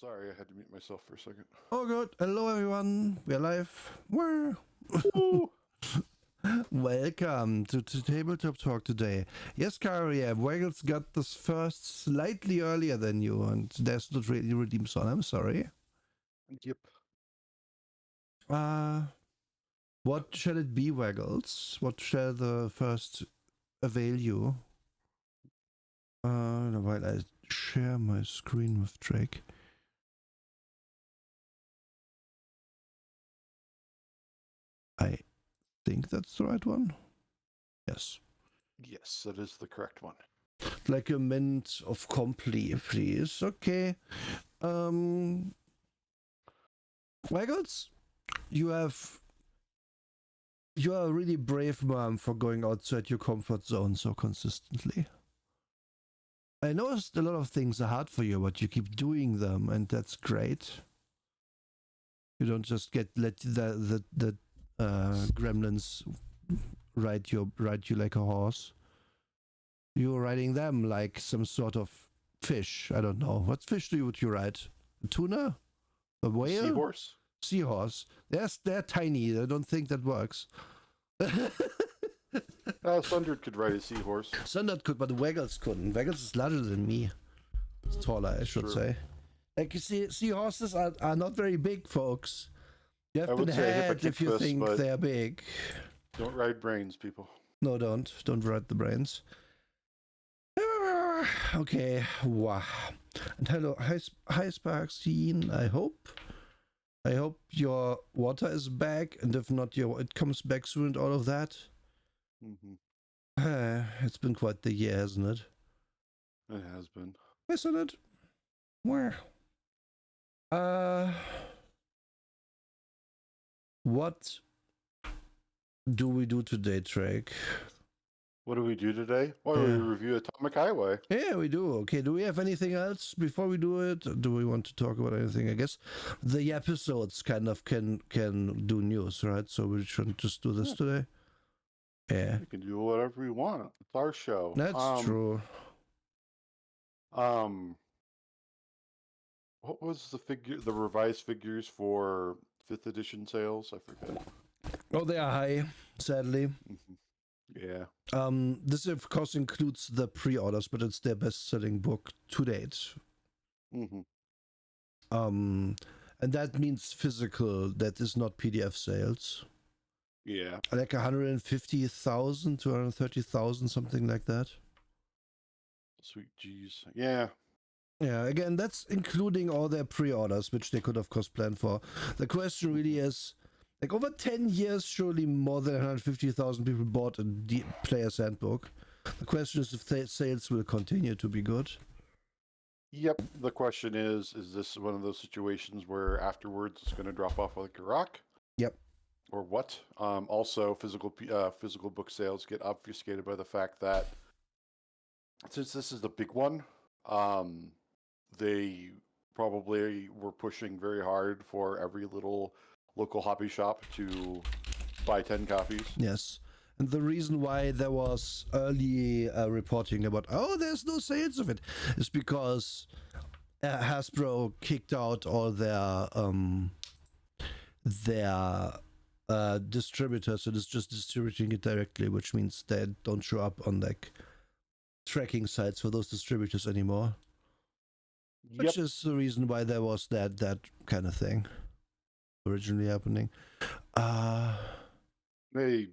Sorry, I had to mute myself for a second. Oh, good. Hello, everyone. We're live. Welcome to Tabletop Talk today. Yes, Kari, yeah, Waggles got this first slightly earlier than you, and there's not really redeem son. I'm sorry. Yep. What shall it be, Waggles? What shall the first avail you? While I share my screen with Drake. I think that's the right one. Yes. Yes, that is the correct one. Like a mint of complete, please. Okay. Waggles, you are a really brave mom for going outside your comfort zone so consistently. I know a lot of things are hard for you, but you keep doing them, and that's great. You don't just let the gremlins ride you like a horse. You're riding them like some sort of fish. I don't know. What fish would you ride? A tuna? A whale? Seahorse? Seahorse. They're tiny. I don't think that works. Sundred could ride a seahorse. Sundred could, but Waggles couldn't. Waggles is larger than me. It's taller, I should say. Like, you see, seahorses are not very big, folks. You have been had if you think they're big. Don't ride brains, people. No, don't. Don't ride the brains. Okay. Wow. And hello, hi Sparkseen. I hope your water is back, and if not, it comes back soon and all of that. It's been quite the year, hasn't it? It has been. Isn't it? Where? What do we do today, Drake? What do we do today? Well, we review Atomic Highway. Yeah, we do. Okay, do we have anything else before we do it? Do we want to talk about anything? I guess the episodes kind of can do news, right? So we shouldn't just do this today. Yeah. We can do whatever we want. It's our show. That's true. What was the revised figures for 5th edition sales? I forget. Oh, they are high, sadly. Yeah. This of course includes the pre-orders, but it's their best-selling book to date. And that means physical. That is not PDF sales. Yeah. Like 150,000, 230,000, something like that. Sweet jeez. Yeah. Yeah, again, that's including all their pre-orders, which they could, of course, plan for. The question really is, like, over 10 years, surely more than 150,000 people bought a Player's Handbook. The question is if sales will continue to be good. Yep. The question is this one of those situations where afterwards it's going to drop off like a rock? Yep. Or what? Also, physical book sales get obfuscated by the fact that since this is the big one, they probably were pushing very hard for every little local hobby shop to buy 10 copies. Yes. And the reason why there was early reporting about, there's no sales of it, is because Hasbro kicked out all their distributors, and it's just distributing it directly, which means they don't show up on like tracking sites for those distributors anymore. Yep. Which is the reason why there was that kind of thing originally happening. In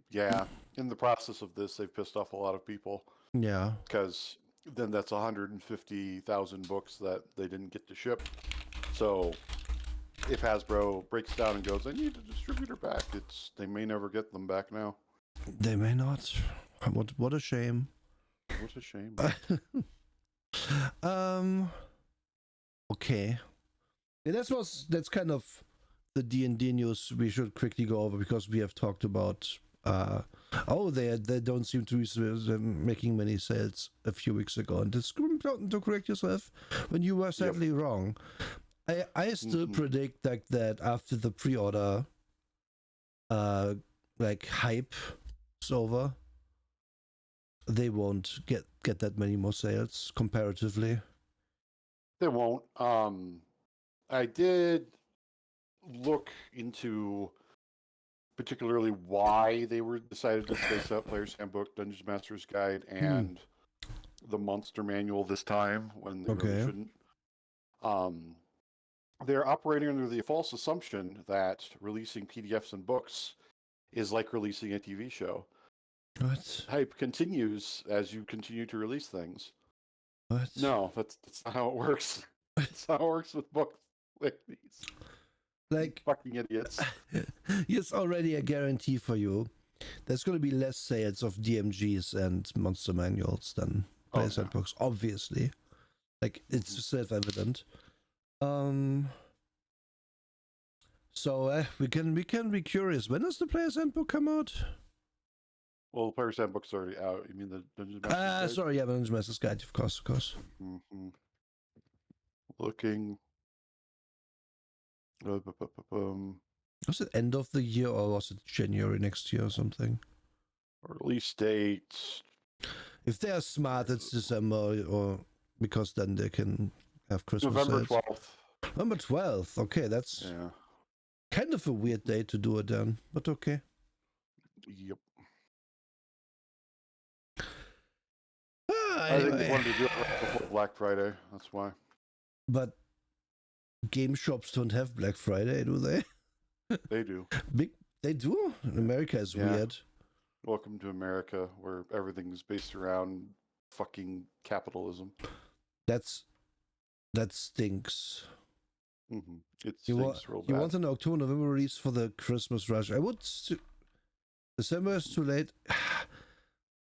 the process of this, they've pissed off a lot of people. Yeah. Because then that's 150,000 books that they didn't get to ship. So if Hasbro breaks down and goes, I need a distributor back, they may never get them back now. They may not. What a shame. What a shame. Okay. Yeah, that's kind of the D&D news we should quickly go over, because we have talked about they don't seem to be making many sales a few weeks ago, and it's important to correct yourself when you were sadly wrong. I still predict that after the pre-order hype is over, they won't get that many more sales comparatively. They won't. I did look into particularly why they were decided to space out Player's Handbook, Dungeon Master's Guide, and the Monster Manual this time when they really Okay. shouldn't. They're operating under the false assumption that releasing PDFs and books is like releasing a TV show. What? Hype continues as you continue to release things. What? No, that's not how it works. That's how it works with books like these. Like, Fucking idiots. here's already a guarantee for you. There's going to be less sales of DMGs and monster manuals than Player's Handbooks, obviously. Like, it's self-evident. So we can be curious. When does the Player's Handbook come out? Well, the Player's Handbook's already out. You mean the Dungeon Master's Guide? Sorry, yeah, Dungeon Master's Guide, of course. Mm-hmm. Looking. Was it end of the year or was it January next year or something? Release date. If they are smart, it's December, or because then they can have Christmas November sales. 12th. November 12th. Okay, that's kind of a weird day to do it then, but okay. Yep. Anyway. I think they wanted to do it right before Black Friday. That's why. But game shops don't have Black Friday, do they? They do. They do? America is weird. Welcome to America, where everything's based around fucking capitalism. That stinks. Mm-hmm. It stinks real bad. You want an October, November release for the Christmas rush? I would. December is too late.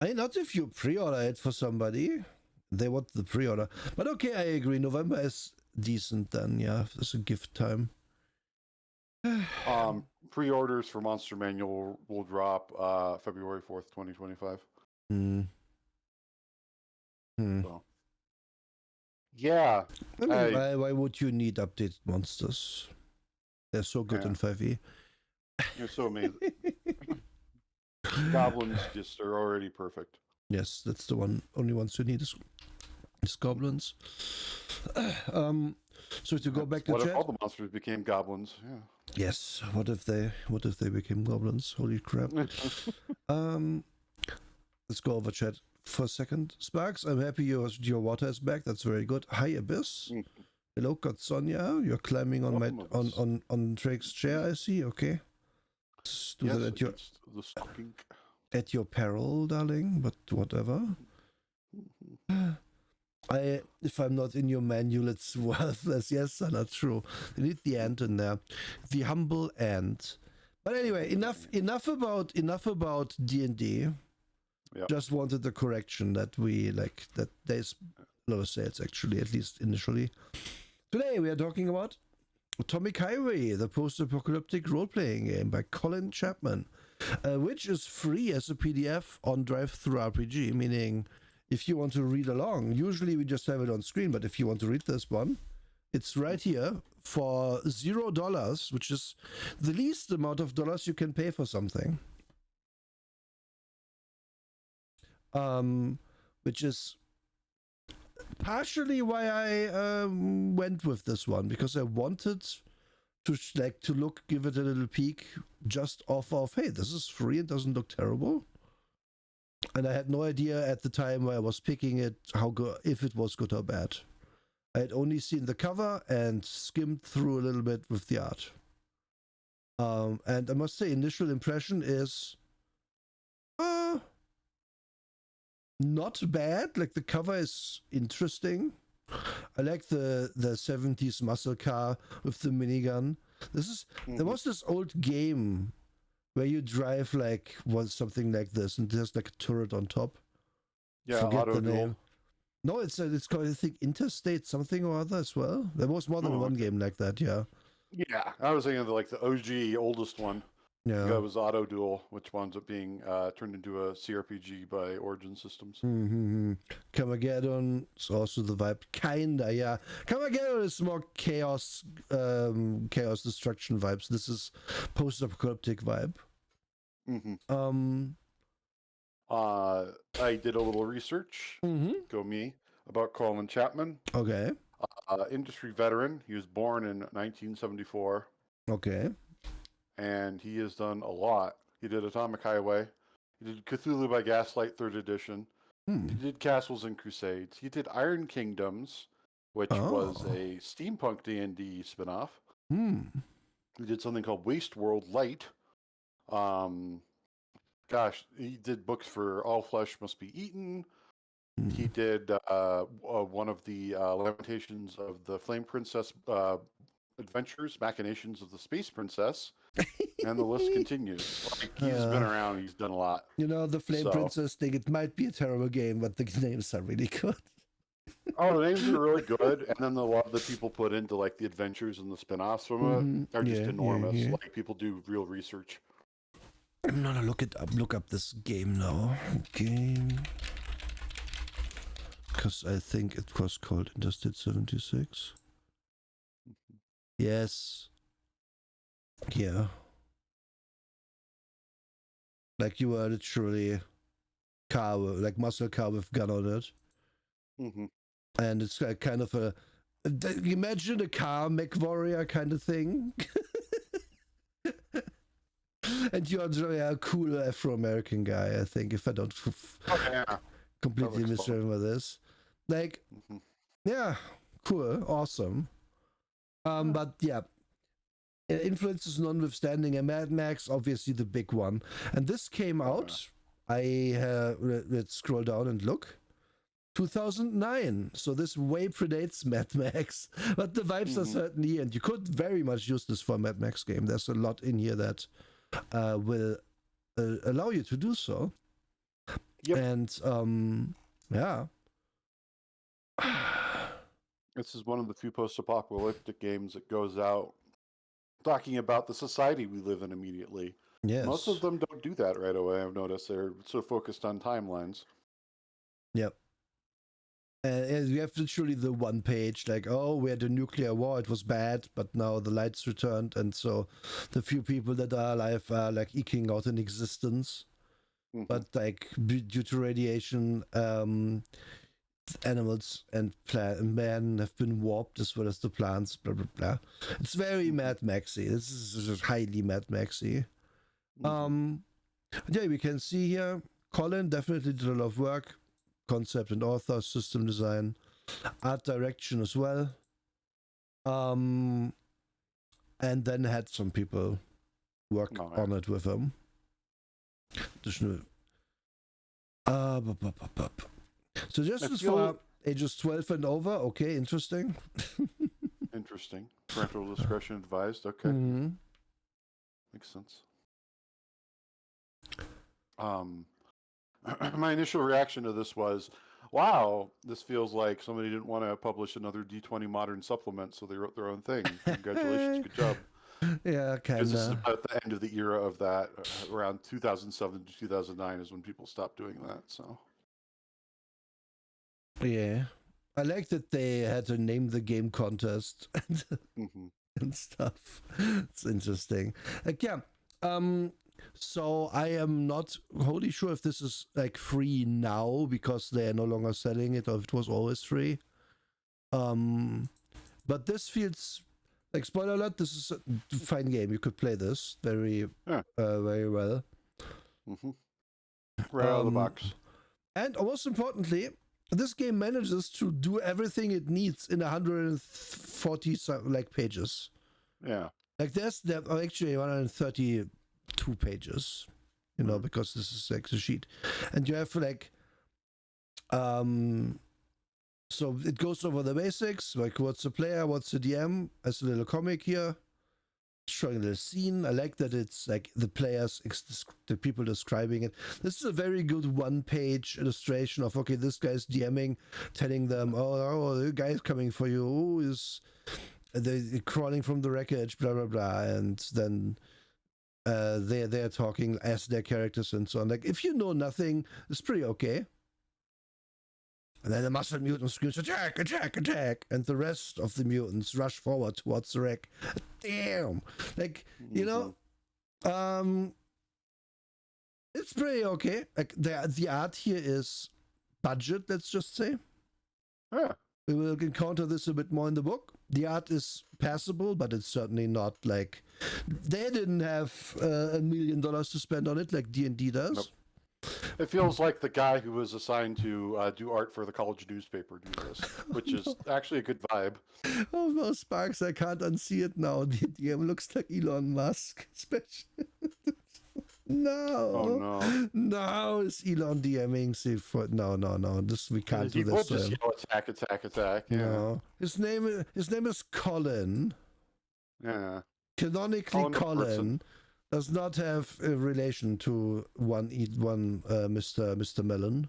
I mean, not if you pre-order it for somebody. They want the pre-order. But okay, I agree. November is decent then, yeah. It's a gift time. Pre-orders for Monster Manual will drop February 4th, 2025. So. Yeah. I mean, why would you need updated monsters? They're so good in 5e. They're so amazing. Goblins just are already perfect. Yes, that's the only ones you need is goblins. So to go back to what chat. If all the monsters became goblins? Yeah. Yes. What if they became goblins? Holy crap. Let's go over chat for a second. Sparks, I'm happy your water is back. That's very good. Hi Abyss. Hello, Sonia. You're climbing on on Drake's chair, I see. Okay. Let's do that at your peril, darling, but whatever. If I'm not in your manual, it's worthless. Yes, not true. You need the ant in there, the humble ant. But anyway, enough about D&D. Yep. Just wanted the correction that that there's a lot of sales actually, at least initially. Today we are talking about Atomic Highway, the post-apocalyptic role-playing game by Colin Chapman, which is free as a PDF on Drive-Thru RPG, meaning if you want to read along, usually we just have it on screen, but if you want to read this one, it's right here for $0, which is the least amount of dollars you can pay for something. Which is partially why I went with this one, because I wanted to give it a little peek just off of, hey, this is free, it doesn't look terrible. And I had no idea at the time where I was picking it if it was good or bad. I had only seen the cover and skimmed through a little bit with the art. And I must say, initial impression is not bad. Like, the cover is interesting. I like the 70s muscle car with the minigun. There was this old game where you drive something like this, and there's like a turret on top. Yeah, forget Auto the Duel. name. No, it's called, I think, Interstate something or other as well. There was more than one game like that. Yeah. Yeah, I was thinking of the OG oldest one. Yeah. That was Auto Duel, which winds up being turned into a CRPG by Origin Systems. Carmageddon is also the vibe, kinda. Yeah, Carmageddon is more chaos destruction vibes. This is post-apocalyptic vibe. I did a little research. Go me about Colin Chapman. Okay. industry veteran. He was born in 1974, Okay. and he has done a lot. He did Atomic Highway. He did Cthulhu by Gaslight 3rd Edition. He did Castles and Crusades. He did Iron Kingdoms, which was Oh. a steampunk D&D spinoff. Hmm. He did something called Waste World Light. Gosh, he did books for All Flesh Must Be Eaten. He did one of the Lamentations of the Flame Princess Adventures, Machinations of the Space Princess, and the list continues. Like, he's been around, he's done a lot. You know, the Flame Princess thing, it might be a terrible game, but the names are really good. Oh, the names are really good, and then a lot of the people put into like the adventures and the spin-offs from it are just enormous. Yeah. Like, people do real research. I'm gonna look up this game now. Game. Because I think it was called Interstate 76. Yes. Yeah. Like, you were literally car, like muscle car with gun on it. Mm-hmm. And it's kind of a, imagine a car mech warrior kind of thing. And you're a cool Afro-American guy, I think, if I don't completely misremember this. Like, yeah, cool, awesome. But yeah, influences notwithstanding, and Mad Max, obviously the big one. And this came out, let's scroll down and look. 2009, so this way predates Mad Max, but the vibes are certainly, and you could very much use this for a Mad Max game. There's a lot in here that will allow you to do so. Yep. And yeah. This is one of the few post-apocalyptic games that goes out talking about the society we live in immediately. Yes. Most of them don't do that right away, I've noticed. They're so focused on timelines. Yep. And you have literally the one page, like, oh, we had a nuclear war, it was bad, but now the lights returned, and so the few people that are alive are like eking out in existence. But like due to radiation, animals and man have been warped as well as the plants, blah blah blah. It's very Mad Maxy. This is highly Mad Maxy. Yeah, we can see here Colin definitely did a lot of work. Concept and author, system design, art direction as well. And then had some people work on it with him. Additional. So just for ages 12 and over. Okay, interesting. Interesting. Parental discretion advised. Okay. Makes sense. My initial reaction to this was, wow, this feels like somebody didn't want to publish another D20 Modern supplement, so they wrote their own thing. Congratulations, good job. Yeah, kind of. Because this is about the end of the era of that. Around 2007 to 2009 is when people stopped doing that. So. Yeah, I like that they had to name the game contest and stuff. It's interesting. Like, yeah. So I am not wholly sure if this is like free now because they are no longer selling it, or if it was always free. But this feels like, spoiler alert, this is a fine game. You could play this very well. Right out of the box. And most importantly, this game manages to do everything it needs in 140 like pages. Yeah. Like there are actually 132 pages, you know, because this is like the sheet, and you have like, so it goes over the basics, like what's the player, what's the DM, as a little comic here, showing the scene. I like that it's like the players, the people describing it. This is a very good one-page illustration of, okay, this guy's DMing, telling them, oh, the guy's coming for you. Oh, they're crawling from the wreckage, blah blah blah, and then they're talking as their characters and so on. Like, if you know nothing, it's pretty okay. And then the muscle mutant screams, attack, attack, attack. And the rest of the mutants rush forward towards the wreck. Damn. Like, you know, it's pretty okay. Like, the art here is budget, let's just say. Yeah. We will encounter this a bit more in the book. The art is passable, but it's certainly not like they didn't have $1 million to spend on it like D&D does. Nope. It feels like the guy who was assigned to do art for the college newspaper do this, which is actually a good vibe. Oh no, Sparks, I can't unsee it now. The DM looks like Elon Musk. No. Oh no. No, it's Elon DMing. No. This we can't do He will this. just yell attack. Yeah. No. His name is Colin. Yeah. Canonically, Colin does not have a relation to one Mr. Melon.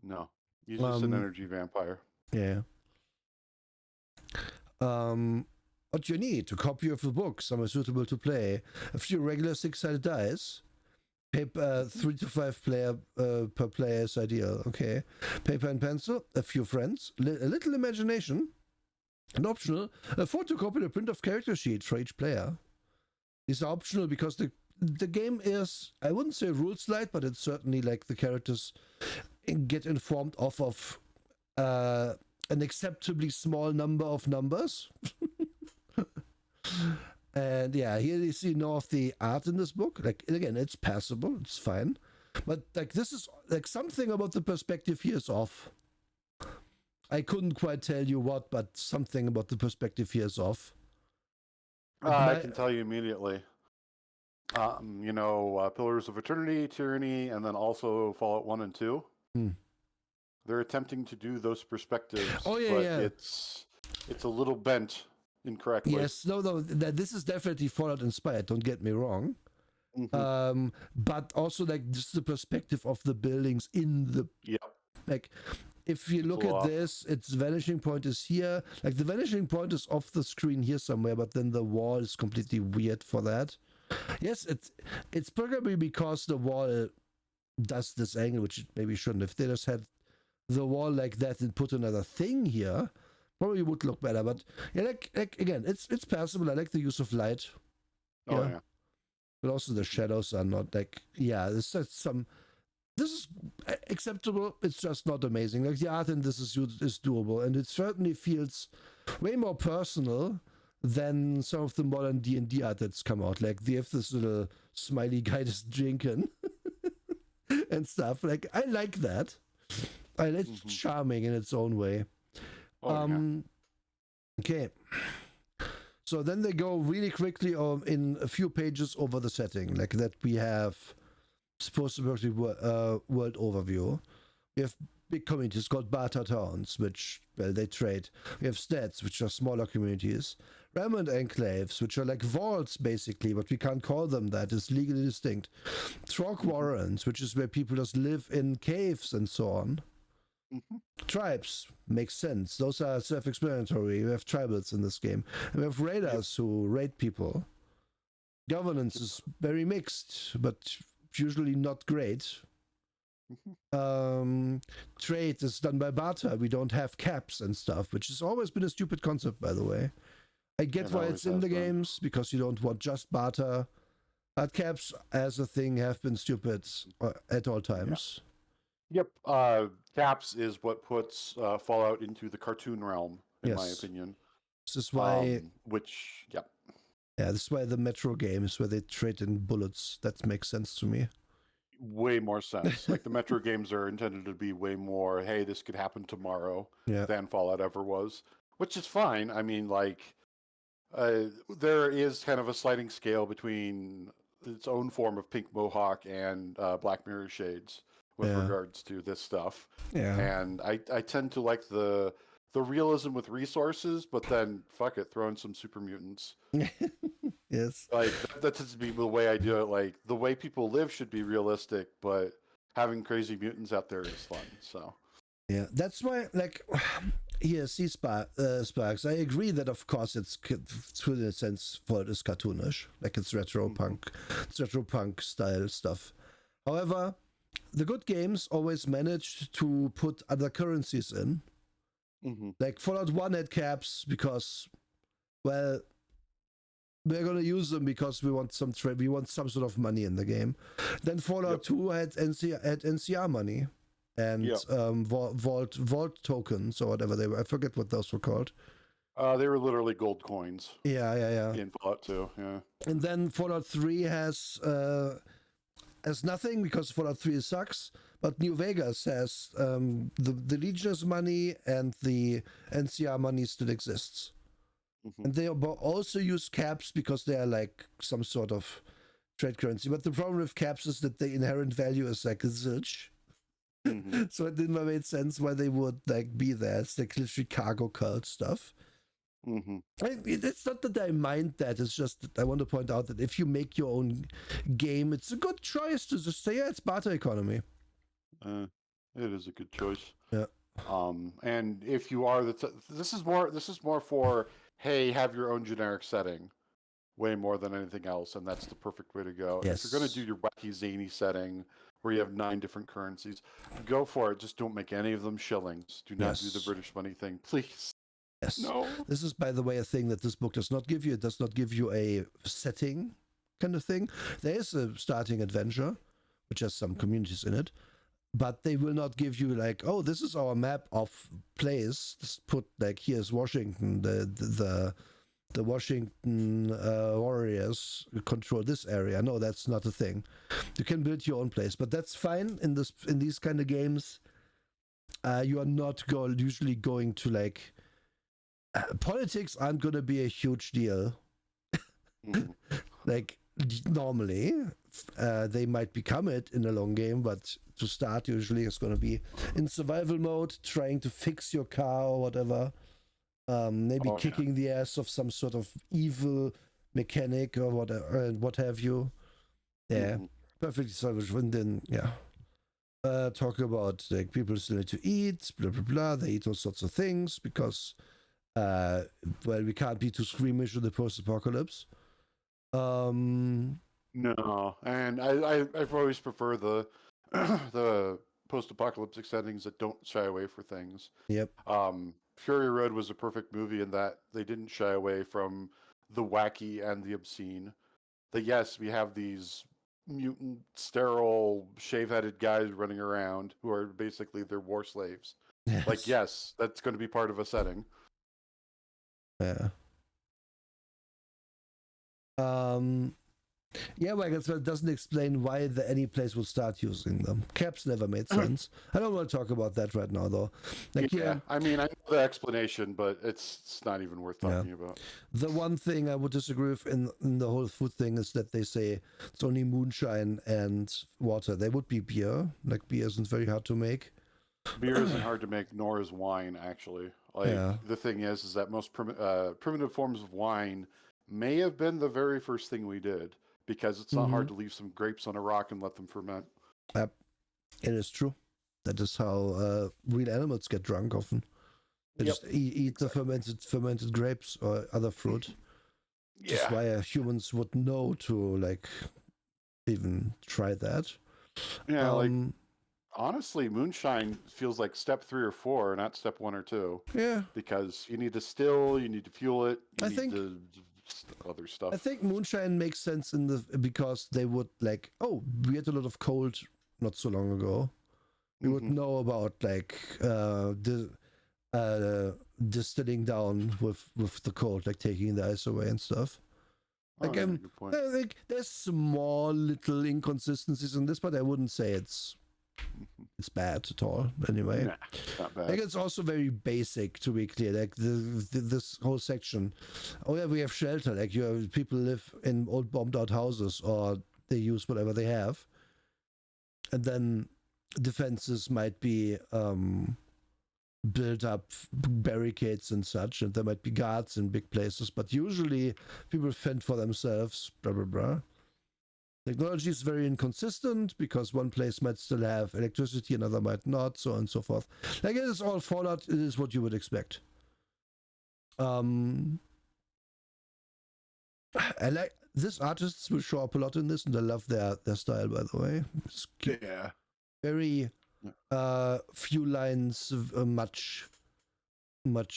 No. He's just an energy vampire. Yeah. What you need: a copy of the book, somewhere suitable to play, a few regular 6-sided dice, paper 3 to 5 player per player is ideal. Okay, paper and pencil, a few friends, a little imagination, and optional a photocopy and a print of character sheet for each player. These are optional because the game is, I wouldn't say rules light, but it's certainly like the characters get informed off of an acceptably small number of numbers. And yeah, here you see more of the art in this book. Like, again, it's passable, it's fine, but like this is like something about the perspective here is off. I couldn't quite tell you what, but something about the perspective here is off. I can tell you immediately. Pillars of Eternity, Tyranny, and then also Fallout 1 and 2. They're attempting to do those perspectives, but it's a little bent incorrectly. Yes, no, this is definitely Fallout inspired, don't get me wrong. Mm-hmm. But also like just the perspective of the buildings in the... Yeah. Like, if you look at this, its vanishing point is here. Like, the vanishing point is off the screen here somewhere, but then the wall is completely weird for that. Yes, it's probably because the wall does this angle, which it maybe shouldn't. If they just had the wall like that and put another thing here, probably would look better. But yeah, like again, it's passable. I like the use of light. Yeah. But also the shadows are not like, this is acceptable. It's just not amazing. Like, the art in this is doable, and it certainly feels way more personal than some of the modern D&D art that's come out. Like, they have this little smiley guy just drinking and stuff. Like, I like that. It's charming in its own way. Okay. So then they go really quickly in a few pages over the setting, like that we have supposed to be world overview. We have big communities called barter towns, which, well, they trade. We have steads, which are smaller communities. Remnant enclaves, which are like vaults, basically, but we can't call them that. It's legally distinct. Trog warrens, which is where people just live in caves and so on. Tribes, makes sense. Those are self-explanatory. We have tribals in this game. And we have raiders who raid people. Governance is very mixed, but usually not great. Trade is done by barter. We don't have caps and stuff, which has always been a stupid concept, by the way. I get why it's in the games, because you don't want just barter. But caps as a thing have been stupid at all times. Yep. Caps is what puts Fallout into the cartoon realm, in my opinion. This is why... Yeah, this is why the Metro games, where they trade in bullets, that makes sense to me. Way more sense. Like, the Metro games are intended to be way more, hey, this could happen tomorrow, than Fallout ever was. Which is fine. I mean, like, there is kind of a sliding scale between its own form of Pink Mohawk and Black Mirror Shades with regards to this stuff. Yeah. And I tend to like the realism with resources, but then, fuck it, throw in some super mutants. Yes. Like, that tends to be the way I do it. Like, the way people live should be realistic, but having crazy mutants out there is fun, so. Yeah, that's why, like, here, see Sparks, I agree that, of course, it's, to in a sense, Fallout is cartoonish. Like, it's retro punk style stuff. However, the good games always managed to put other currencies in. Like, Fallout 1 had caps because, well, we're gonna use them because we want some sort of money in the game. Then Fallout 2 had NCR money. and Yep. vault tokens or whatever they were. I forget what those were called. They were literally gold coins Yeah. in Fallout 2. Yeah. And then Fallout 3 has nothing because Fallout 3 sucks. But New Vegas has the Legionnaires money, and the NCR money still exists. Mhm. And they also use caps because they are like some sort of trade currency. But the problem with caps is that the inherent value is like a zilch. Mhm. So it didn't make sense why they would like be there. It's like literally cargo cult stuff. Mhm. It's not that I mind that. It's just that I want to point out that if you make your own game, it's a good choice to just say, yeah, it's barter economy. It is a good choice. Yeah. And if you are this is more for, hey, have your own generic setting, way more than anything else, and that's the perfect way to go. If you're going to do Yes. your wacky zany setting where you have 9 different currencies, go for it. Just don't make any of them shillings. Do not do the Yes. British money thing, please. Yes. No. This is, by the way, a thing that this book does not give you. It does not give you a setting kind of thing. There is a starting adventure, which has some communities in it, but they will not give you like, oh, this is our map of place. Just put like, here's Washington, the Washington Warriors control this area. No, that's not a thing. You can build your own place, but that's fine in these kind of games. You are not usually going to like. Politics aren't going to be a huge deal. Mhm. Like normally, they might become it in a long game, but to start, usually it's going to be in survival mode, trying to fix your car or whatever. Maybe kicking the ass of some sort of evil mechanic or whatever, what have you. Yeah, Mhm. perfectly salvageable. And then, yeah, talk about like people still need to eat, blah blah blah. They eat all sorts of things because, well, we can't be too squeamish in the post-apocalypse. No, and I've always prefer the the post-apocalyptic settings that don't shy away for things. Yep. Fury Road was a perfect movie in that they didn't shy away from the wacky and the obscene. That yes, we have these mutant, sterile, shave-headed guys running around who are basically their war slaves. Like, Yes. yes, that's going to be part of a setting. Yeah. Um. Yeah, well, I guess that doesn't explain why any place would start using them. Caps never made sense. I don't want to talk about that right now, though. Like, yeah, I mean, I know the explanation, but it's not even worth talking about. the one thing I would disagree with in the whole food thing is that they say it's only moonshine and water. There would be beer. Like, beer isn't very hard to make. Beer isn't hard to make, nor is wine, actually. Like, Yeah. the thing is that most primitive forms of wine may have been the very first thing we did, because it's not hard to leave some grapes on a rock and let them ferment. Yep. It is true. That is how real animals get drunk often. They just eat the fermented grapes or other fruit. Just why humans would know to like even try that. Yeah, like honestly, moonshine feels like step 3 or 4, not step 1 or 2. Yeah, because you need to still, you need to fuel it, you I need think to other stuff. I think moonshine makes sense because they would like, oh, we had a lot of cold not so long ago. We would know about like distilling down with the cold, like taking the ice away and stuff. Like, Good point. there's small little inconsistencies in this, but I wouldn't say it's bad at all. Anyway, Nah, not bad. like it's also very basic, to be clear. Like this whole section. Oh yeah, we have shelter. Like people live in old bombed out houses, or they use whatever they have, and then defenses might be build up barricades and such, and there might be guards in big places, but usually people fend for themselves, blah blah blah. Technology is very inconsistent because one place might still have electricity, another might not, so on and so forth. Like, it is all Fallout, it is what you would expect. I like this. Artists will show up a lot in this, and I love their style, by the way. It's very few lines, much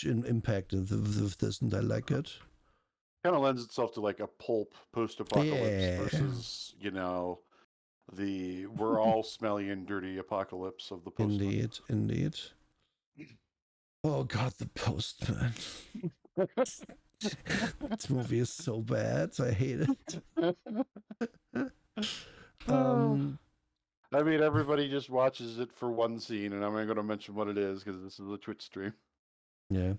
in impact with this, and I like it. Kind of lends itself to like a pulp post-apocalypse versus, we're all smelly and dirty apocalypse of the postman. Indeed. Oh God, the Postman. This movie is so bad. I hate it. I mean, everybody just watches it for one scene, and I'm not going to mention what it is because this is a Twitch stream. Yeah.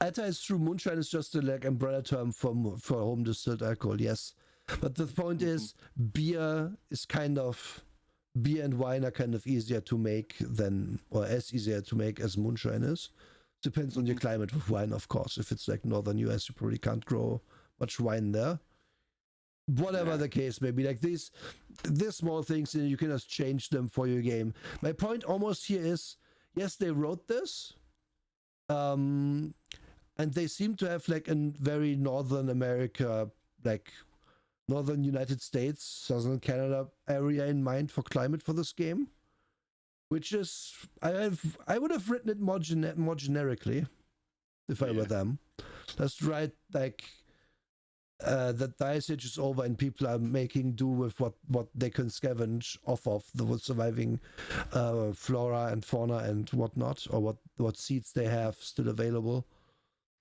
It's true. Moonshine is just a like umbrella term for home distilled alcohol. Yes, but the point is, beer and wine are kind of easier to make than, or as easier to make as moonshine is. Depends on your climate with wine, of course. If it's like northern US, you probably can't grow much wine there. Whatever the case may be, like these small things, you can just change them for your game. My point almost here is, yes, they wrote this, and they seem to have like a very Northern America, like Northern United States, Southern Canada area in mind for climate for this game, which is I would have written it more generically if I were them. Just write like that the Ice Age is over and people are making do with what they can scavenge off of the surviving flora and fauna and whatnot, or what seeds they have still available.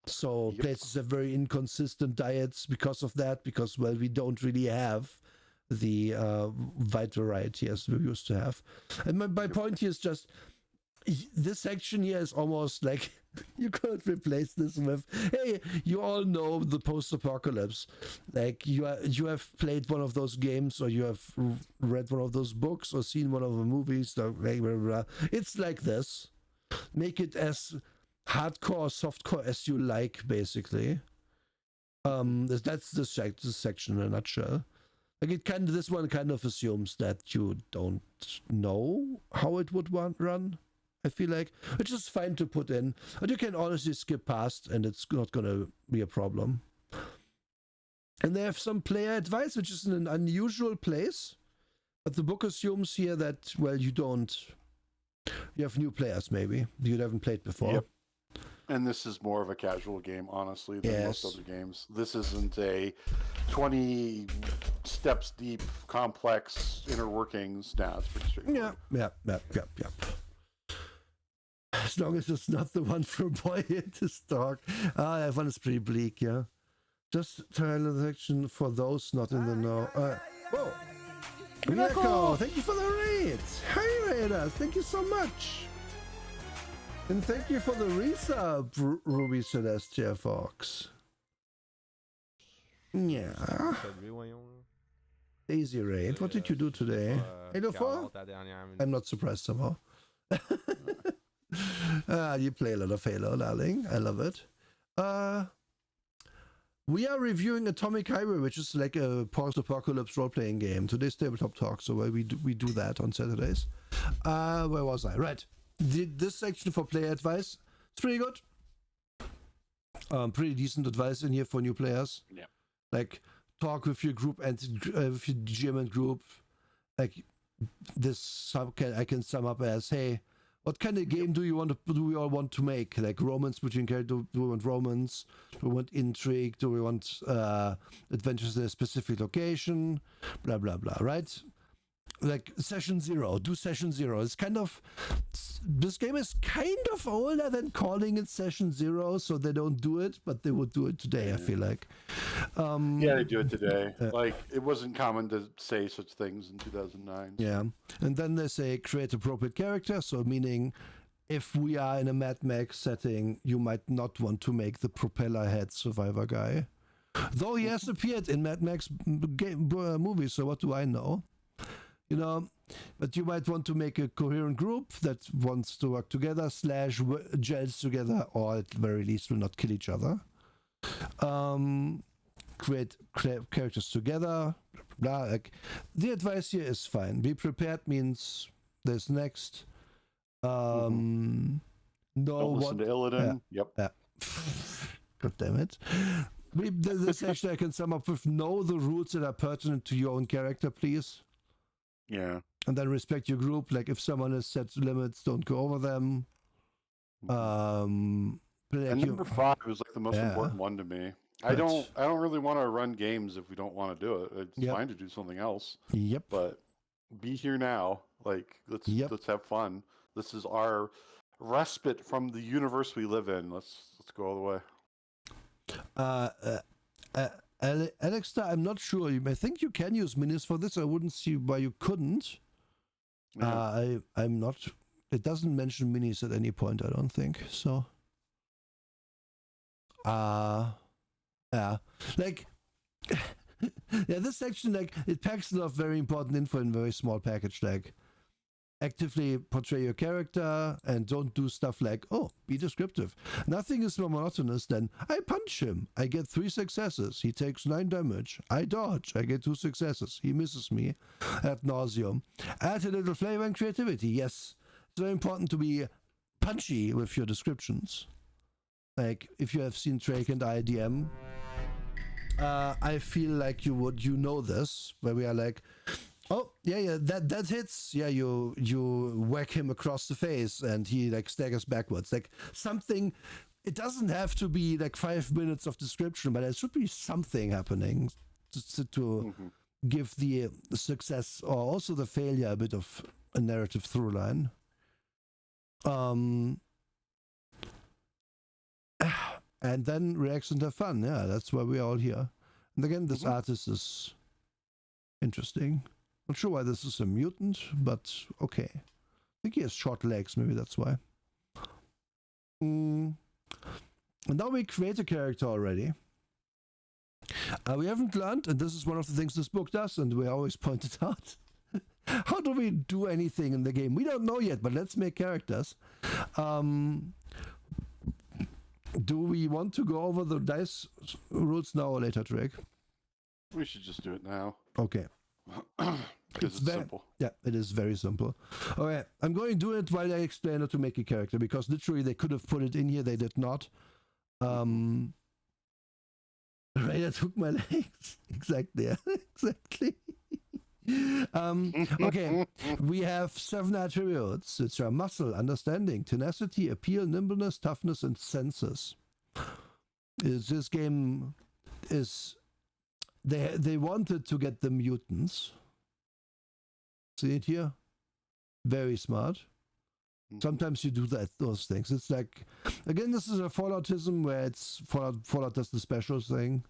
So places have very inconsistent diets because of that, because, well, we don't really have the wide variety as we used to have. And my point here is just, this section here is almost like you could replace this with, hey, you all know the post-apocalypse. Like you have played one of those games, or you have read one of those books, or seen one of the movies. Blah, blah, blah, blah. It's like this. Make it as hardcore, softcore as you like, basically. That's the section in a nutshell. Like this one kind of assumes that you don't know how it would run. I feel like, which is fine to put in, but you can honestly skip past, and it's not gonna be a problem. And they have some player advice, which is in an unusual place, but the book assumes here that, well, you have new players maybe you haven't played before. Yep. And this is more of a casual game, honestly, than most other games. This isn't a 20 steps deep, complex inner workings. Nah, it's pretty straightforward. Yep. As long as it's not the one for Boy in this talk. That one is pretty bleak, yeah. Just title section for those not in the know. Whoa! Mirko, thank you for the raid! Hi, Raiders! Thank you so much! And thank you for the resub, Ruby Celestia Fox. Yeah. Daisy Raid, what did you do today? Halo 4? I'm not surprised somehow. You play a lot of Halo, darling. I love it. We are reviewing Atomic Highway, which is like a post-apocalypse role-playing game. Today's tabletop talk, so we do that on Saturdays. Where was I? Right. This section for player advice is pretty good. Pretty decent advice in here for new players. Yeah. Like, talk with your group and with your GM and group. Like this, I can sum up as, hey, what kind of game do we all want to make? Like romance between characters? Do we want romance? Do we want intrigue? Do we want adventures in a specific location? Blah blah blah. Right? Like session 0. Do session 0. It's kind of, this game is kind of older than calling it session 0, so they don't do it, but they would do it today. I feel like. Yeah, they do it today. Like, it wasn't common to say such things in 2009. So. Yeah, and then they say create appropriate character. So meaning, if we are in a Mad Max setting, you might not want to make the propeller head survivor guy, though he has appeared in Mad Max movies. So what do I know? You know, but you might want to make a coherent group that wants to work together / gels together, or at the very least will not kill each other. Create characters together. Blah, like, the advice here is fine. Be prepared means there's next. Don't listen to Illidan. Yep. God damn it. This actually I can sum up with: know the rules that are pertinent to your own character, please. Yeah. And then respect your group. Like, if someone has set limits, don't go over them. And number 5 was like the most important one to me. I don't really want to run games if we don't want to do it. It's Yep. fine to do something else. Yep. But be here now. Like let's have fun. This is our respite from the universe we live in. Let's go all the way. Alexa, I'm not sure. I think you can use minis for this. I wouldn't see why you couldn't. Yeah. I'm not. It doesn't mention minis at any point. I don't think so. Yeah, like. Yeah, this section, like, it packs a lot of very important info in a very small package. Like, actively portray your character and don't do stuff like, oh, be descriptive. Nothing is more monotonous than, I punch him, I get 3 successes, he takes 9 damage, I dodge, I get 2 successes, he misses me ad nauseum. Add a little flavor and creativity. Yes, it's very important to be punchy with your descriptions. Like, if you have seen Drake and IDM, I feel like you know this, where we are like, oh yeah, that hits. Yeah, you whack him across the face and he like staggers backwards. Like something. It doesn't have to be like 5 minutes of description, but there should be something happening to give the success or also the failure a bit of a narrative through line. And then relax and have fun. Yeah, that's why we're all here. And again, this artist is interesting. Not sure why this is a mutant, but okay. I think he has short legs, maybe that's why. And now we create a character already. We haven't learned, and this is one of the things this book does, and we always point it out. How do we do anything in the game? We don't know yet, but let's make characters. Do we want to go over the dice rules now or later, Drake? We should just do it now. Okay. Because it's simple. Yeah, it is very simple. Okay, I'm going to do it while I explain how to make a character, because literally they could have put it in here, they did not. Raider took my legs. Exactly. Exactly. Okay, we have 7 attributes, which are muscle, understanding, tenacity, appeal, nimbleness, toughness, and senses. This game is... They wanted to get the mutants. See it here? Very smart. Sometimes you do those things. It's like, again, this is a Falloutism where it's Fallout does the special thing.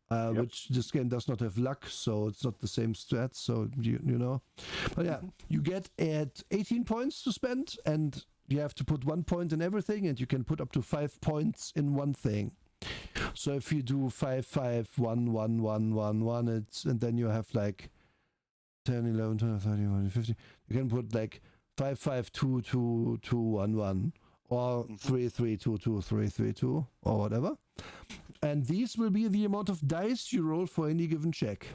Which this game does not have luck, so it's not the same stats, so you know. But yeah, you get at 18 points to spend, and you have to put 1 point in everything, and you can put up to 5 points in one thing. So if you do 5, 5, 1, 1, 1, 1, 1, and then you have like 10, 11, 12, 13, 14, 15, you can put like 5, 5, 2, 2, 2, 1, 1, or 3, 3, 2, 2, 3, 3, 2, or whatever. And these will be the amount of dice you roll for any given check.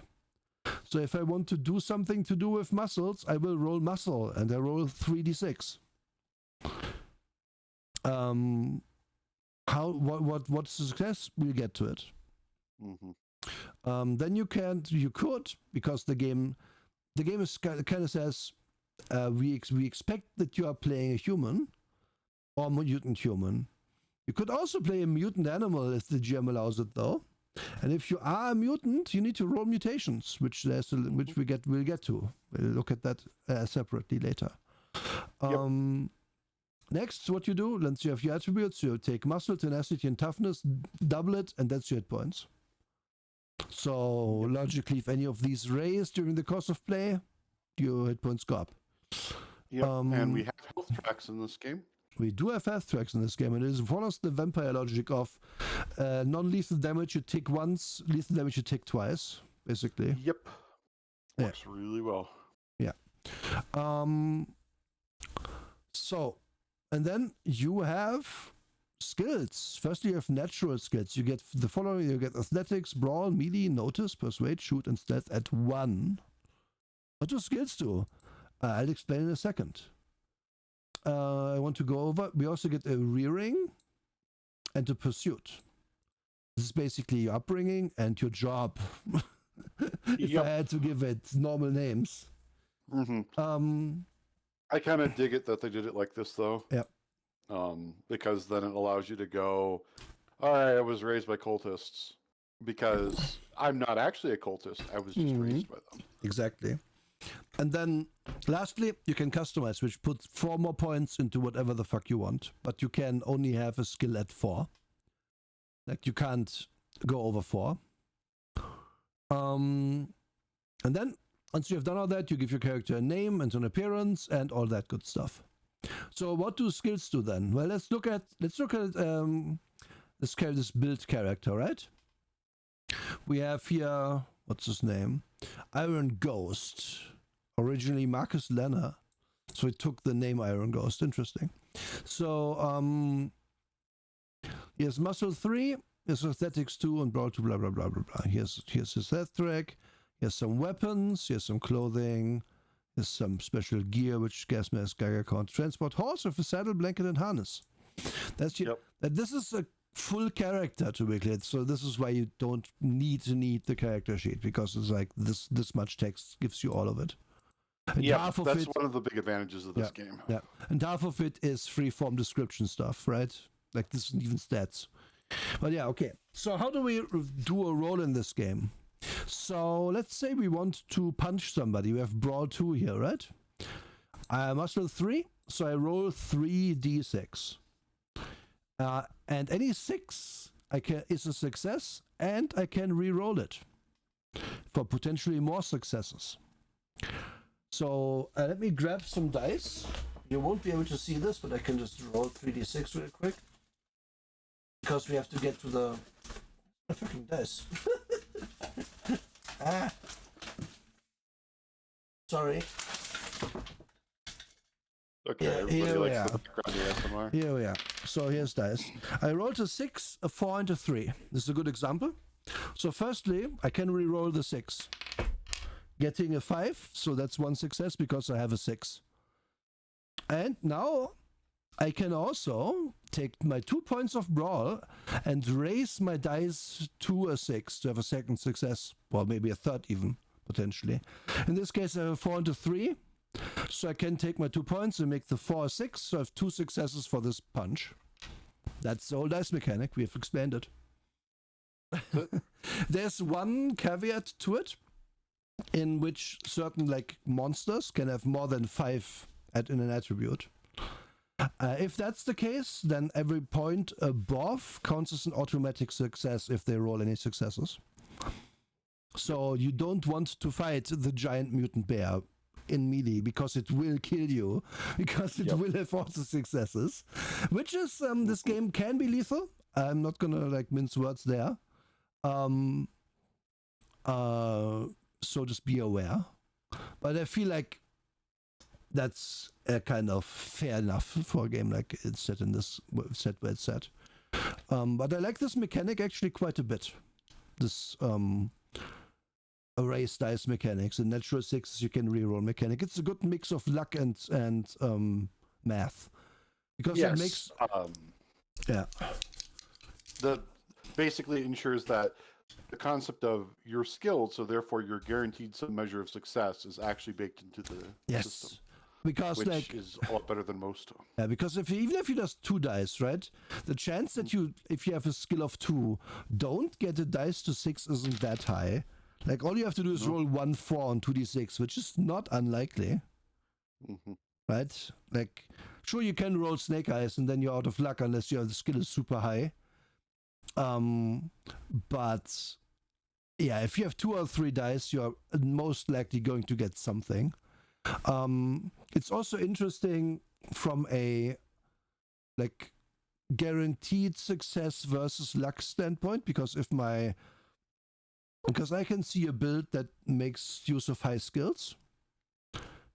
So if I want to do something to do with muscles, I will roll muscle, and I roll 3d6. What success? We'll get to it. Then you could, because the game is kind of says we expect that you are playing a human or mutant human. You could also play a mutant animal if the GM allows it, though. And if you are a mutant, you need to roll mutations, which we'll get to. We'll look at that separately later. Next, what you do, once you have your attributes, you take muscle, tenacity, and toughness, double it, and that's your hit points. So logically, if any of these raise during the course of play, your hit points go up. And we have health tracks in this game. We do have health tracks in this game, and it follows the vampire logic of non-lethal damage you take once, lethal damage you take twice, basically. Yep. Works really well. Yeah. So, and then you have skills. First, you have natural skills. You get the following: you get athletics, brawl, melee, notice, persuade, shoot, and stealth at 1. What do skills do? I'll explain in a second. I want to go over. We also get a rearing and a pursuit. This is basically your upbringing and your job. If I had to give it normal names. I kind of dig it that they did it like this, though. Yep. because then it allows you to go, all right, I was raised by cultists because I'm not actually a cultist. I was just raised by them. Exactly. And then lastly, you can customize, which puts 4 more points into whatever the fuck you want. But you can only have a skill at 4. Like you can't go over 4. And then once you have done all that, you give your character a name and an appearance and all that good stuff. So what do skills do then? Well, let's look at this build character, right? We have here, what's his name? Iron Ghost. Originally Marcus Lenner. So he took the name Iron Ghost. Interesting. So he has muscle 3, he has athletics 2, and brawl 2, blah blah blah blah blah. Here's his health track. He has some weapons, he has some clothing, he has some special gear, which gas mask, Geiger count, transport horse with a saddle, blanket, and harness. That's your, this is a full character to be clear. So this is why you don't need the character sheet, because it's like this much text gives you all of it. And half of that's it, one of the big advantages of this game. Yeah, and half of it is free-form description stuff, right? Like this isn't even stats. But yeah, okay. So how do we do a roll in this game? So let's say we want to punch somebody. We have Brawl 2 here, right? Muscle 3, so I roll 3d6. And any 6 is a success, and I can re-roll it for potentially more successes. So let me grab some dice. You won't be able to see this, but I can just roll 3d6 real quick. Because we have to get to the fucking dice. Sorry. Okay, here we are. Here we are. So here's dice. I rolled a 6, a 4, and a 3. This is a good example. So firstly, I can re-roll the 6. Getting a 5, so that's 1 success because I have a 6. And now I can also take my 2 points of brawl and raise my dice to a 6 to have a second success, or maybe a third even, potentially. In this case, I have a 4 and a 3, so I can take my 2 points and make the 4 a 6, so I have 2 successes for this punch. That's the whole dice mechanic. We have explained it. There's one caveat to it, in which certain like monsters can have more than 5 in an attribute. If that's the case, then every point above counts as an automatic success if they roll any successes. So you don't want to fight the giant mutant bear in melee because it will kill you, because it will have all the successes, which is this game can be lethal. I'm not gonna like mince words there. So just be aware. But I feel like that's kind of fair enough for a game like it's set in this set where it's set. But I like this mechanic actually quite a bit. This erase dice mechanics and natural 6s you can reroll mechanic. It's a good mix of luck and math, because it makes the basically ensures that the concept of your skills, so therefore you're guaranteed some measure of success, is actually baked into the system. Because which like is a lot better than most. Yeah, because even if you just 2 dice, right? The chance that if you have a skill of 2, don't get a dice to 6 isn't that high. Like all you have to do is roll 1 4 on 2d6, which is not unlikely. Right? Like, sure, you can roll snake eyes and then you're out of luck unless your skill is super high. But yeah, if you have 2 or 3 dice, you're most likely going to get something. It's also interesting from a like guaranteed success versus luck standpoint, because I can see a build that makes use of high skills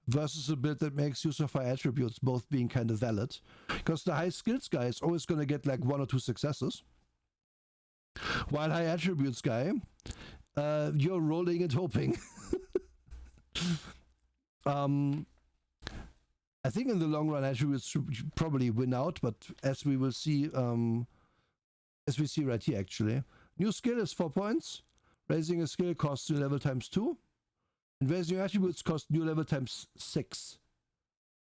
versus a build that makes use of high attributes, both being kind of valid, because the high skills guy is always going to get like 1 or 2 successes, while high attributes guy, you're rolling and hoping. I think in the long run attributes should probably win out, but as we will see, as we see right here actually, new skill is 4 points, raising a skill costs new level times 2, and raising your attributes cost new level times 6.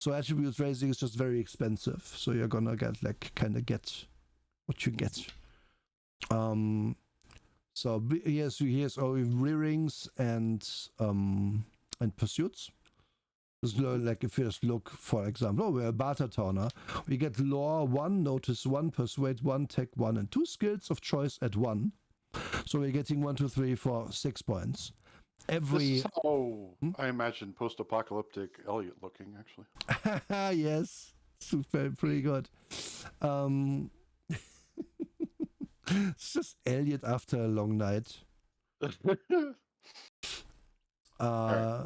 So attribute raising is just very expensive. So you're gonna get like kind of get what you get. So here's our rearings and pursuits. Just like if you just look, for example, we're a barter towner. We get lore 1, notice 1, persuade 1, tech 1, and 2 skills of choice at 1. So we're getting 1, 2, 3, 4, 6 points. This is how I imagine post-apocalyptic Elliot looking, actually. Yes, super, pretty good. It's just Elliot after a long night. Right.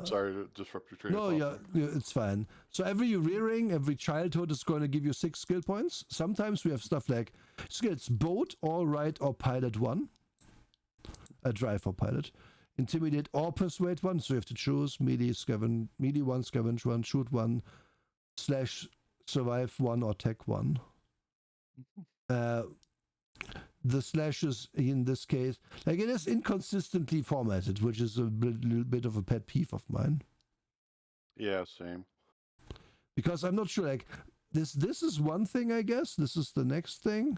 Sorry to disrupt your train of thought. No, yeah, it's fine. So every rearing, every childhood is going to give you 6 skill points. Sometimes we have stuff like skills boat, all right, or pilot 1. Drive or pilot. Intimidate or persuade 1, so you have to choose melee 1, scavenge 1, shoot 1, slash survive 1, or tech 1. The slashes in this case, like it is inconsistently formatted, which is a little bit of a pet peeve of mine. Yeah, same. Because I'm not sure, like this is one thing, I guess. This is the next thing.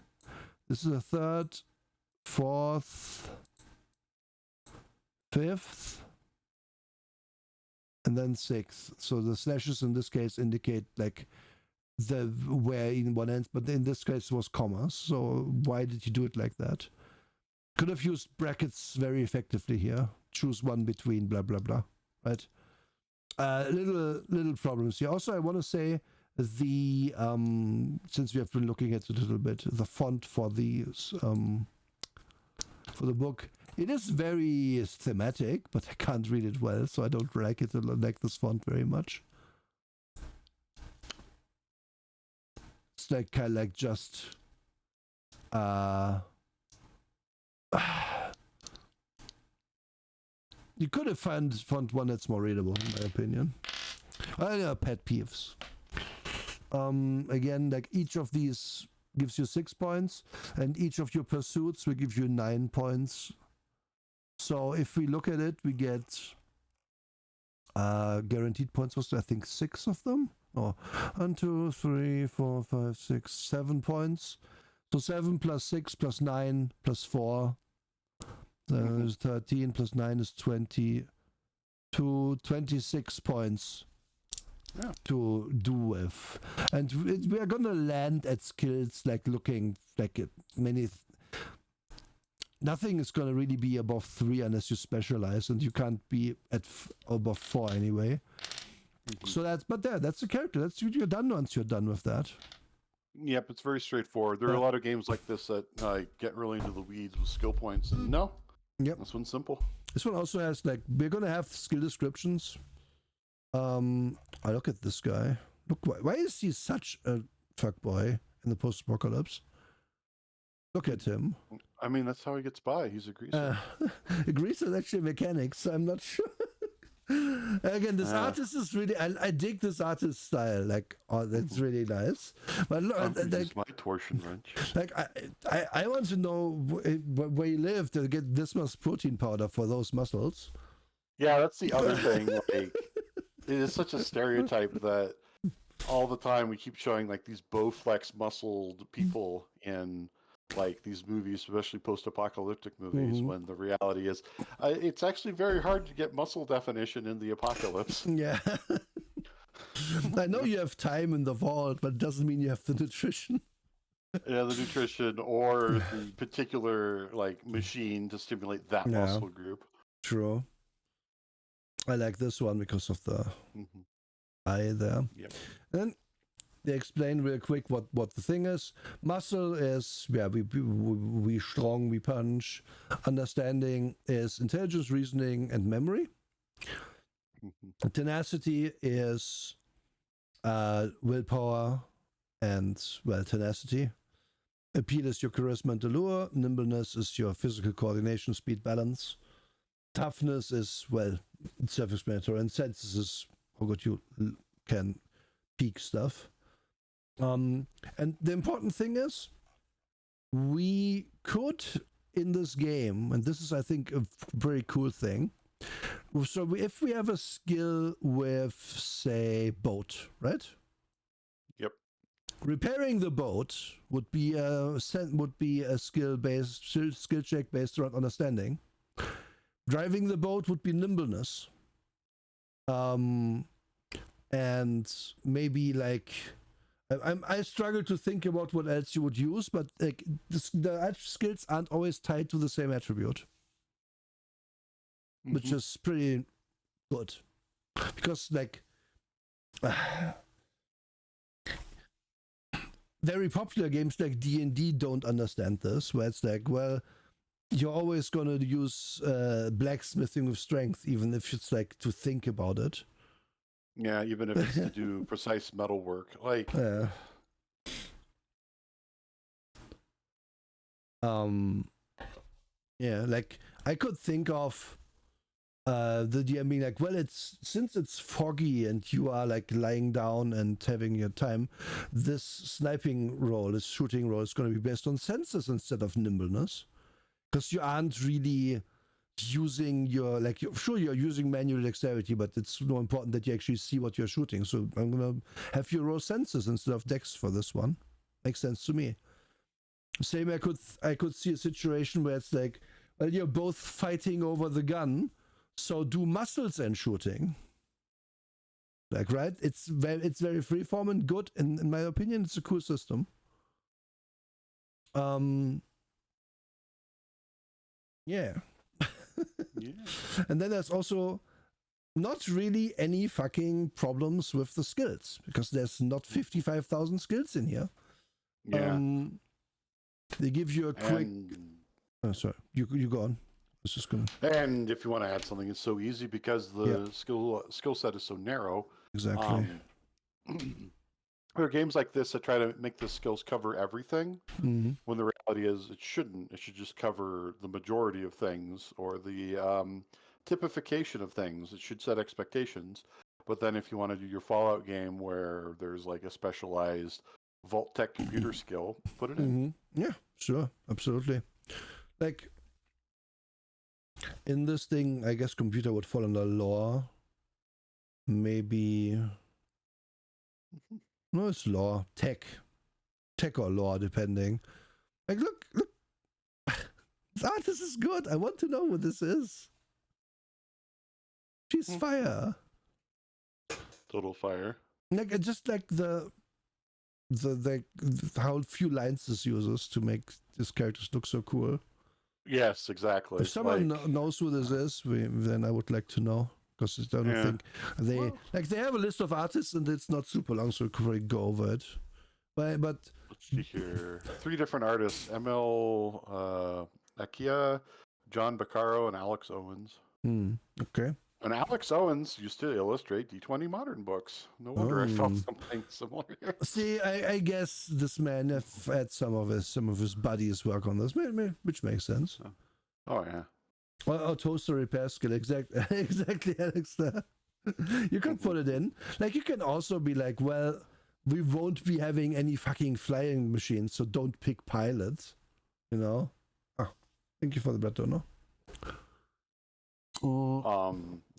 This is a 3rd, 4th, 5th, and then 6th. So the slashes in this case indicate like the where in one end, but in this case it was commas. So why did you do it like that? Could have used brackets very effectively here. Choose one between blah blah blah. Right? Little problems here. Also, I want to say the since we have been looking at it a little bit, the font for the book. It is very thematic, but I can't read it well, so I don't like it. I like this font very much. It's like kind of like just you could have found one that's more readable, in my opinion. Pet peeves. Again, like each of these gives you 6 points, and each of your pursuits will give you 9 points. So if we look at it, we get guaranteed points was I think 6 of them. Oh, 1, 2, 3, 4, 5, 6, 7 points. So 7 plus 6 plus 9 plus 4 is 13 plus 9 is 20 to 26 points to do with. And we are gonna land at skills like looking like many. Nothing is gonna really be above 3 unless you specialize, and you can't be at above 4 anyway. So that's the character. That's you're done once you're done with that. Yep, it's very straightforward. There are a lot of games like this that get really into the weeds with skill points. No, this one's simple. This one also has like we're gonna have skill descriptions. I look at this guy. Look, why is he such a fuckboy in the post-apocalypse? Look at him. I mean, that's how he gets by. He's a greaser. A greaser is actually mechanics. I'm not sure. Again, this artist is really. I dig this artist style. Like, that's really nice. But look, like, my torsion wrench. Like, I want to know where you live to get this much protein powder for those muscles. Yeah, that's the other thing. Like, it is such a stereotype that all the time we keep showing like these Bowflex muscled people in like these movies, especially post-apocalyptic movies, when the reality is it's actually very hard to get muscle definition in the apocalypse. Yeah. I know you have time in the vault, but it doesn't mean you have the nutrition. Yeah, the nutrition or the particular like machine to stimulate that muscle group. True. I like this one because of the eye there. Yep. And they explain real quick what the thing is. Muscle is we strong, we punch. Understanding is intelligence, reasoning, and memory. Tenacity is willpower and tenacity. Appeal is your charisma and allure. Nimbleness is your physical coordination, speed, balance. Toughness is self-explanatory, and senses is how good you can peek stuff. And the important thing is, we could in this game, and this is I think a very cool thing. So if we have a skill with say boat, right? Repairing the boat would be a skill check based around understanding. Driving the boat would be nimbleness. And maybe like I struggle to think about what else you would use, but like the skills aren't always tied to the same attribute, which is pretty good, because like very popular games like D&D don't understand this, where it's like, well, you're always gonna use blacksmithing with strength, even if it's like to think about it. Yeah, even if it's to do precise metal work, like yeah, like I could think of the DM being like, well, since it's foggy and you are like lying down and having your time, this shooting role is going to be based on senses instead of nimbleness, because you aren't really using your you're using manual dexterity, but it's more important that you actually see what you're shooting. So I'm gonna have you roll senses instead of dex for this one. Makes sense to me. Same, I could see a situation where it's like, well, you're both fighting over the gun, so do muscles and shooting. Like, right? It's very freeform and good. In my opinion, it's a cool system. Yeah. yeah. And then there's also not really any fucking problems with the skills, because there's not 55,000 skills in here. Yeah. They give you a quick. Oh, sorry, you go on. I was just gonna. And if you want to add something, it's so easy because the skill set is so narrow. Exactly. There are games like this that try to make the skills cover everything, when the reality is it shouldn't. It should just cover the majority of things, or the typification of things. It should set expectations. But then if you want to do your Fallout game where there's like a specialized Vault Tech computer skill, put it in. Yeah, sure, absolutely. Like in this thing, I guess computer would fall under law. Maybe no, it's law, tech or law, depending. Like, look, this is good. I want to know what this is. She's fire. Total fire. Like, just like the how few lines this uses to make these characters look so cool. Yes, exactly. If someone knows who this is, then I would like to know, because I don't think they have a list of artists and it's not super long, so we could probably go over it. But let's see here. 3 different artists: ML Akia, John Baccaro, and Alex Owens. Okay. And Alex Owens used to illustrate D20 modern books. No wonder I felt something similar here. See, I guess this man had some of his buddies work on this, which makes sense. Oh yeah. Or toaster repair skill, exactly, Alex. You can put it in. Like, you can also be like, well, we won't be having any fucking flying machines, so don't pick pilots. You know. Oh, thank you for the better, no?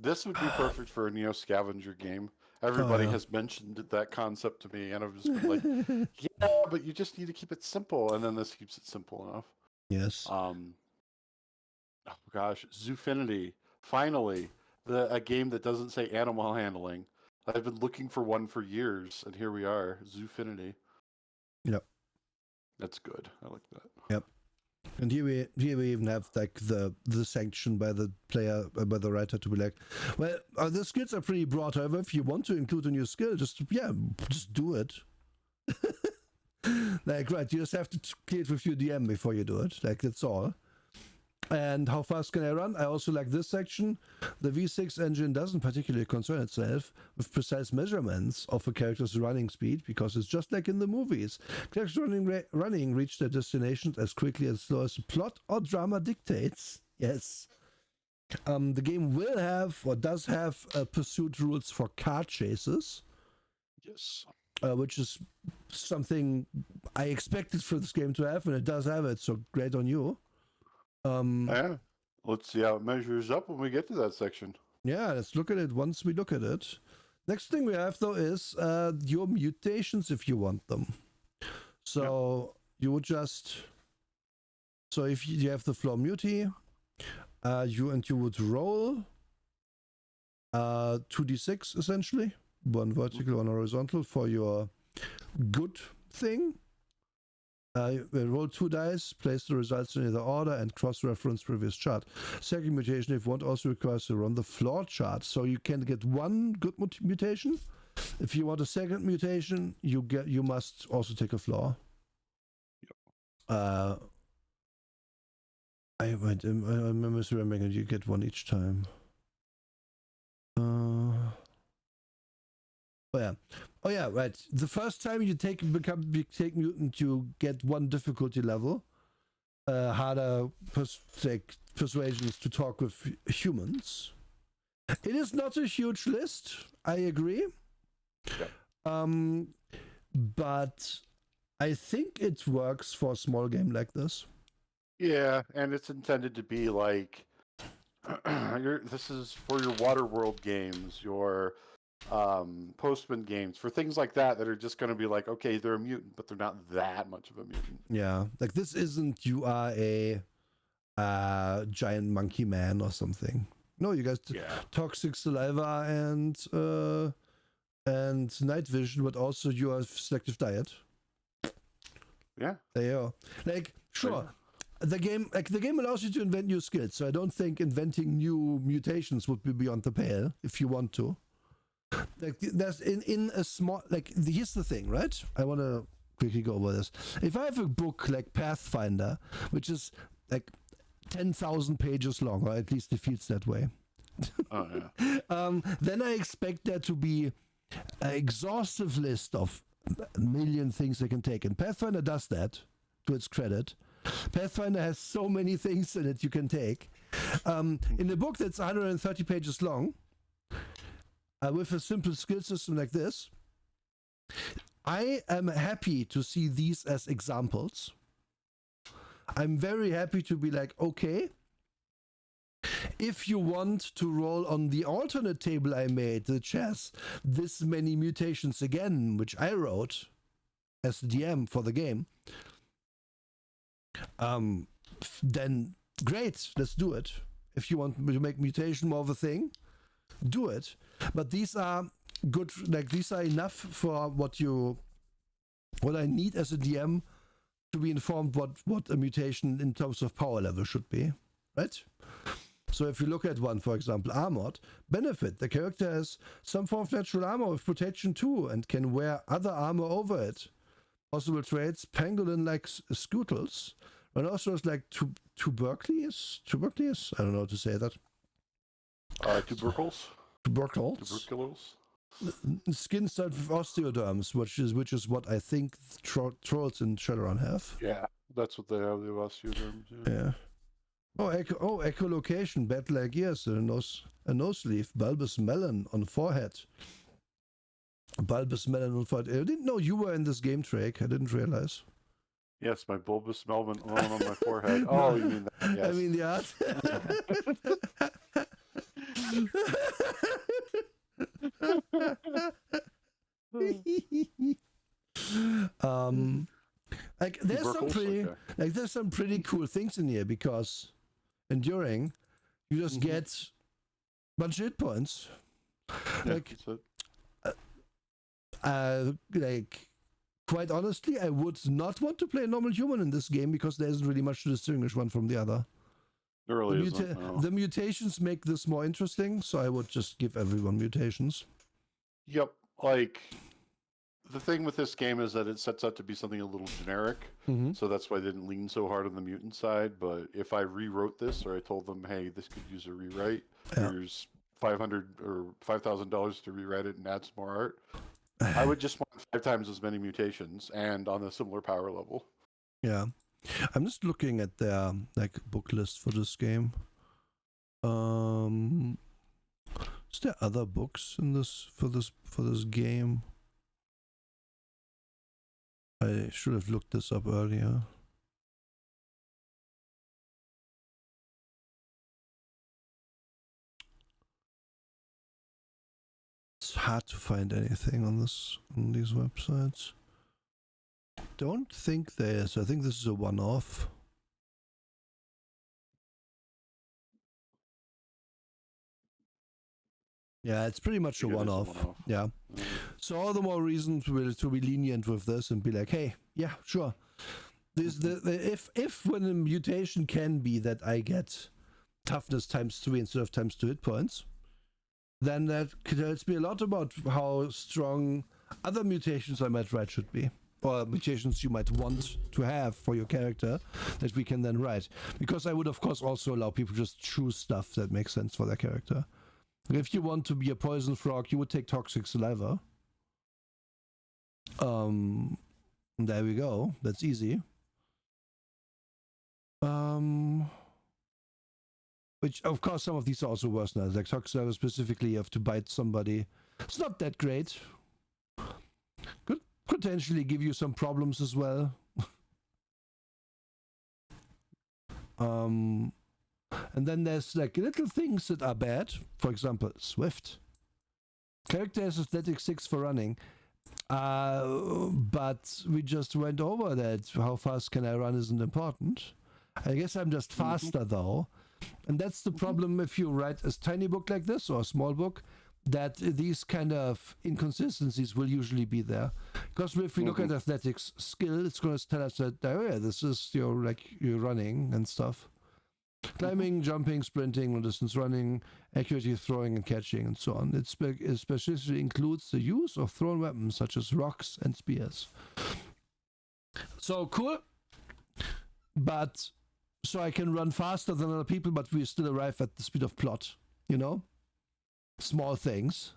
This would be perfect for a Neo Scavenger game. Everybody has mentioned that concept to me, and I've just been like, yeah, but you just need to keep it simple, and then this keeps it simple enough. Yes. Oh gosh, Zoofinity. Finally, a game that doesn't say animal handling. I've been looking for one for years, and here we are, Zoofinity. Yep. That's good. I like that. Yep. And here we even have like the sanction by the player, by the writer, to be like, well, the skills are pretty broad. However, if you want to include a new skill, just do it. Like, right, you just have to clear it with your DM before you do it. Like, that's all. And how fast can I run? I also like this section. The V6 engine doesn't particularly concern itself with precise measurements of a character's running speed, because it's just like in the movies. Characters running reach their destinations as quickly and slow as the plot or drama dictates. Yes. The game will have, or does have, pursuit rules for car chases. Yes. Which is something I expected for this game to have, and it does have it, so great on you. Yeah, let's see how it measures up when we get to that section. Yeah, let's look at it once we look at it. Next thing we have, though, is your mutations, if you want them. So you would just, so if you have the floor muti, you would roll 2d6 essentially, one vertical, one horizontal for your good thing. Roll 2 dice, place the results in either order, and cross-reference previous chart. Second mutation, if you want, also requires to run the floor chart, so you can get one good mutation. If you want a second mutation, you must also take a floor. I remember remembering you get one each time. Oh yeah, right. The first time you take mutant, you get one difficulty level. Harder persuasions to talk with humans. It is not a huge list, I agree. Yep. But I think it works for a small game like this. Yeah, and it's intended to be like this is for your Waterworld games, your Postman games, for things like that are just going to be like, okay, they're a mutant, but they're not that much of a mutant. Yeah, like this isn't you are a giant monkey man or something. No, you guys toxic saliva and night vision, but also you have selective diet. Yeah, there you go. Like sure. The game allows you to invent new skills, so I don't think inventing new mutations would be beyond the pale if you want to. Like there's in a small, like here's the thing, right? I want to quickly go over this. If I have a book like Pathfinder, which is like 10,000 pages long, or at least it feels that way. Oh yeah. Then I expect there to be an exhaustive list of a million things I can take, and Pathfinder does that to its credit. Pathfinder has so many things in it you can take. In a book that's 130 pages long, with a simple skill system like this, I am happy to see these as examples. I'm very happy to be like, okay, if you want to roll on the alternate table I made, which has this many mutations again, which I wrote as the DM for the game, then great, let's do it. If you want to make mutation more of a thing, do it. But these are good, like these are enough for what I need as a DM to be informed what a mutation in terms of power level should be, right? So if you look at one, for example, Armored, benefit, the character has some form of natural armor with protection too and can wear other armor over it. Possible traits, pangolin-like scootles, rhinoceros like tubercules? I don't know how to say that. Tubercles. Skin studded with osteoderms, which is what I think trolls in Shadowrun have. Yeah, that's what they have. The osteoderms. Yeah. Echolocation, bat-like ears, a nose leaf, bulbous melon on forehead. I didn't know you were in this game, Drake. I didn't realize. Yes, my bulbous melon on my forehead. Oh, you mean that? Yes. I mean the art. Like there's some pretty cool things in here, because enduring, you just get a bunch of hit points. Like quite honestly, I would not want to play a normal human in this game because there isn't really much to distinguish one from the other. There really isn't. No. The mutations make this more interesting, so I would just give everyone mutations. Yep. Like, the thing with this game is that it sets out to be something a little generic, so that's why I didn't lean so hard on the mutant side. But if I rewrote this, or I told them, hey, this could use a rewrite, here's $500 or $5,000 to rewrite it and add some more art, I would just want 5 times as many mutations and on a similar power level. Yeah. I'm just looking at their book list for this game. Is there other books in this for this game? I should have looked this up earlier. It's hard to find anything on these websites. don't think there is. I think this is a one-off. Yeah, it's pretty much a think it is a one-off. one-off. Yeah. So all the more reason to be lenient with this and be like, hey, yeah, sure. If when a mutation can be that I get toughness ×3 instead of ×2 hit points, then that tells me a lot about how strong other mutations I might write should be, or mutations you might want to have for your character that we can then write. Because I would of course also allow people to just choose stuff that makes sense for their character. If you want to be a poison frog, you would take toxic saliva. There we go. That's easy. Which, of course, some of these are also worse now. Like toxic saliva specifically, you have to bite somebody. It's not that great. Could potentially give you some problems as well. And then there's like little things that are bad. For example, Swift. Character has athletic 6 for running. But we just went over that. How fast can I run isn't important. I guess I'm just faster though. And that's the problem if you write a tiny book like this or a small book, that these kind of inconsistencies will usually be there. Because if we look at athletics skill, it's going to tell us that, oh yeah, this is your running and stuff. Climbing, jumping, sprinting, long distance running, accuracy, throwing and catching, and so on. It specifically includes the use of thrown weapons such as rocks and spears. So cool, but so I can run faster than other people, but we still arrive at the speed of plot, you know? Small things.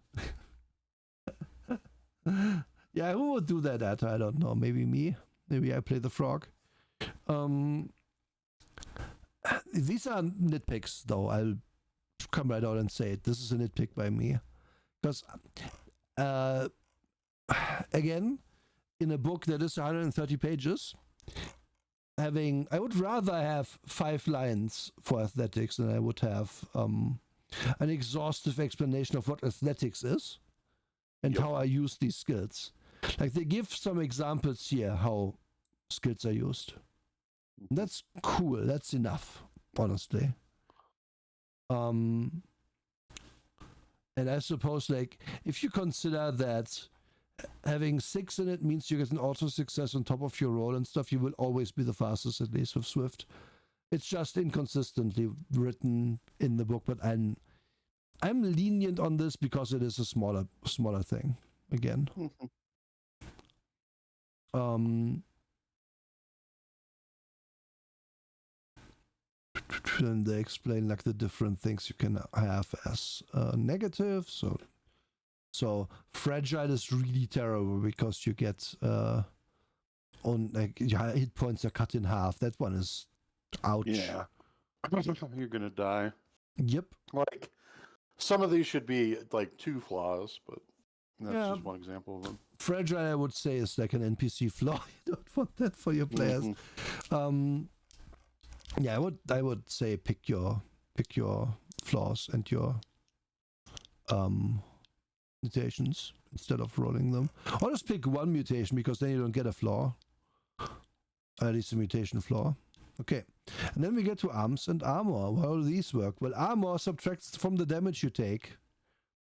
Yeah, who would do that at? I don't know. Maybe me. Maybe I play the frog. These are nitpicks, though. I'll come right out and say it. This is a nitpick by me. Because, again, in a book that is 130 pages, I would rather have 5 lines for athletics than I would have an exhaustive explanation of what athletics is and how I use these skills. Like, they give some examples here how skills are used. That's cool. That's enough, honestly. And I suppose, like, if you consider that having 6 in it means you get an auto success on top of your roll and stuff, you will always be the fastest, at least with Swift. It's just inconsistently written in the book, but I'm lenient on this because it is a smaller thing. Again. And they explain like the different things you can have as negative. So fragile is really terrible because you get on like hit points are cut in half. That one is ouch. Yeah. You're gonna die. Yep. Like some of these should be like 2 flaws, but that's just one example of them. Fragile, I would say, is like an NPC flaw. You don't want that for your players. Yeah, I would say pick your flaws and your mutations instead of rolling them. Or just pick one mutation because then you don't get a flaw. At least a mutation flaw. Okay. And then we get to arms and armor. How do these work? Well, armor subtracts from the damage you take.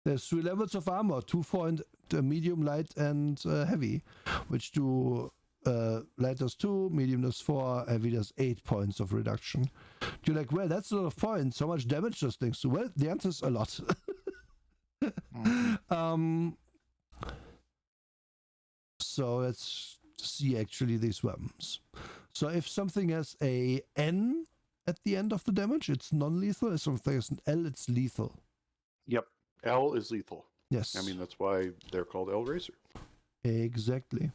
There's 3 levels of armor, 2, 4, and medium, light, and heavy, which do light does 2, medium does 4, heavy does 8 points of reduction. You're like, well, that's a lot of points. How much damage does things do? Well, the answer is a lot. So let's see actually these weapons. So if something has a N at the end of the damage, it's non-lethal. If something has an L, it's lethal. Yep. L is lethal. Yes. I mean, that's why they're called L Racer. Exactly.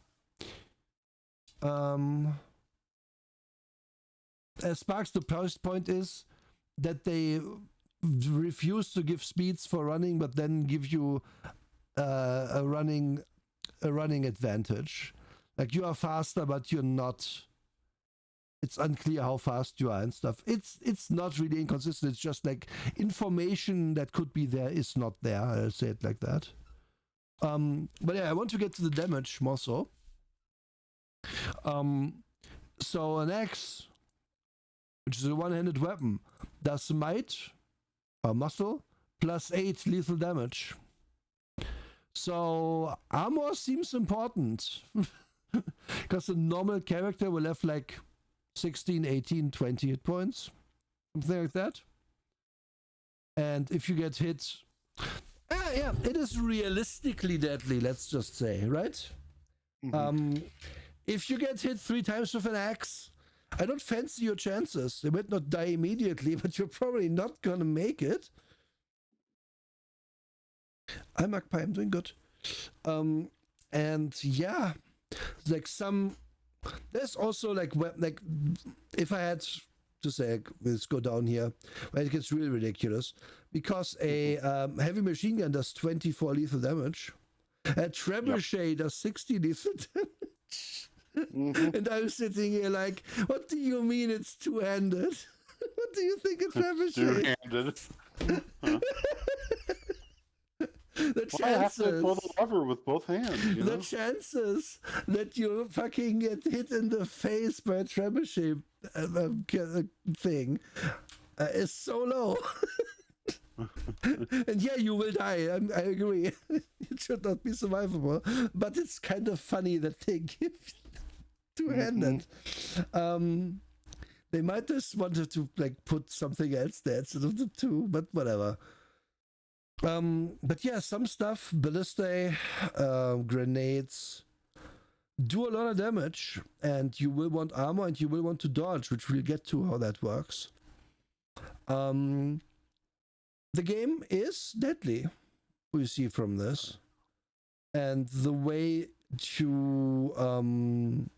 Sparks, the first point is that they refuse to give speeds for running, but then give you a running advantage. Like you are faster, but you're not. It's unclear how fast you are and stuff. It's not really inconsistent. It's just like information that could be there is not there. I'll say it like that. But yeah, I want to get to the damage more so. So an axe, which is a one-handed weapon, does might or muscle plus 8 lethal damage. So armor seems important because a normal character will have like 16, 18, 20 hit points, something like that. And if you get hit, yeah, it is realistically deadly, let's just say, right? If you get hit 3 times with an axe, I don't fancy your chances. They might not die immediately, but you're probably not gonna make it. I'm Magpie, I'm doing good. And yeah, like there's also like if I had to say, let's go down here, where it gets really ridiculous, because a heavy machine gun does 24 lethal damage, a trebuchet does 60 lethal damage. And I'm sitting here like, what do you mean it's two-handed? What do you think a trebuchet? Two-handed. The chances, I have to pull the lever with both hands. You know? the chances that you fucking get hit in the face by a trebuchet thing is so low. And yeah, you will die. I agree. It should not be survivable, but it's kind of funny that they give two-handed. They might just wanted to like put something else there instead of the two, but whatever. But yeah, some stuff, ballistae, grenades, do a lot of damage, and you will want armor and you will want to dodge, which we'll get to how that works. The game is deadly, we see from this. And the way to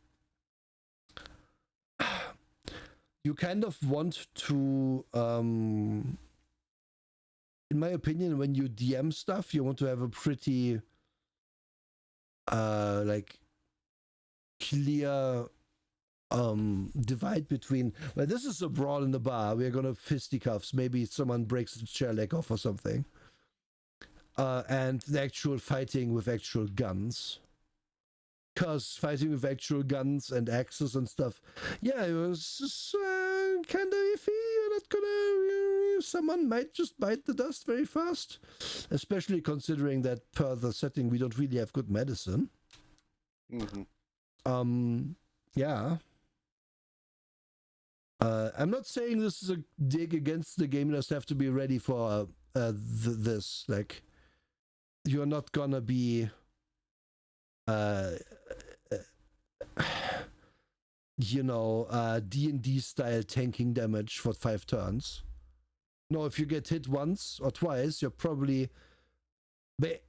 you kind of want to in my opinion, when you DM stuff, you want to have a pretty like clear divide between, well, this is a brawl in the bar, we're gonna fisticuffs, maybe someone breaks the chair leg off or something, and the actual fighting with actual guns. Because fighting with actual guns and axes and stuff, yeah, it was just kind of iffy. You're not gonna. Someone might just bite the dust very fast, especially considering that per the setting we don't really have good medicine. Yeah. I'm not saying this is a dig against the game. You just have to be ready for this. Like, you're not gonna be. D&D style tanking damage for 5 turns. No, if you get hit once or twice, you're probably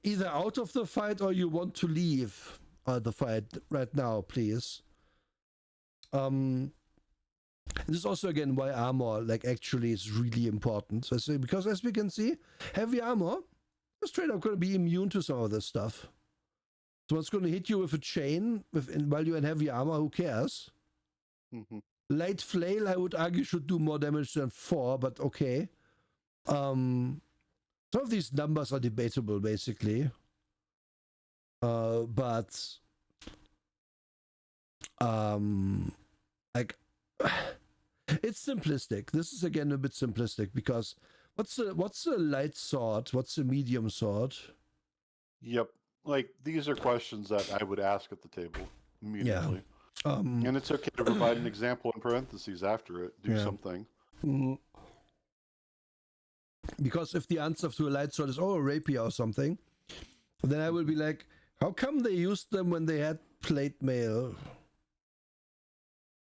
either out of the fight or you want to leave the fight right now, please. This is also again why armor actually is really important. So, because as we can see, heavy armor is straight up going to be immune to some of this stuff. So it's going to hit you with a chain while you're in heavy armor. Who cares? Light flail, I would argue, should do more damage than 4, but okay. Some of these numbers are debatable, basically. But it's simplistic. This is again a bit simplistic because what's a light sword? What's a medium sword? Yep. Like, these are questions that I would ask at the table immediately. Yeah. And it's okay to provide an example in parentheses after it. Do something. Because if the answer to a light sword is, a rapier or something, then I will be like, how come they used them when they had plate mail?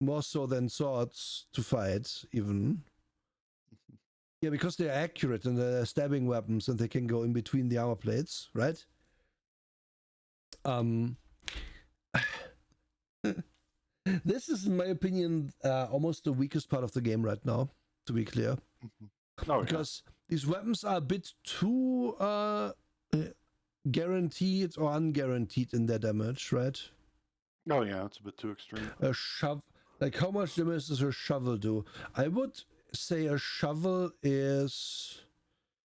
More so than swords to fight, even. Yeah, because they're accurate and they're stabbing weapons and they can go in between the armor plates, right? This is, in my opinion, almost the weakest part of the game right now, to be clear. Because these weapons are a bit too guaranteed or unguaranteed in their damage, right? Oh yeah, it's a bit too extreme. A shove, like how much damage does a shovel do? I would say a shovel is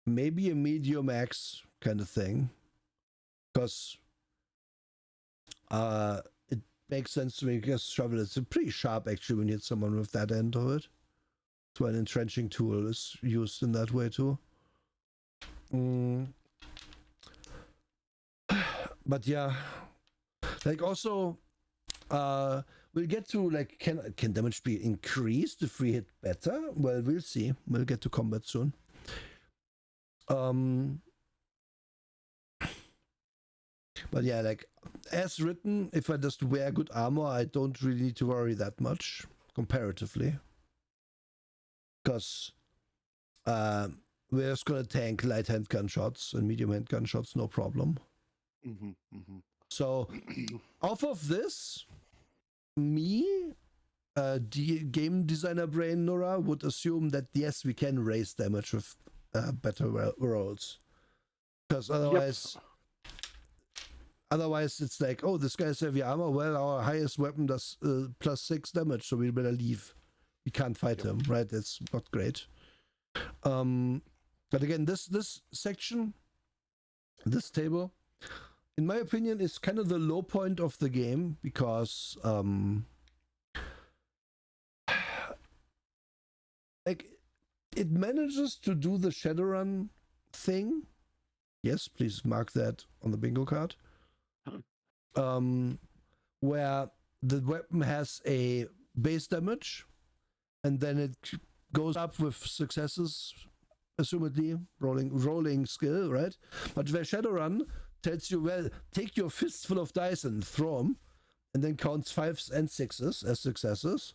maybe a medium axe kind of thing, because makes sense to me because shovel is pretty sharp actually when you hit someone with that end of it. So an entrenching tool is used in that way too. But yeah, like also, we'll get to like can damage be increased if we hit better? Well, we'll see. We'll get to combat soon. But yeah, like as written, if I just wear good armor, I don't really need to worry that much comparatively, because we're just gonna tank light handgun shots and medium handgun shots, no problem. So off of this, me, game designer brain Nora would assume that yes, we can raise damage with better rolls, because otherwise it's like, oh, this guy has heavy armor, well, our highest weapon does +6 damage, so we better leave. We can't fight him, right? It's not great. But again, this section, this table, in my opinion, is kind of the low point of the game, because like it manages to do the Shadowrun thing. Yes, please mark that on the bingo card. Where the weapon has a base damage, and then it goes up with successes, assumedly rolling skill, right? But where Shadowrun tells you, well, take your fistful of dice and throw them, and then counts 5s and 6s as successes.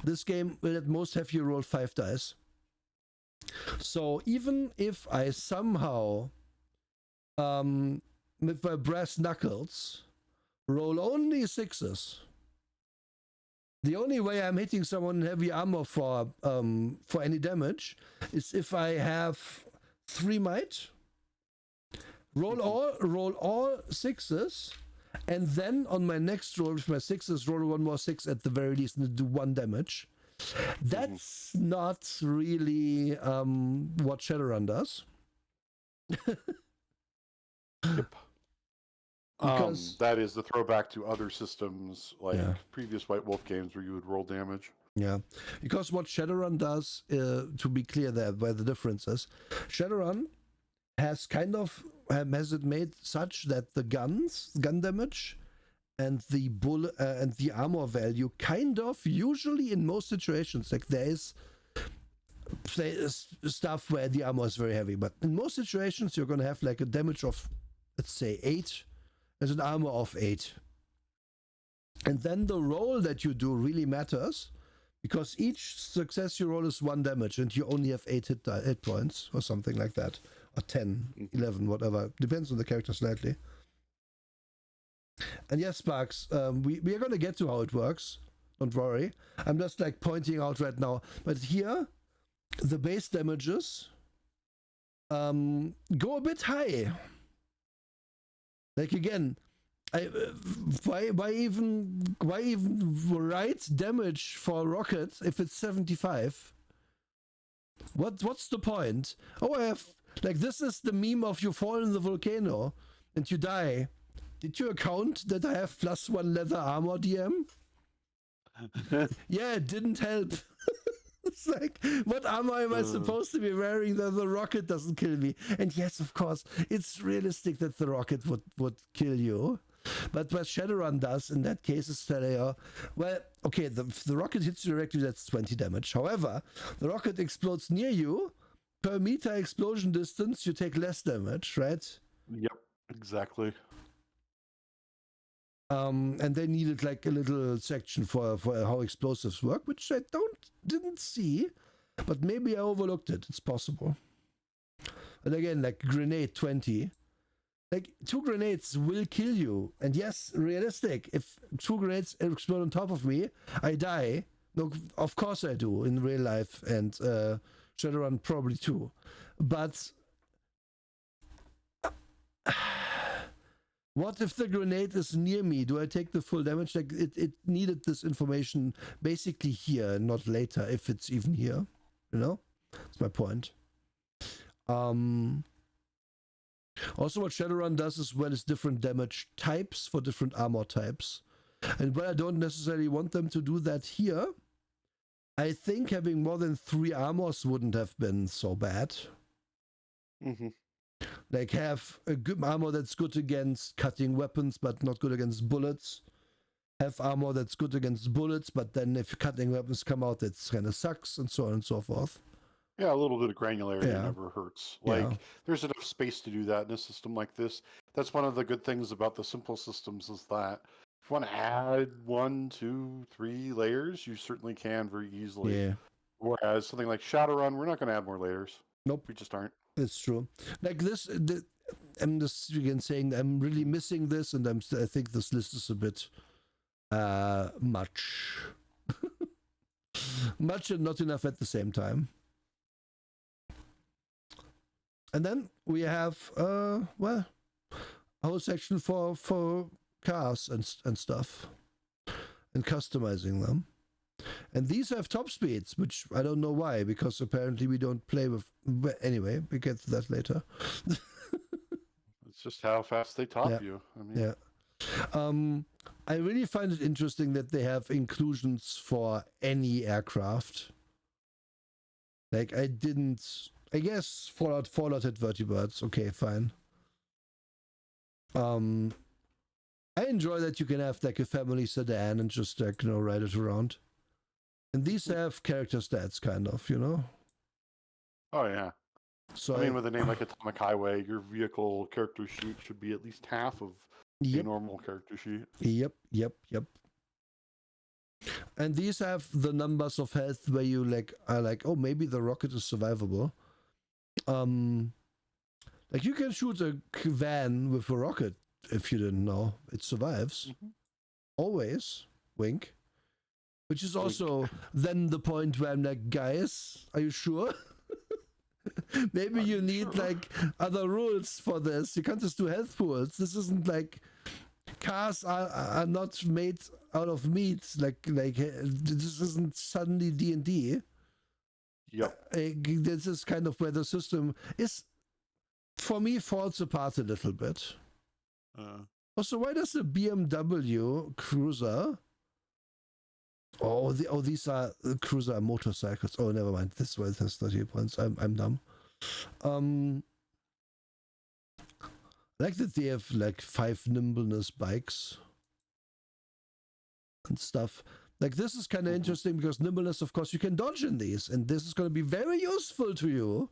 This game will at most have you roll 5 dice. So even if I somehow, with my brass knuckles, roll only 6s, the only way I'm hitting someone in heavy armor for any damage is if I have 3 might, roll all 6s, and then on my next roll with my 6s, roll 1 more 6 at the very least and do 1 damage. That's not really what Shadowrun does. Yep. Because that is the throwback to other systems, like previous White Wolf games where you would roll damage. Yeah, because what Shadowrun does, to be clear there, where the difference is, Shadowrun has has it made such that the gun damage and the bullet and the armor value usually in most situations, like there is stuff where the armor is very heavy, but in most situations you're going to have like a damage of, let's say, 8 as an armor of 8. And then the roll that you do really matters, because each success you roll is 1 damage and you only have 8 hit points or something like that, or 10, 11, whatever, depends on the character slightly. And yes, Sparks, we are going to get to how it works, don't worry. I'm just like pointing out right now, but here the base damages go a bit high. Like again, why even write damage for rocket if it's 75? What's the point? Oh, I have, like, this is the meme of you fall in the volcano and you die. Did you account that I have +1 leather armor, DM? Yeah, it didn't help. It's like, what armor am I supposed to be wearing that the rocket doesn't kill me? And yes, of course, it's realistic that the rocket would kill you. But what Shadowrun does in that case is tell you, well, okay, the rocket hits you directly, that's 20 damage. However, the rocket explodes near you. Per meter explosion distance, you take less damage, right? Yep, exactly. And they needed like a little section for how explosives work, which I didn't see, but maybe I overlooked it. It's possible. And again, like grenade 20, like 2 grenades will kill you. And yes, realistic. If 2 grenades explode on top of me, I die. No, of course I do in real life, and Shadowrun probably too. But what if the grenade is near me? Do I take the full damage? Like it needed this information basically here, not later, if it's even here. You know? That's my point. Also, what Shadowrun does as well is different damage types for different armor types. And while I don't necessarily want them to do that here, I think having more than 3 armors wouldn't have been so bad. Mm-hmm. Like have a good armor that's good against cutting weapons but not good against bullets. Have armor that's good against bullets, but then if cutting weapons come out, it kind of sucks, and so on and so forth. Yeah, a little bit of granularity Yeah. never hurts. Yeah. Like, there's enough space to do that in a system like this. That's one of the good things about the simple systems is that if you want to add 1, 2, 3 layers, you certainly can very easily. Yeah. Whereas something like Shadowrun, we're not going to add more layers. Nope. We just aren't. It's true. Like this, I'm just again saying I'm really missing this, and I think this list is a bit much. Much and not enough at the same time. And then we have well, a whole section for cars and stuff, and customizing them. And these have top speeds, which I don't know why, because apparently we don't play with. But anyway, we get to that later. It's just how fast they top you. I mean, yeah. I really find it interesting that they have inclusions for any aircraft. Like I guess Fallout had vertibirds. Okay, fine. I enjoy that you can have like a family sedan and just like ride it around. And these have character stats, kind of, Oh yeah. So I mean, with a name like Atomic Highway, your vehicle character sheet should be at least half of a normal character sheet. Yep. And these have the numbers of health where you are like, oh, maybe the rocket is survivable. Like you can shoot a van with a rocket if you didn't know. It survives. Mm-hmm. Always. Wink. Which is also then the point where I'm like, guys, are you sure? Maybe you need like other rules for this. You can't just do health pools. This isn't like cars are not made out of meat. Like this isn't suddenly D&D. Yep. This is kind of where the system is, for me, falls apart a little bit. Also, why does the BMW Cruiser? These are Cruiser motorcycles. Oh, never mind. This one has 30 points. I'm dumb. I like that they have like 5 nimbleness bikes and stuff. Like this is kind of interesting because nimbleness, of course, you can dodge in these, and this is going to be very useful to you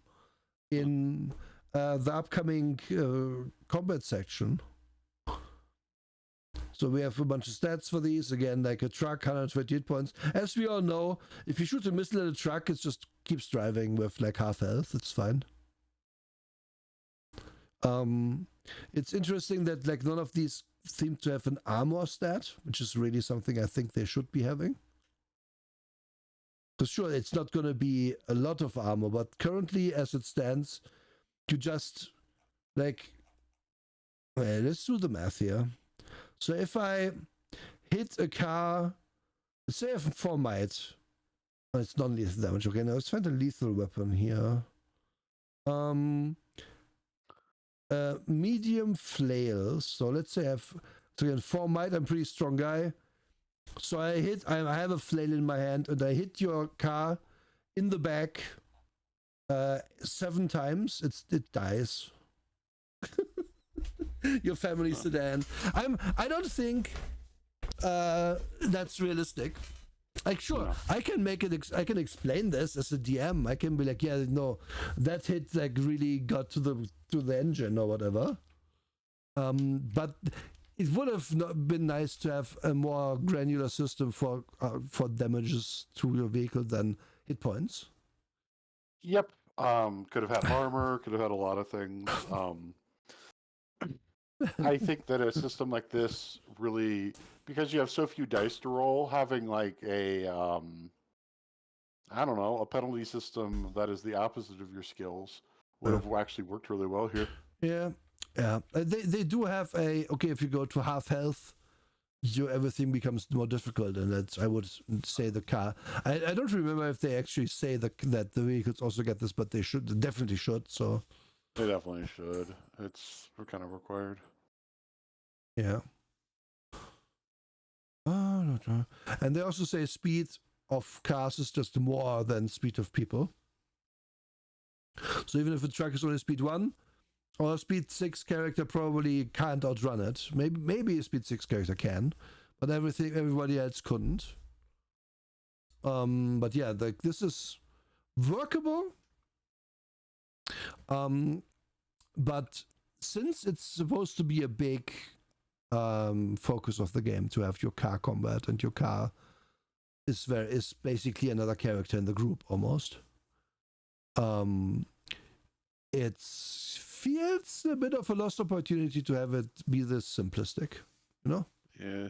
in the upcoming combat section. So we have a bunch of stats for these. Again, like a truck, 128 points. As we all know, if you shoot a missile at a truck, it just keeps driving with like half health. It's fine. It's interesting that like none of these seem to have an armor stat, which is really something I think they should be having. Because sure, it's not going to be a lot of armor, but currently as it stands, you just like, well, let's do the math here. So if I hit a car, let's say I have 4 might, oh, it's non-lethal damage. Okay, now let's find a lethal weapon here. Medium flail. So let's say I have, so again, 4 might. I'm a pretty strong guy. So I have a flail in my hand, and I hit your car in the back 7 times. It dies. Your family sedan. I don't think that's realistic. Like, sure, no. I can make it. I can explain this as a DM. I can be like, yeah, no, that hit like really got to the engine or whatever. But it would have been nice to have a more granular system for damages to your vehicle than hit points. Yep. Could have had armor. Could have had a lot of things. I think that a system like this really, because you have so few dice to roll, having like a, I don't know, a penalty system that is the opposite of your skills would have actually worked really well here. Yeah. They do have okay, if you go to half health, everything becomes more difficult, and that's, I would say, the car. I don't remember if they actually say that the vehicles also get this, but they definitely should. So they definitely should. It's kind of required. Yeah. And they also say speed of cars is just more than speed of people. So even if a truck is only speed 1, or a speed 6 character probably can't outrun it. Maybe a speed 6 character can, but everybody else couldn't. But yeah, this is workable. But since it's supposed to be a big focus of the game to have your car combat, and your car is basically another character in the group almost. It feels a bit of a lost opportunity to have it be this simplistic, you know? Yeah.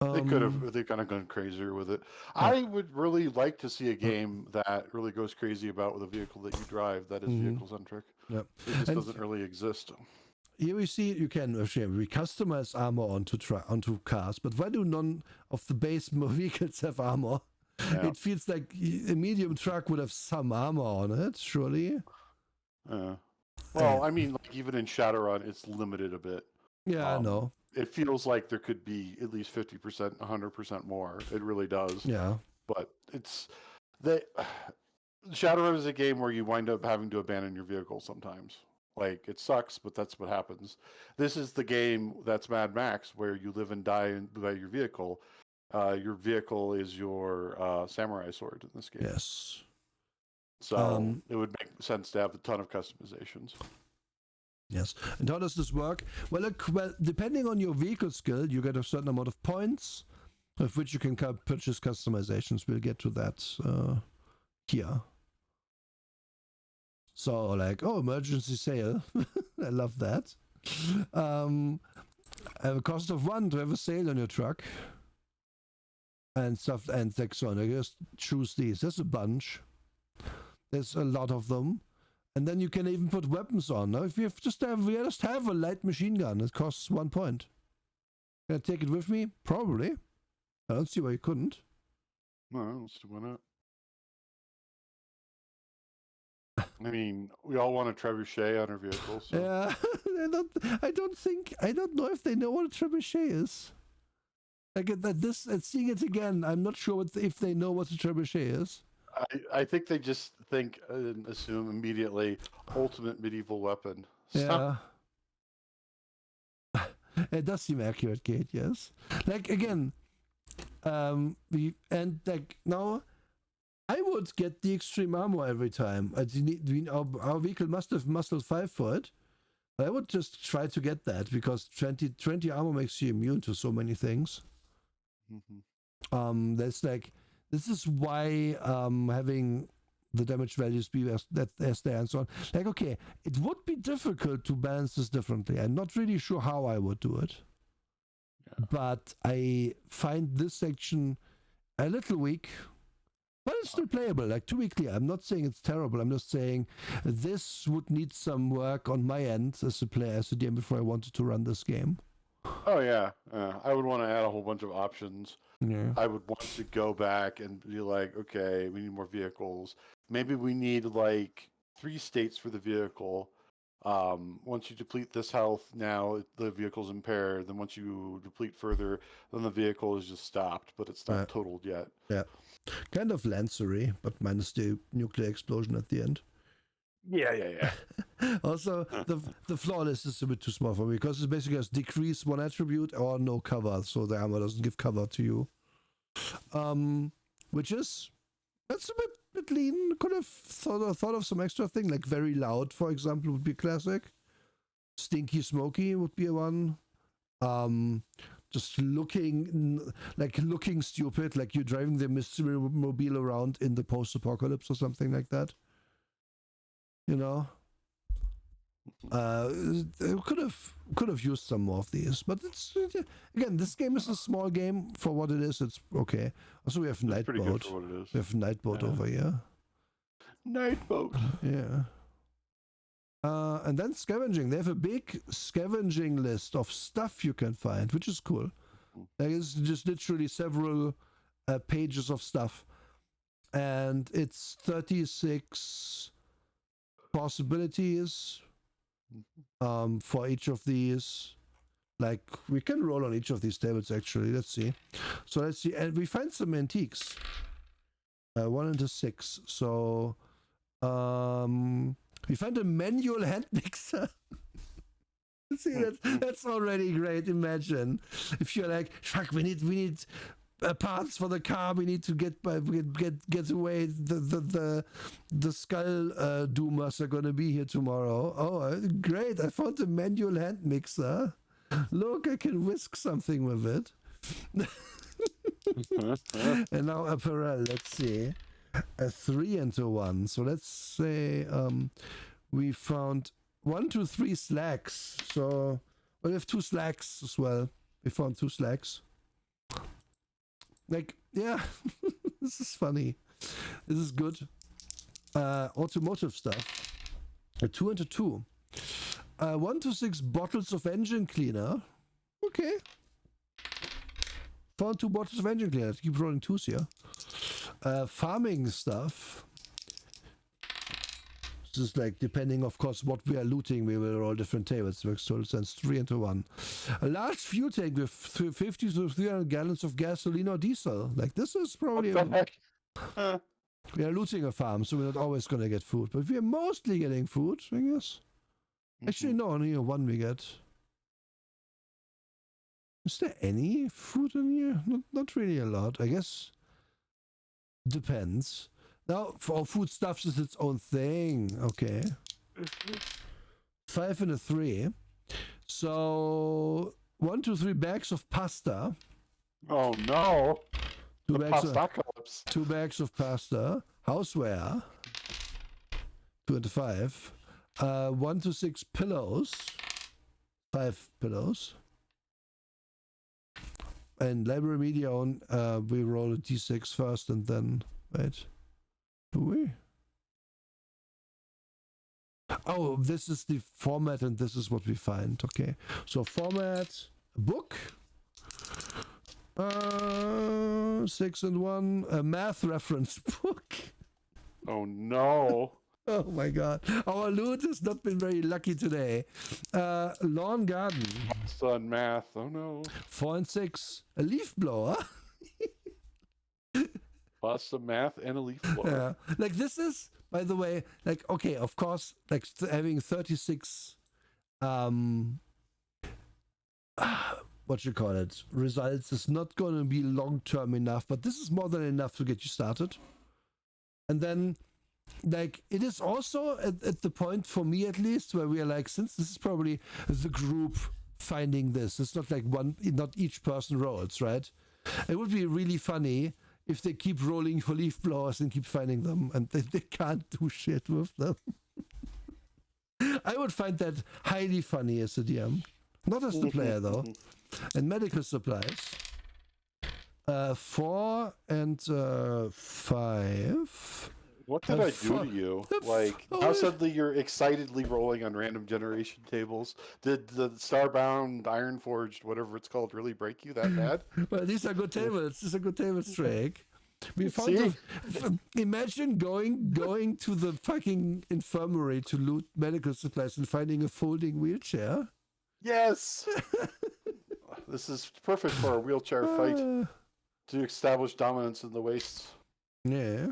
They could have. They kind of gone crazier with it. I would really like to see a game that really goes crazy about with a vehicle that you drive that is vehicle centric. Yep. It just doesn't really exist. Here we see you can actually customize armor onto cars, but why do none of the base vehicles have armor? Yeah. It feels like a medium truck would have some armor on it, surely. Well, I mean, like even in Shadowrun, it's limited a bit. Yeah, I know. It feels like there could be at least 50%, 100% more. It really does. Yeah. But it's Shadowrun is a game where you wind up having to abandon your vehicle sometimes. Like, it sucks, but that's what happens. This is the game that's Mad Max, where you live and die by your vehicle. Your vehicle is your samurai sword in this game. Yes. So it would make sense to have a ton of customizations. Yes. And how does this work? Well, depending on your vehicle skill, you get a certain amount of points, with which you can purchase customizations. We'll get to that here. So, like, emergency sale. I love that. A cost of 1 to have a sale on your truck. And stuff, and so on. I just choose these. There's a bunch. There's a lot of them. And then you can even put weapons on. Now, if you just have a light machine gun, it costs 1 point. Can I take it with me? Probably. I don't see why you couldn't. No, I don't see why not. I mean, we all want a trebuchet on our vehicles. So. Yeah, I don't know if they know what a trebuchet is. Like seeing it again, I'm not sure if they know what a trebuchet is. I think they just think and assume immediately ultimate medieval weapon. Yeah. It does seem accurate, Kate, yes. Like, again, now I would get the extreme armor every time. Our vehicle must have muscle 5 for it. I would just try to get that, because 20 armor makes you immune to so many things. Mm-hmm. This is why having the damage values be as they are and so on. Like, okay, it would be difficult to balance this differently. I'm not really sure how I would do it. Yeah. But I find this section a little weak. But it's still playable, like, to be clear. I'm not saying it's terrible. I'm just saying this would need some work on my end as a player, as a DM, before I wanted to run this game. Oh, yeah. I would want to add a whole bunch of options. Yeah. I would want to go back and be like, okay, we need more vehicles. Maybe we need, like, 3 states for the vehicle. Once you deplete this health, now the vehicle's impaired. Then once you deplete further, then the vehicle is just stopped, but it's not totaled yet. Yeah. Kind of Lancery, but minus the nuclear explosion at the end. Yeah. Also, the flawless is a bit too small for me, because it basically has decrease 1 attribute or no cover, so the armor doesn't give cover to you. That's a bit lean. Could have thought of some extra thing, like very loud, for example, would be classic. Stinky smoky would be one. Just looking stupid, like you're driving the mystery mobile around in the post-apocalypse or something like that. You know, could have used some more of these, but it's again, this game is a small game for what it is. It's okay. Also, we have Nightboat. We have Nightboat over here. Nightboat. Yeah. And then scavenging. They have a big scavenging list of stuff you can find, which is cool. Like, it's just literally several pages of stuff, and it's 36 possibilities for each of these. Like we can roll on each of these tables actually. Let's see. So let's see, and we find some antiques. 1 into 6. So we found a manual hand mixer. See, that's already great. Imagine if you're like, fuck, we need parts for the car. We need to get away. The skull doomers are gonna be here tomorrow. Oh, great! I found a manual hand mixer. Look, I can whisk something with it. And now apparel. Let's see, a 3 into 1. So let's say we found 1, 2, 3 slacks. So we have 2 slacks as well. We found 2 slacks. Like, yeah, this is funny. This is good. Automotive stuff. A 2 into 2. 1 to 6 bottles of engine cleaner. Okay. Found 2 bottles of engine cleaner. Keep rolling 2s here. Farming stuff. This is like, depending, of course, what we are looting, we will roll different tables. Works total sense. 3 into 1. A large fuel tank with 50 to 300 gallons of gasoline or diesel. Like, this is probably... What the heck? We are looting a farm, so we're not always going to get food. But we are mostly getting food, I guess. Actually, no, only 1 we get. Is there any food in here? Not really a lot. I guess depends. Now, for foodstuffs is its own thing. Okay. 5 and a 3. So 1, 2, 3 bags of pasta. Oh no! 2 The bags of, pastacalypse. 2 bags of pasta. Houseware. 2 and a 5. 1 to 6 pillows. 5 pillows. And library media on, we roll a d6 first and then, wait, do we? Oh, this is the format and this is what we find. Okay, so format, book, 6 and 1, a math reference book. Oh no! Oh my god, our loot has not been very lucky today. Lawn garden, Son math. Oh no! 4 and 6, a leaf blower. Pasta, math, and a leaf blower. Yeah, like this is, by the way, like, okay, of course, like having 36 what you call it, results is not going to be long term enough, but this is more than enough to get you started. And then, like, it is also at the point, for me at least, where we are like, since this is probably the group finding this, it's not like not each person rolls, right? It would be really funny if they keep rolling for leaf blowers and keep finding them and they can't do shit with them. I would find that highly funny as a DM. Not as the player, though. And medical supplies. 4 and 5. What did I do to you? Like, now suddenly you're excitedly rolling on random generation tables. Did the Starbound, Ironforged, whatever it's called, really break you that bad? Well, these are good tables. These are good tables, Drake. We found imagine going to the fucking infirmary to loot medical supplies and finding a folding wheelchair. Yes! This is perfect for a wheelchair fight to establish dominance in the wastes. Yeah.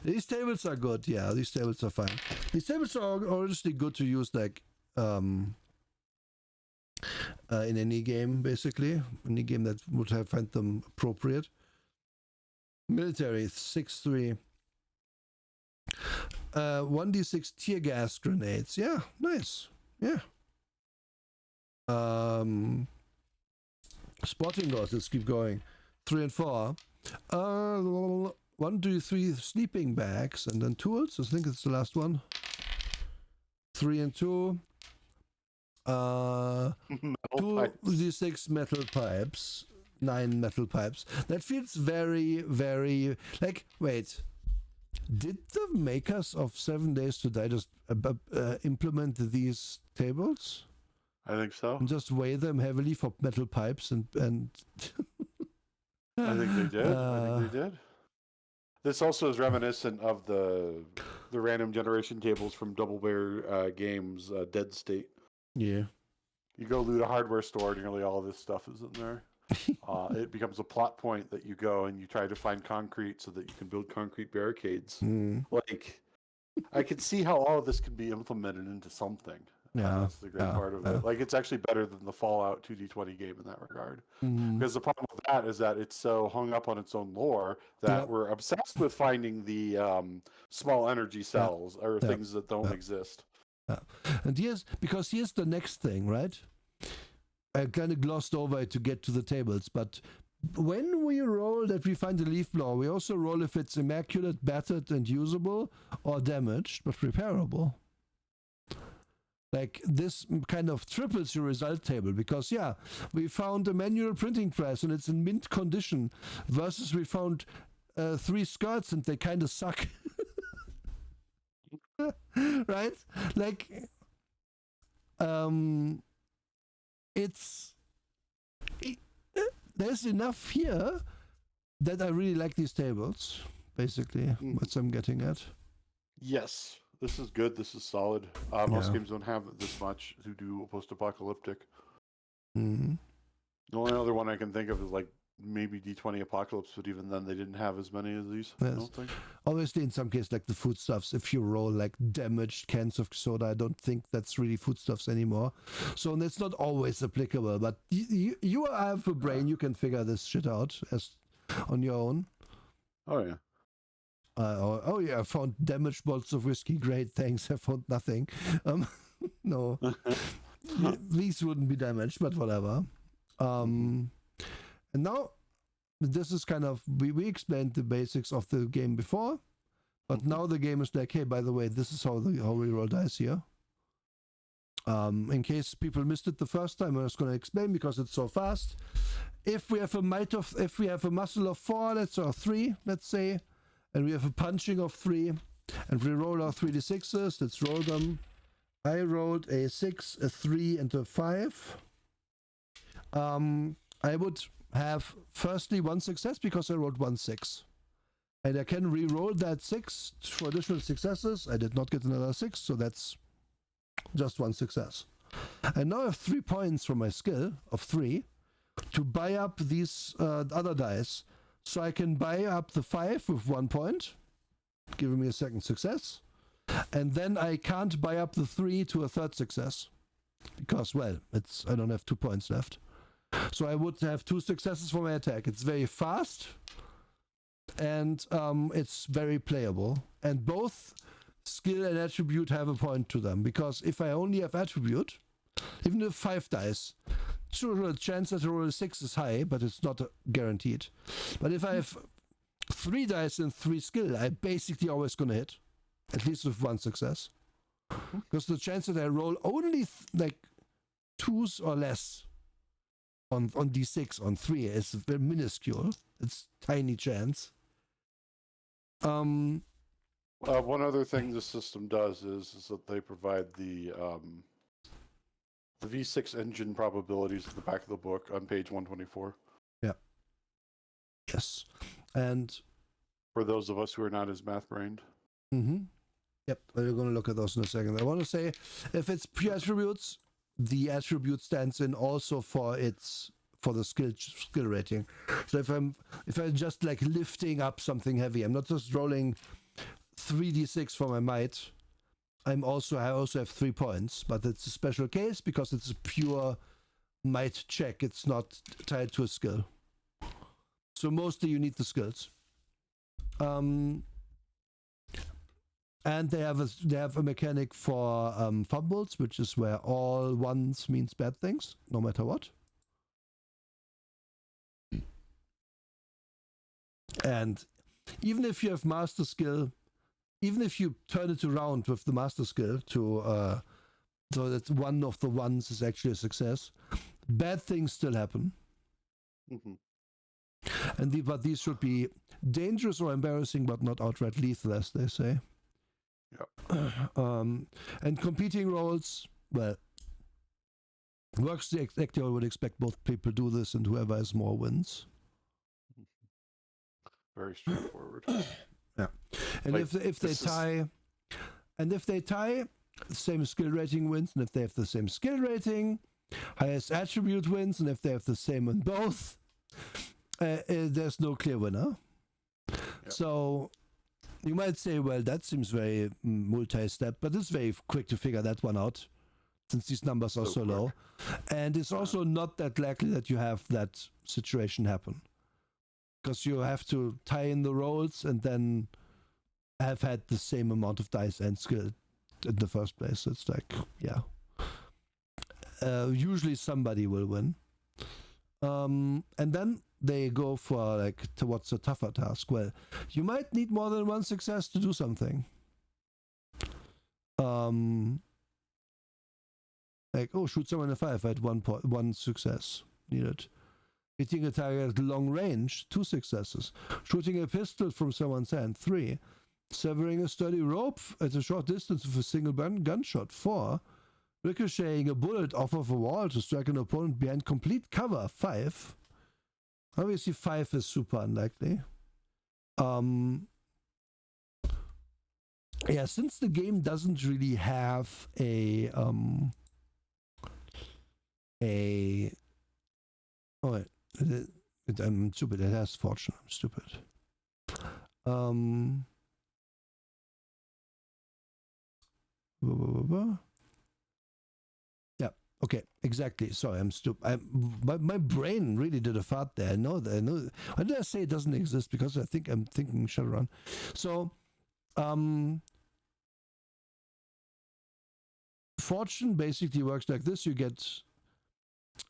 These tables are good, yeah. These tables are fine. These tables are honestly good to use, like, in any game, basically. Any game that would have find them appropriate. Military, 6-3. 1d6 tear gas grenades. Yeah, nice. Yeah. Spotting guards, let's keep going. 3 and 4. 1, 2, 3 sleeping bags, and then tools. I think it's the last one. 3 and 2. 2d6 metal pipes. 9 metal pipes. That feels very, very like. Wait, did the makers of 7 Days to Die just implement these tables? I think so. And just weigh them heavily for metal pipes and. I think they did. This also is reminiscent of the random generation tables from Double Bear Games Dead State. Yeah. You go loot a hardware store, nearly all this stuff is in there. It becomes a plot point that you go and you try to find concrete so that you can build concrete barricades. Like, I could see how all of this can be implemented into something. Yeah, That's the great part of it. Like, it's actually better than the Fallout 2D20 game in that regard. Because the problem with that is that it's so hung up on its own lore that we're obsessed with finding the small energy cells or things that don't exist. And here's the next thing, right? I kind of glossed over it to get to the tables, but when we roll that we find the leaf blower, we also roll if it's immaculate, battered, and usable, or damaged but repairable. Like, this kind of triples your result table, because we found a manual printing press and it's in mint condition, versus we found 3 skirts and they kind of suck. Right? Like, there's enough here that I really like these tables, basically, what I'm getting at. Yes, this is good. This is solid. Most games don't have this much who do post-apocalyptic. The only other one I can think of is like maybe D20 Apocalypse, but even then they didn't have as many as these. Yes. I don't think. Obviously, in some cases, like the foodstuffs, if you roll like damaged cans of soda, I don't think that's really foodstuffs anymore. So it's not always applicable, but you have a brain, you can figure this shit out as on your own. Oh, yeah. I found damaged bottles of whiskey. Great, thanks. I found nothing. No. These wouldn't be damaged, but whatever. And now, this is kind of, we explained the basics of the game before, but now the game is like, hey, by the way, this is how we roll dice here. In case people missed it the first time, I'm just going to explain because it's so fast. If we have a muscle of 4, or 3, let's say, and we have a punching of 3, and we roll our 3d6s, let's roll them. I rolled a 6, a 3, and a 5. I would have firstly 1 success because I rolled 1 6. And I can re-roll that 6 for additional successes. I did not get another 6, so that's just 1 success. And now I have 3 points from my skill of 3 to buy up these other dice. So I can buy up the 5 with 1 point, giving me a second success. And then I can't buy up the 3 to a third success. Because, well, I don't have 2 points left. So I would have 2 successes for my attack. It's very fast. And it's very playable. And both skill and attribute have a point to them. Because if I only have attribute, even if 5 dice, sure, the chance that I roll a 6 is high, but it's not guaranteed. But if I have 3 dice and 3 skill, I'm basically always going to hit. At least with 1 success. Because the chance that I roll only like 2s or less on d6 on 3 is very minuscule. It's tiny chance. One other thing the system does is that they provide the V6 engine probabilities at the back of the book on page 124. Yeah. Yes. And for those of us who are not as math-brained. Yep, we're going to look at those in a second. I want to say, if it's pure attributes, the attribute stands in also for the skill rating. So if I'm just like lifting up something heavy, I'm not just rolling 3d6 for my might. I also have 3 points, but it's a special case because it's a pure might check. It's not tied to a skill. So mostly you need the skills. And they have a mechanic for fumbles, which is where all ones means bad things, no matter what. And even if you have master skill, even if you turn it around with the master skill to so that one of the ones is actually a success, bad things still happen. But these should be dangerous or embarrassing, but not outright lethal, as they say. And competing roles, well, works exactly how I would expect both people do this, and whoever has more wins. Very straightforward. Yeah, and like, if they tie, same skill rating wins, and if they have the same skill rating, Highest attribute wins, and if they have the same in both, there's no clear winner. Yep. So you might say, well, that seems very multi-step, but it's very quick to figure that one out, since these numbers are so low. And it's also not that likely that you have that situation happen, because you have to tie in the rolls and then have had the same amount of dice and skill in the first place. So it's like, yeah. Usually somebody will win. And then they go for like what's a tougher task. Well, you might need more than one success to do something. Like, oh, shoot someone in 5 at one success needed. Hitting a target at long range, 2 successes. Shooting a pistol from someone's hand, 3. Severing a sturdy rope at a short distance with a single gunshot, 4. Ricocheting a bullet off of a wall to strike an opponent behind complete cover, 5. Obviously 5 is super unlikely. Yeah, since the game doesn't really have I'm stupid. It has fortune. I'm stupid. Yeah. Okay. Exactly. Sorry, I'm stupid. My brain really did a fart there. I know. Why did I say it doesn't exist? Because I think I'm thinking Shadowrun. So, fortune basically works like this. You get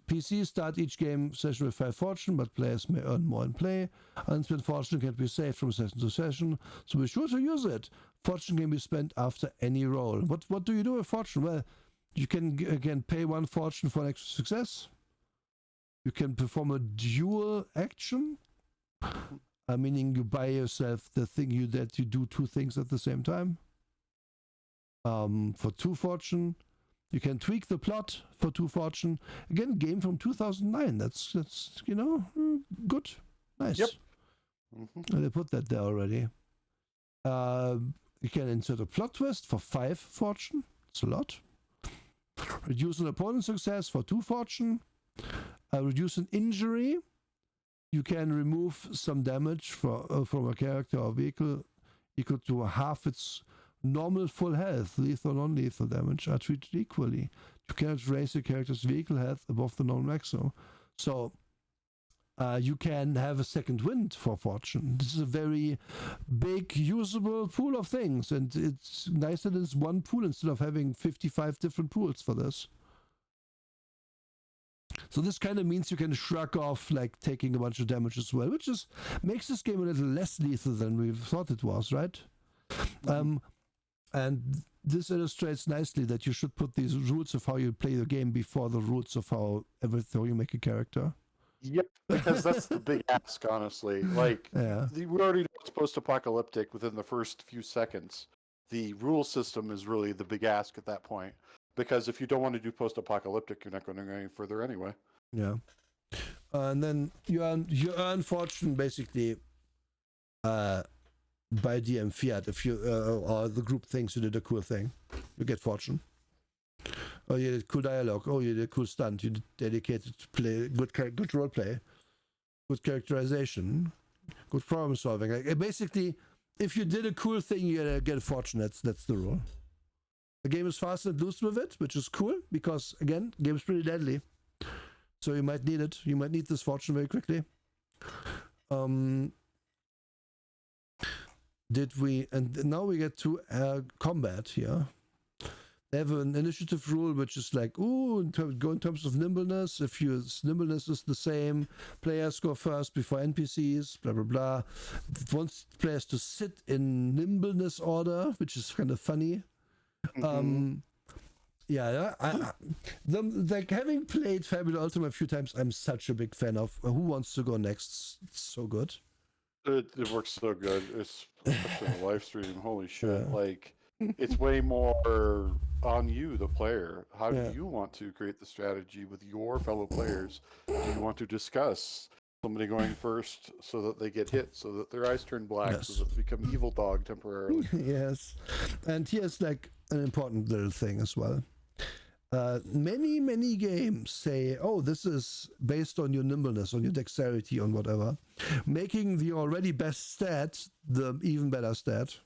PCs start each game session with 5 fortune, but players may earn more in play. Unspent fortune can be saved from session to session, so be sure to use it. Fortune can be spent after any roll. What do you do with fortune? Well, you can again pay 1 fortune for an extra success. You can perform a dual action, meaning you buy yourself the thing that you do 2 things at the same time. For 2 fortune. You can tweak the plot for 2 fortune. Again, game from 2009. That's good. Nice. Yep. They put that there already. You can insert a plot twist for 5 fortune. It's a lot. Reduce an opponent's success for 2 fortune. Reduce an injury. You can remove some damage from a character or vehicle equal to half its normal full health. Lethal or non-lethal damage are treated equally. You cannot raise your character's vehicle health above the known maximum. So you can have a second wind for fortune. This is a very big usable pool of things, and it's nice that it's one pool instead of having 55 different pools for this. So this kind of means you can shrug off like taking a bunch of damage as well, which makes this game a little less lethal than we thought it was, right? And this illustrates nicely that you should put these rules of how you play the game before the rules of how you make a character. Yep, because that's the big ask, honestly. Like, we already know it's post-apocalyptic within the first few seconds. The rule system is really the big ask at that point. Because if you don't want to do post-apocalyptic, you're not going to go any further anyway. Yeah. And then you earn fortune, basically, by DM fiat. If you or the group thinks you did a cool thing, you get fortune. Or you did cool dialogue. Oh, you did a cool stunt. You did dedicated to play good role play, good characterization, good problem solving. Like, basically, if you did a cool thing, you get a fortune. That's the rule. The game is fast and loose with it, which is cool because again, the game is pretty deadly. So you might need it. You might need this fortune very quickly. And now we get to combat here. They have an initiative rule which is like, go in terms of nimbleness. If your nimbleness is the same, players go first before NPCs, blah blah blah. It wants players to sit in nimbleness order, which is kind of funny. Like having played Fabula Ultima a few times, I'm such a big fan of Who Wants to Go Next. It's so good. It works so good. It's especially in the live stream. Holy shit! Like, it's way more on you, the player. How do you want to create the strategy with your fellow players? Do you want to discuss somebody going first so that they get hit, so that their eyes turn black, so that they become evil dog temporarily? Yes. And here's like an important little thing as well. Many games say, oh, this is based on your nimbleness, on your dexterity, on whatever, making the already best stat the even better stat.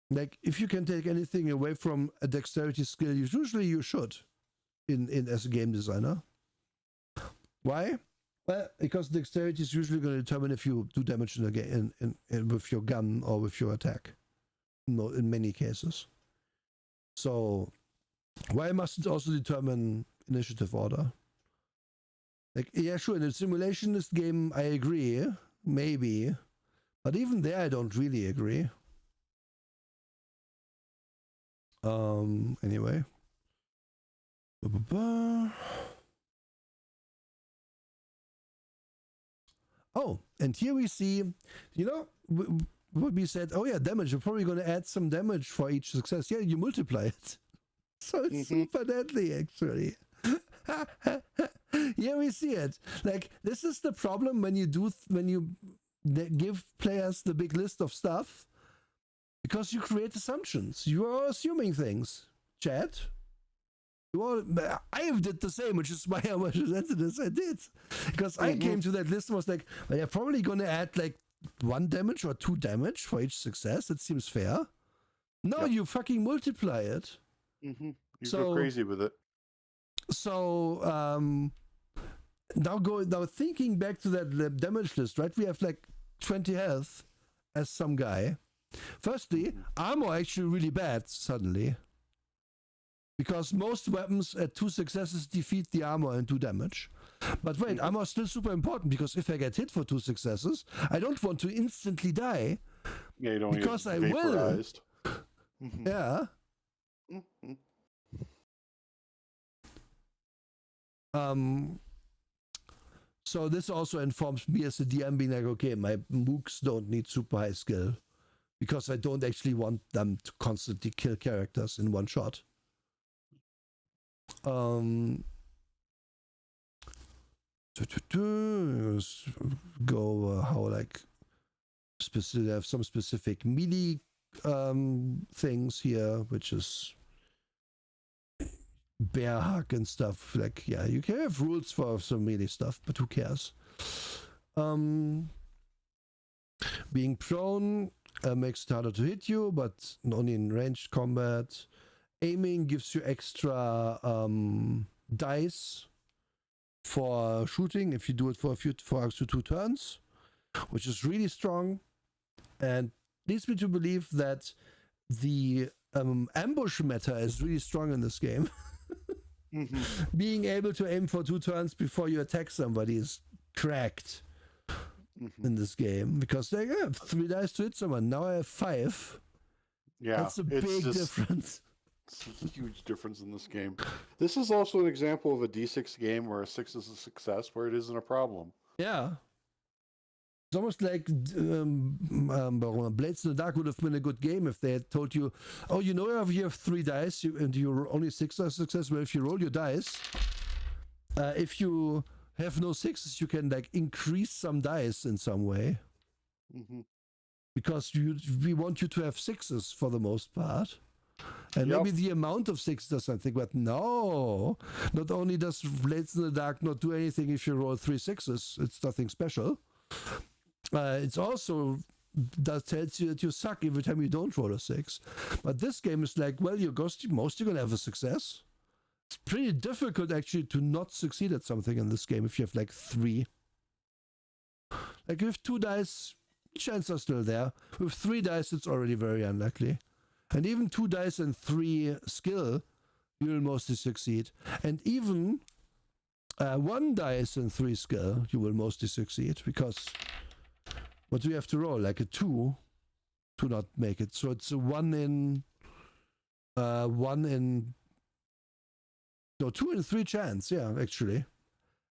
Like, if you can take anything away from a dexterity skill, usually you should in as a game designer. Why? Well, because dexterity is usually going to determine if you do damage in a game in with your gun or with your attack. No, in many cases. So why must it also determine initiative order? Like, yeah, sure, in a simulationist game, I agree, maybe, but even there, I don't really agree. Anyway. Oh, and here we see, you know, what we said, oh yeah, damage, you're probably going to add some damage for each success. Yeah, you multiply it. So it's super deadly, actually. Here we see it. Like, this is the problem when you give players the big list of stuff, because you create assumptions. You are assuming things. Chat. I did the same, which is why I was presented as I did. Because I came to that list and was like, well, you're probably going to add like 1 damage or 2 damage for each success. That seems fair. No, you fucking multiply it. You go crazy with it. So now thinking back to that damage list, right? We have like 20 health as some guy. Firstly, armor actually really bad suddenly. Because most weapons at 2 successes defeat the armor and do damage. But wait, armor is still super important, because if I get hit for 2 successes, I don't want to instantly die. Yeah, you don't because get I vaporized. will. Yeah. So this also informs me as a DM being like, okay, my mooks don't need super high skill, because I don't actually want them to constantly kill characters in one shot. Go how like specific. I have some specific melee things here, which is bear hug and stuff. Like, yeah, you can have rules for some melee stuff, but who cares? Being prone makes it harder to hit you, but only in ranged combat. Aiming gives you extra dice for shooting if you do it for up to 2 turns, which is really strong, and leads me to believe that the ambush meta is really strong in this game. Being able to aim for 2 turns before you attack somebody is cracked in this game, because they have 3 dice to hit someone. Now I have 5. Yeah, that's a big difference. It's a huge difference in this game. This is also an example of a D6 game where a 6 is a success, where it isn't a problem. Yeah. It's almost like Blades in the Dark would have been a good game if they had told you, oh, you know, if you have 3 dice and you're only 6 are success, well, if you roll your dice, if you have no 6s, you can like increase some dice in some way. Because we want you to have 6s for the most part. And maybe the amount of 6 or something, but no. Not only does Blades in the Dark not do anything if you roll 3 6s, it's nothing special. It's also tells you that you suck every time you don't roll a 6. But this game is like, well, you're mostly going to have a success. It's pretty difficult actually to not succeed at something in this game if you have like 3. Like with 2 dice, chances are still there. With 3 dice, it's already very unlikely. And even 2 dice and 3 skill, you'll mostly succeed. And even 1 dice and 3 skill, you will mostly succeed, because what do you have to roll? Like a 2 to not make it. So it's a 2 in 3 chance, yeah, actually.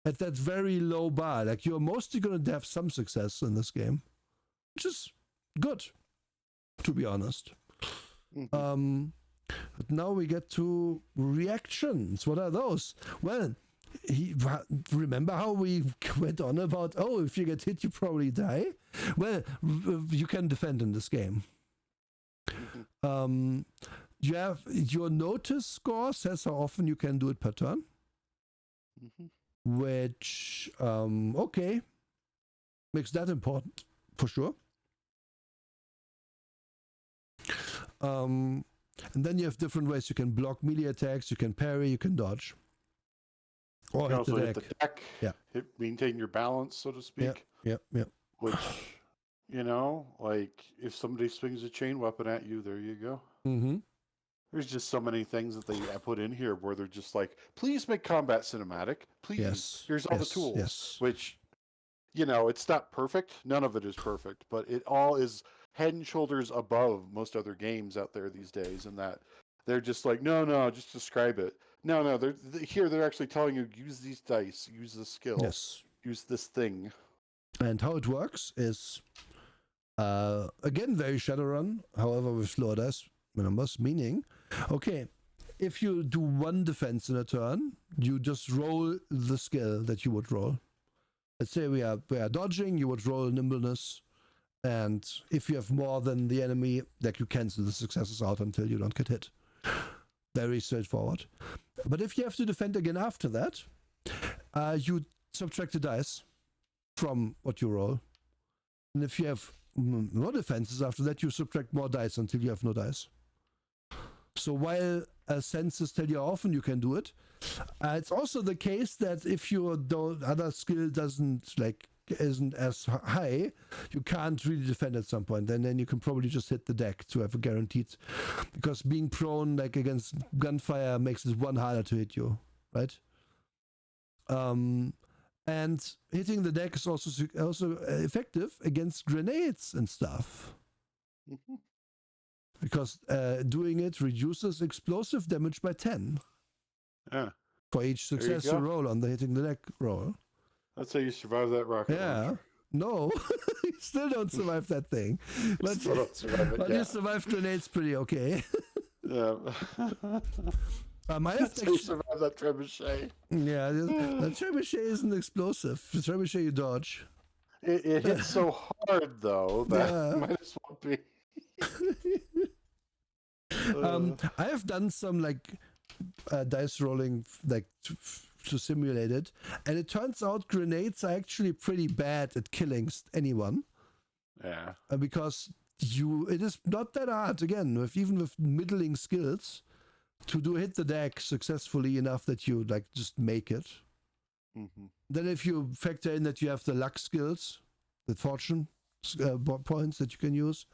At that very low bar. Like, you're mostly going to have some success in this game, which is good, to be honest. But now we get to reactions. What are those? Well, remember how we went on about, oh, if you get hit, you probably die? Well, you can defend in this game. You have your notice score says how often you can do it per turn, which okay, makes that important for sure. And then you have different ways you can block melee attacks, you can parry, you can dodge. Or You can hit the also deck. hit the deck. Yeah. Maintain your balance, so to speak. Yeah. Which, like if somebody swings a chain weapon at you, there you go. Mm-hmm. There's just so many things that they put in here where they're just like, please make combat cinematic. Please. Yes. Here's all the tools. Yes. Which, it's not perfect. None of it is perfect, but it all is head and shoulders above most other games out there these days. And that they're just like, no, just describe it. No, they're actually telling you, use these dice, use this skill, use this thing. And how it works is, again, very Shadowrun, however, with lower dice numbers, meaning, okay, if you do one defense in a turn, you just roll the skill that you would roll. Let's say we are dodging, you would roll nimbleness, and if you have more than the enemy, like you cancel the successes out until you don't get hit. Very straightforward. But if you have to defend again after that, you subtract the dice from what you roll. And if you have more defenses after that, you subtract more dice until you have no dice. So while senses tell you how often you can do it, it's also the case that if your other skill isn't as high, you can't really defend at some point. And then you can probably just hit the deck to have a guaranteed, because being prone against gunfire makes it one harder to hit you, right? And hitting the deck is also effective against grenades and stuff. Because doing it reduces explosive damage by 10. Yeah. For each success you roll on the hitting the deck roll. That's how you survive that rocket launcher. No, you still don't survive that thing. But you survive grenades pretty okay. Yeah. I have to survive that trebuchet. Yeah, the trebuchet isn't explosive. The trebuchet you dodge. It hits so hard though that might as well be. I have done some dice rolling to simulate it, and it turns out grenades are actually pretty bad at killing anyone. Yeah. Because it is not that hard, again, even with middling skills, to hit the deck successfully enough that you just make it. Mm-hmm. Then if you factor in that you have the luck skills, the fortune points that you can use,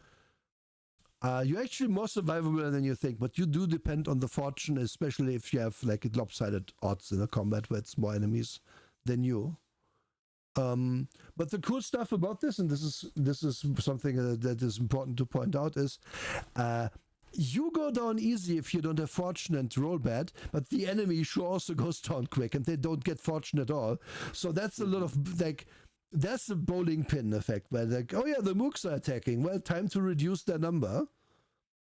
you're actually more survivable than you think, but you do depend on the fortune, especially if you have lopsided odds in a combat where it's more enemies than you. But the cool stuff about this, and this is something that is important to point out, is you go down easy if you don't have fortune and roll bad, but the enemy sure also goes down quick and they don't get fortune at all. So that's a lot of that's a bowling pin effect where oh yeah, the mooks are attacking. Well, time to reduce their number,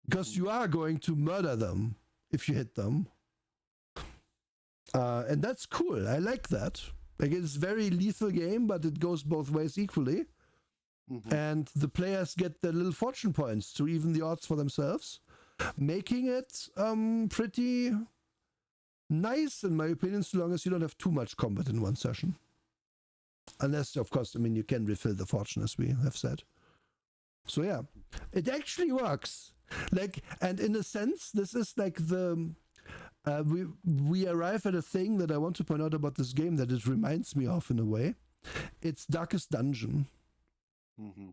because you are going to murder them if you hit them. And that's cool. I like that. It's a very lethal game, but it goes both ways equally. Mm-hmm. And the players get their little fortune points to even the odds for themselves, making it pretty nice, in my opinion, so long as you don't have too much combat in one session. Unless, of course, you can refill the fortune, as we have said. So yeah, it actually works. And in a sense, this is the we arrive at a thing that I want to point out about this game that it reminds me of in a way. It's Darkest Dungeon. Mm-hmm.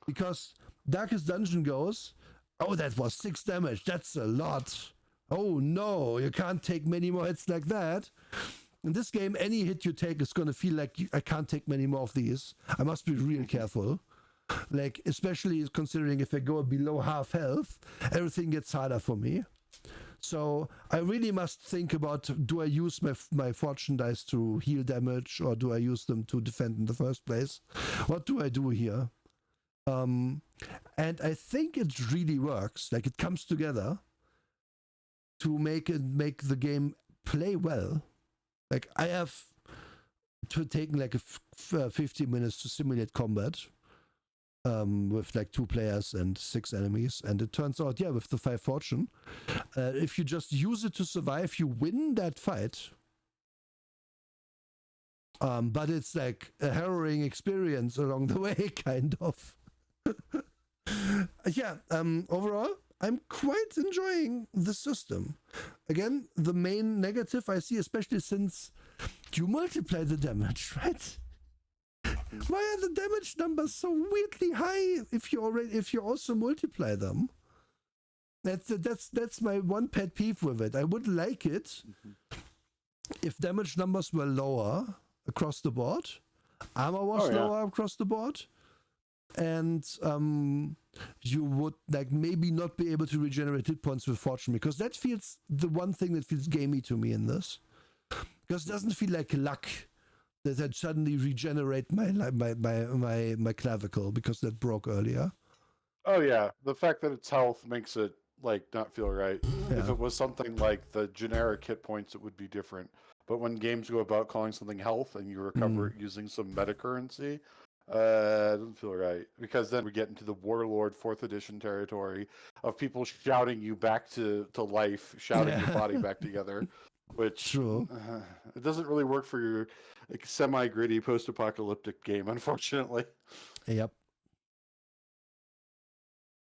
Because Darkest Dungeon goes, oh, that was 6 damage. That's a lot. Oh no, you can't take many more hits like that. In this game, any hit you take is going to feel like I can't take many more of these. I must be real careful. Especially considering if I go below half health, everything gets harder for me. So I really must think about, do I use my fortune dice to heal damage, or do I use them to defend in the first place? What do I do here? And I think it really works. It comes together to make the game play well. I have taken 15 minutes to simulate combat, with like 2 players and 6 enemies. And it turns out, yeah, with the 5 fortune, if you just use it to survive, you win that fight. But it's like a harrowing experience along the way, kind of. Yeah, overall, I'm quite enjoying the system. Again, the main negative I see, especially since you multiply the damage, right? Why are the damage numbers so weirdly high if you also multiply them? That's my one pet peeve with it. I would like it if damage numbers were lower across the board, armor was lower across the board, and you would like maybe not be able to regenerate hit points with fortune, because that feels the one thing that feels gamey to me in this, because it doesn't feel like luck that I'd suddenly regenerate my clavicle because that broke earlier. Oh yeah, the fact that it's health makes it like not feel right. Yeah. If it was something like the generic hit points, it would be different. But when games go about calling something health and you recover it using some meta currency, it doesn't feel right, because then we get into the Warlord 4th edition territory of people shouting you back to life, shouting your body back together, which it doesn't really work for your like, semi-gritty post-apocalyptic game, unfortunately. Yep.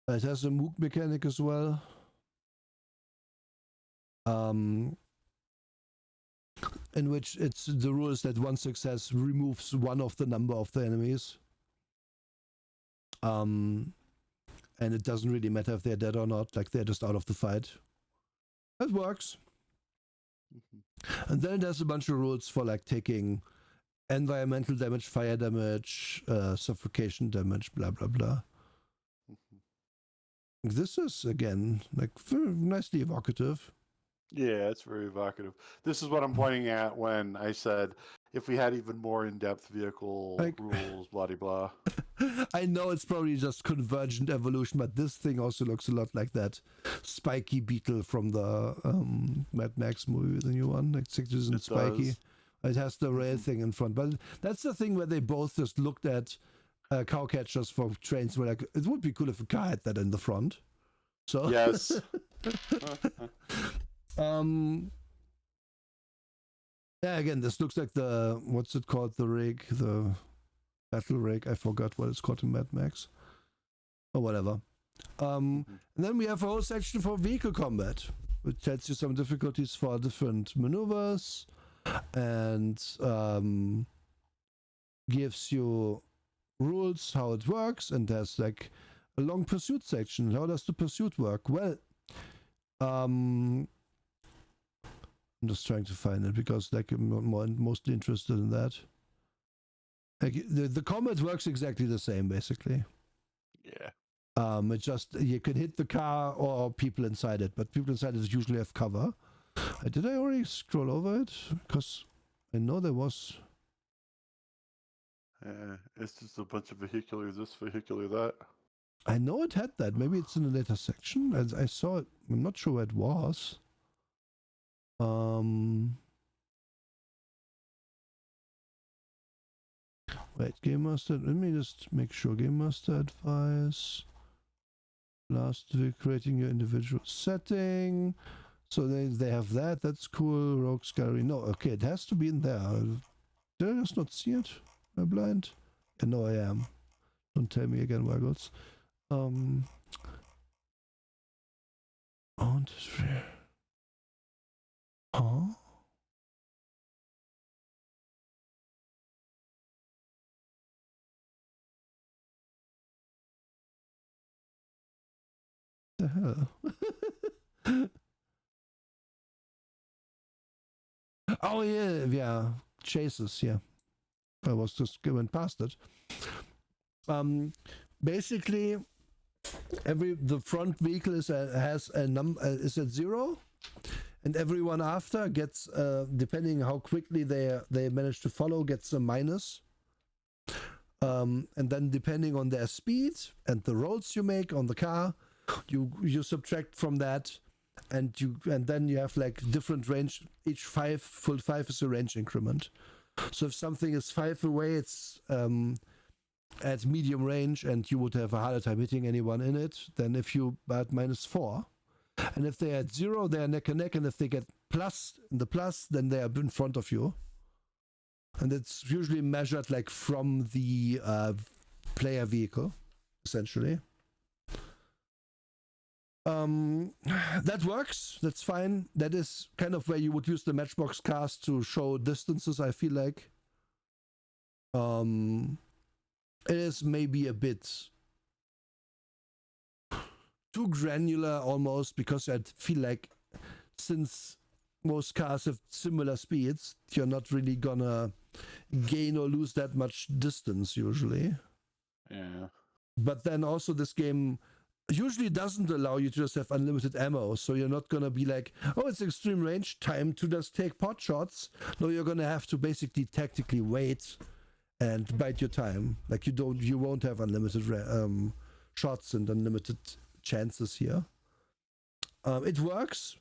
It has a MOOC mechanic as well. In which it's the rule is that one success removes one of the number of the enemies. And it doesn't really matter if they're dead or not, like they're just out of the fight. That works. And then there's a bunch of rules for like taking environmental damage, fire damage, suffocation damage, blah blah blah. This is again like nicely evocative. Yeah, it's very evocative. This is what I'm pointing at when I said if we had even more in-depth vehicle rules, blah blah. I know it's probably just convergent evolution, but this thing also looks a lot like that spiky beetle from the Mad Max movie, the new one, like Citizen Spiky. It has the rail thing in front, but that's the thing where they both just looked at cow catchers for trains. Were like, it would be cool if a car had that in the front. So yes. Yeah, again, this looks like the, what's it called, the rig, the battle rig. I forgot what it's called in Mad Max. Or whatever. And then we have a whole section for vehicle combat, which tells you some difficulties for different maneuvers and gives you rules, how it works, and there's like a long pursuit section. How does the pursuit work? Well, I'm just trying to find it because like I'm mostly interested in that. Like the combat works exactly the same basically. Yeah. It just you can hit the car or people inside it, but people inside it usually have cover. Did I already scroll over it? Because I know there was. It's just a bunch of vehicular this, vehicular that. I know it had that. Maybe it's in a later section. I saw it. I'm not sure where it was. Wait, Game Master. Let me just make sure. Game Master advice. Last week, creating your individual setting. So they have that. That's cool. Rogues Gallery. No, okay, it has to be in there. Did I just not see it? Am I blind? Yeah, no, I am. Don't tell me again, Waggles. Oh, huh? The hell? Oh yeah, chases. Yeah, I was just going past it. Basically, the front vehicle is has a is at 0, and everyone after gets depending how quickly they manage to follow gets a minus. And then depending on their speed and the rolls you make on the car, you subtract from that, and then you have like different range. Each full 5 is a range increment. So if something is 5 away, it's at medium range, and you would have a harder time hitting anyone in it than if you at -4. And if they're at 0, they're neck and neck, and if they get plus, then they are in front of you. And it's usually measured like from the player vehicle, essentially. That works. That's fine. That is kind of where you would use the Matchbox cast to show distances, I feel like. It is maybe a bit too granular almost, because I feel like since most cars have similar speeds, you're not really gonna gain or lose that much distance usually. Yeah. But then also this game usually doesn't allow you to just have unlimited ammo, so you're not gonna be like, oh, it's extreme range, time to just take pot shots. No, you're gonna have to basically tactically wait and bide your time. Like you won't have unlimited shots and unlimited chances here. It works.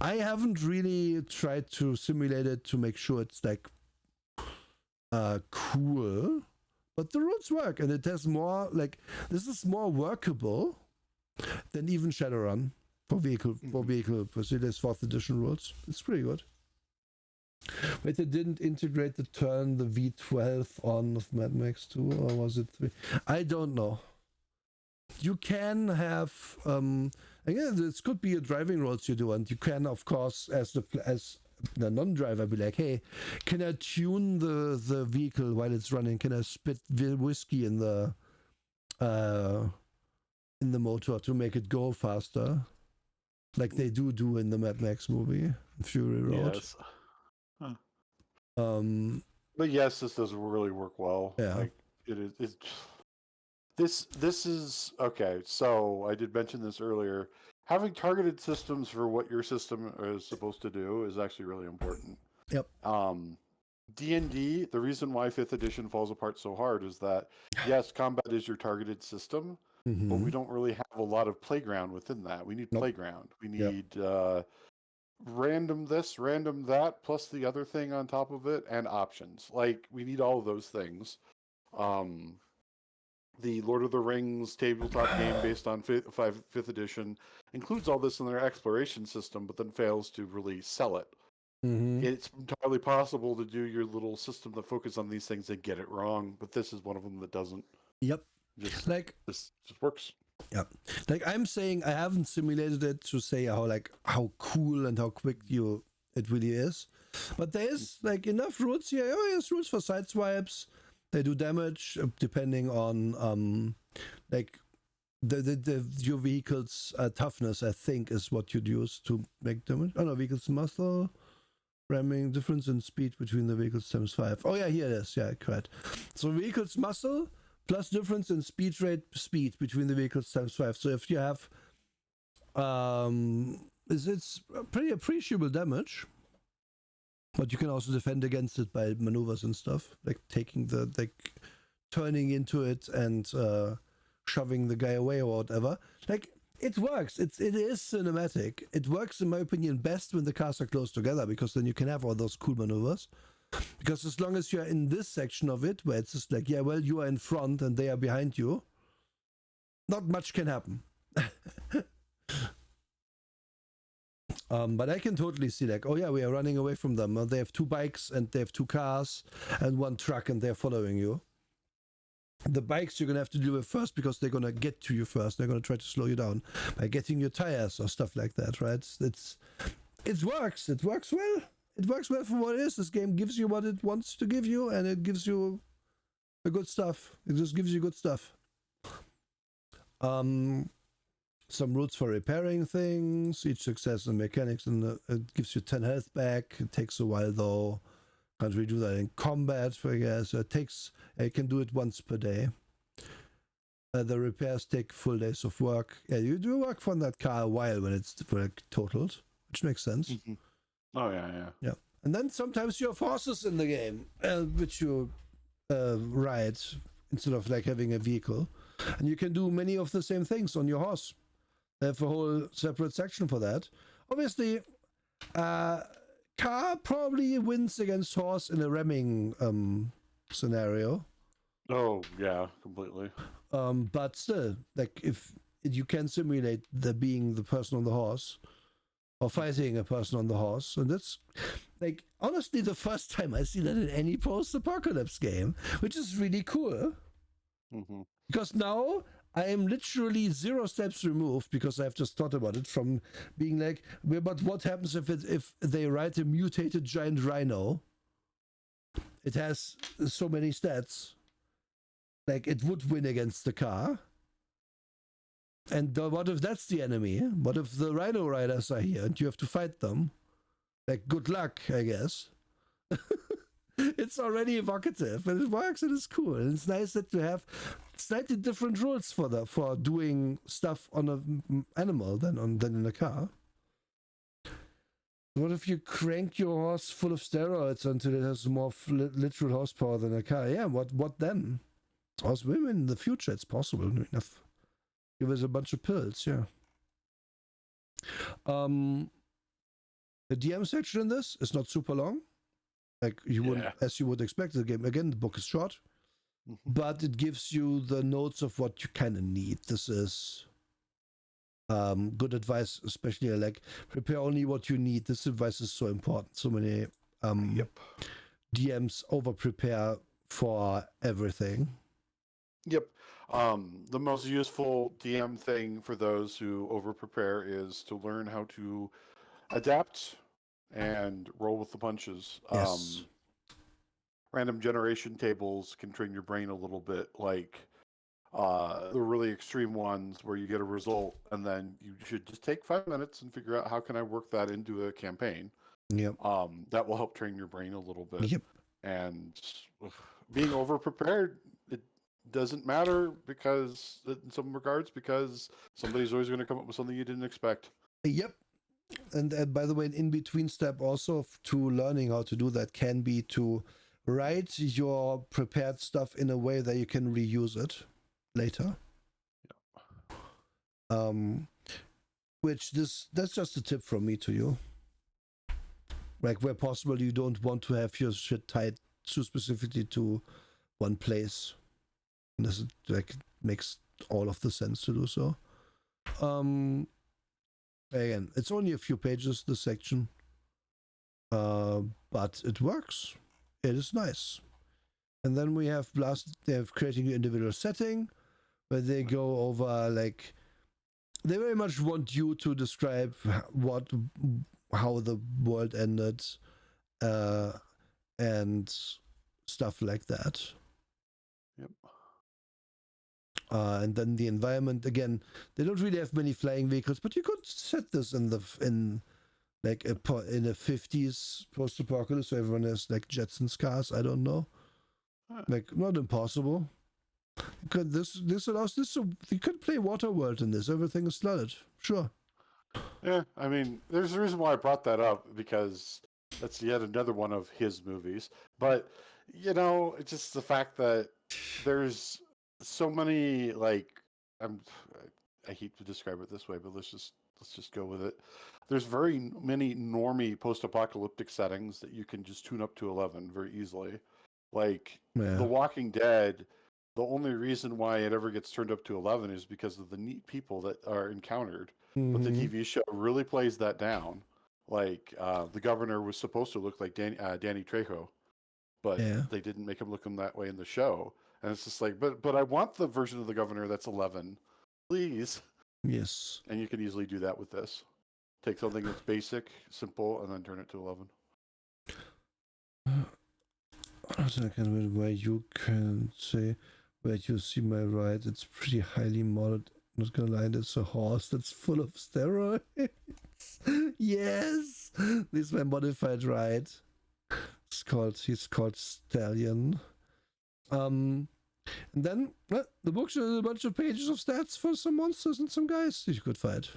I haven't really tried to simulate it to make sure it's like cool, but the rules work, and it has more like, this is more workable than even Shadowrun for vehicle Mercedes 4th edition rules. It's pretty good. But they didn't integrate the V12 on of Mad Max 2, or was it 3? I don't know. You can have again, this could be a driving rules you do, and you can, of course, as the non-driver, be like, hey, can I tune the vehicle while it's running? Can I spit whiskey in the motor to make it go faster, like they do in the Mad Max movie, Fury Road? Yes. Huh. But yes, this does really work well. Yeah. Like it is. This is okay. So I did mention this earlier. Having targeted systems for what your system is supposed to do is actually really important. Yep. D&D, the reason why 5th edition falls apart so hard is that, yes, combat is your targeted system, but we don't really have a lot of playground within that. We need playground. We need random this, random that, plus the other thing on top of it, and options. Like, we need all of those things. The Lord of the Rings tabletop game based on 5th edition includes all this in their exploration system, but then fails to really sell it. It's entirely possible to do your little system that focuses on these things and get it wrong, but this is one of them that doesn't. Yep. This just works. Yep. Like, I'm saying, I haven't simulated it to say how cool and how quick it really is, but there is like enough rules here. Oh, yes, rules for side swipes. They do damage depending on like your vehicle's toughness, I think, is what you'd use to make damage. Oh no, vehicle's muscle, ramming, difference in speed between the vehicles times 5. Oh yeah, here it is. Yeah, correct. So vehicle's muscle plus difference in speed between the vehicles times 5. So if you have it's pretty appreciable damage. But you can also defend against it by maneuvers and stuff, like turning into it and shoving the guy away or whatever. Like, it works. It is cinematic. It works, in my opinion, best when the cars are close together, because then you can have all those cool maneuvers. Because as long as you're in this section of it, where it's just like, yeah, well, you are in front and they are behind you, not much can happen. But I can totally see, like, oh yeah, we are running away from them. They have 2 bikes and they have 2 cars and 1 truck, and they're following you. The bikes you're going to have to deal with first, because they're going to get to you first. They're going to try to slow you down by getting your tires or stuff like that, right? It works. It works well. It works well for what it is. This game gives you what it wants to give you, and it gives you the good stuff. It just gives you good stuff. Some rules for repairing things, each success in mechanics, and it gives you 10 health back. It takes a while though. Can't really do that in combat, I guess. So you can do it once per day. The repairs take full days of work. Yeah, you do work on that car a while when it's totaled, which makes sense. Oh yeah. And then sometimes you have horses in the game, which you ride instead of like having a vehicle, and you can do many of the same things on your horse. They have a whole separate section for that. Obviously, car probably wins against horse in a ramming scenario. Oh yeah, completely. But still, like if you can simulate the being the person on the horse or fighting a person on the horse, and that's like honestly the first time I see that in any post-apocalypse game, which is really cool Mm-hmm. because now I am literally 0 steps removed because I've just thought about it from being like, well, but what happens if they write a mutated giant rhino? It has so many stats, like it would win against the car. And what if that's the enemy? What if the rhino riders are here and you have to fight them? Like, good luck, I guess. It's already evocative and it works and it's cool. And it's nice that you have slightly different rules for doing stuff on an animal than in a car. What if you crank your horse full of steroids until it has more literal horsepower than a car? Yeah, what then? Also, maybe in the future it's possible enough. Give us a bunch of pills, yeah. Um, the DM section in this is not super long, like you would, Yeah. as you would expect. The game again, the book is short, Mm-hmm. but it gives you the notes of what you kind of need. This is good advice, especially like prepare only what you need. This advice is so important. So many Yep. DMs over prepare for everything. Yep. The most useful DM thing for those who over prepare is to learn how to adapt and roll with the punches. Yes. Random generation tables can train your brain a little bit, like the really extreme ones where you get a result and then you should just take 5 minutes and figure out how can I work that into a campaign. Yep. That will help train your brain a little bit. Yep. And being over prepared, it doesn't matter because in some regards because somebody's always going to come up with something you didn't expect. Yep. And by the way, an in between step also to learning how to do that can be to write your prepared stuff in a way that you can reuse it later. Which that's just a tip from me to you. Like where possible, you don't want to have your shit tied too specifically to one place. And this like makes all of the sense to do so. Again, it's only a few pages, this section. But it works. It is nice. And then we have they have creating your individual setting where they go over like they very much want you to describe how the world ended and stuff like that. Yep. And then the environment again, they don't really have many flying vehicles, but you could set this in like in a 50s post-apocalypse so everyone has like Jetsons cars. I don't know. Like not impossible. This allows this so you could play Waterworld in this. Everything is flooded. Sure. Yeah, I mean, there's a reason why I brought that up because that's yet another one of his movies. But it's just the fact that there's so many like I'm I hate to describe it this way, but let's just go with it. There's very many normie post-apocalyptic settings that you can just tune up to 11 very easily. Like The Walking Dead, the only reason why it ever gets turned up to 11 is because of the neat people that are encountered. But the TV show really plays that down. Like the governor was supposed to look like Danny Trejo, but they didn't make him look that way in the show. And it's just like, but I want the version of the governor that's 11, please. Yes. And you can easily do that with this. Take something that's basic, simple, and then turn it to 11. Where you can say, where you see my right, it's pretty highly modded. Not gonna lie, it's a horse that's full of steroids. Yes, this is my modified ride. He's called Stallion. And then the book shows a bunch of pages of stats for some monsters and some guys you could fight.